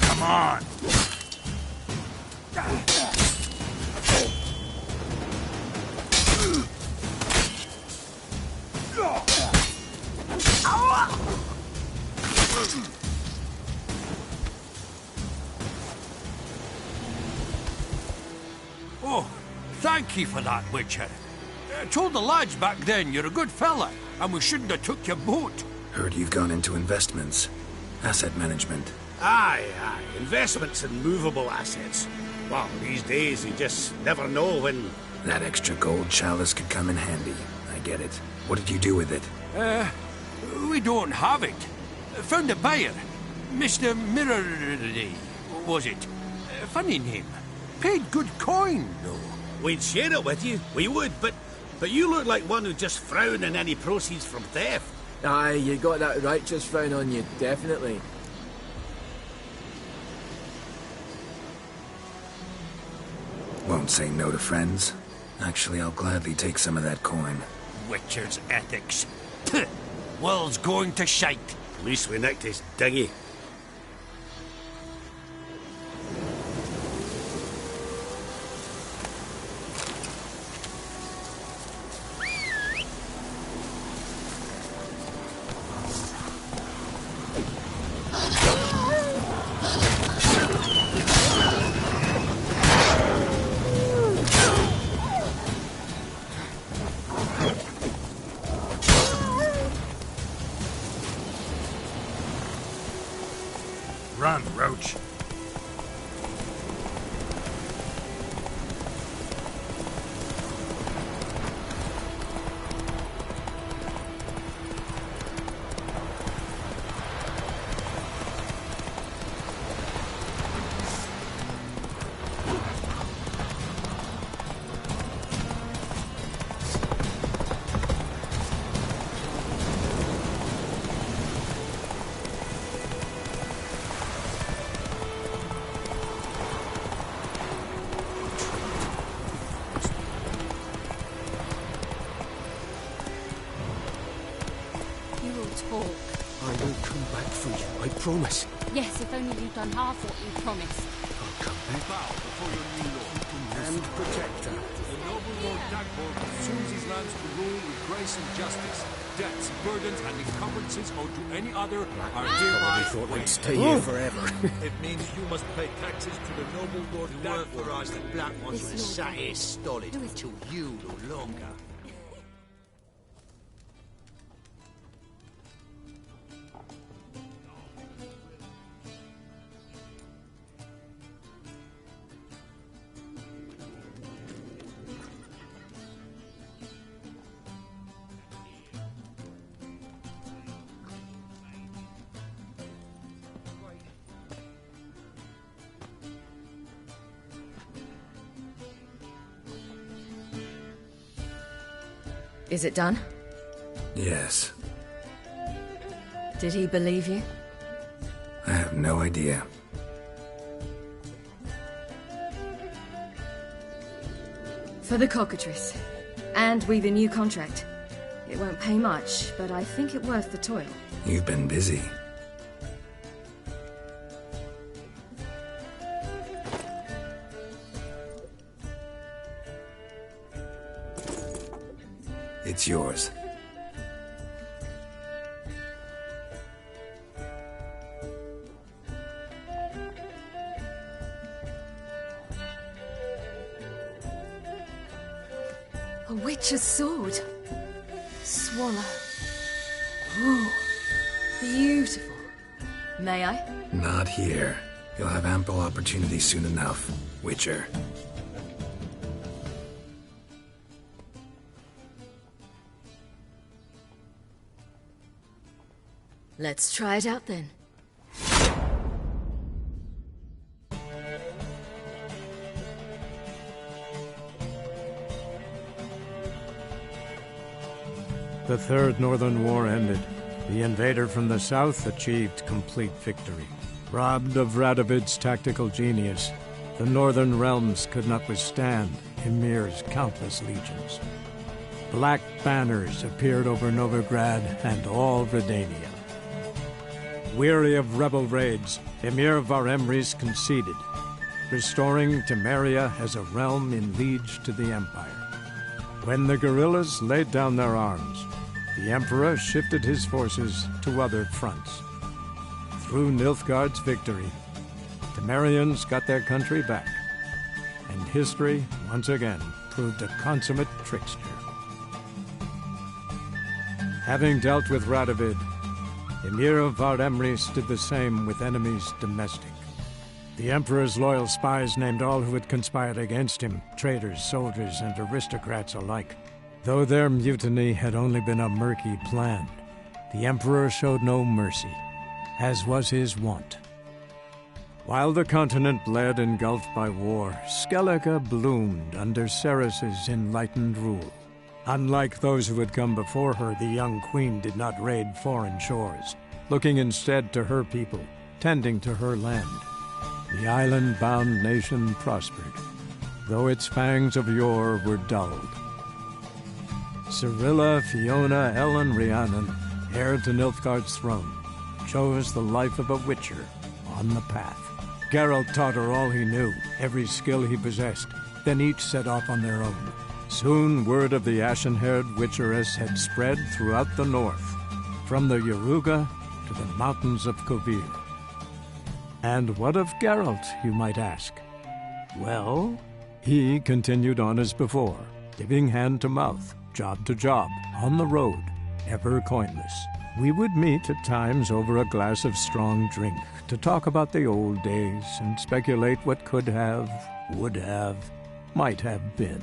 Come on! Oh, thank you for that, Witcher. Told the lads back then you're a good fella, and we shouldn't have took your boat. Heard you've gone into investments. Asset management. Aye. Investments in movable assets. Well, these days you just never know when... That extra gold chalice could come in handy. I get it. What did you do with it? We don't have it. Found a buyer. Mr. Mirrorly, was it? Funny name. Paid good coin, though. We'd share it with you. We would, but you look like one who'd just frown on any proceeds from theft. Aye, you got that righteous frown on you, definitely. Won't say no to friends. Actually, I'll gladly take some of that coin. Witcher's ethics. Puh! World's going to shite. At least we nicked his dinghy. Run, Roach. I will come back for you, I promise. Yes, if only you'd done half what you promised. I'll come back. Bow before your new lord. And protector. The noble Lord Dagborg assumes his lands to rule with grace and justice. Debts, burdens, and encumbrances owed to any other are hereby thought we'd waived. stay here forever. It means you must pay taxes to the noble Lord Dagborg. For us, the black ones would have sat here stolid until you no longer. Is it done? Yes. Did he believe you? I have no idea. For the cockatrice. And we've a new contract. It won't pay much, but I think it worth the toil. You've been busy. It's yours. A witch's sword. Swallow. Ooh, beautiful. May I? Not here. You'll have ample opportunity soon enough, Witcher. Let's try it out then. The Third Northern War ended. The invader from the south achieved complete victory. Robbed of Radovid's tactical genius, the northern realms could not withstand Ymir's countless legions. Black banners appeared over Novigrad and all Redania. Weary of rebel raids, Ymir Varemris conceded, restoring Temeria as a realm in liege to the Empire. When the guerrillas laid down their arms, the Emperor shifted his forces to other fronts. Through Nilfgaard's victory, Temerians got their country back, and history once again proved a consummate trickster. Having dealt with Radovid, Ymir of Varemris did the same with enemies domestic. The Emperor's loyal spies named all who had conspired against him, traitors, soldiers, and aristocrats alike. Though their mutiny had only been a murky plan, the Emperor showed no mercy, as was his wont. While the continent bled engulfed by war, Skellige bloomed under Ceres's enlightened rule. Unlike those who had come before her, the young queen did not raid foreign shores, looking instead to her people, tending to her land. The island-bound nation prospered, though its fangs of yore were dulled. Cirilla, Fiona, Ellen, Rhiannon, heir to Nilfgaard's throne, chose the life of a witcher on the path. Geralt taught her all he knew, every skill he possessed, then each set off on their own. Soon word of the ashen-haired witcheress had spread throughout the north, from the Yaruga to the mountains of Kovir. And what of Geralt, you might ask? Well, he continued on as before, giving hand to mouth, job to job, on the road, ever coinless. We would meet at times over a glass of strong drink to talk about the old days and speculate what could have, would have, might have been.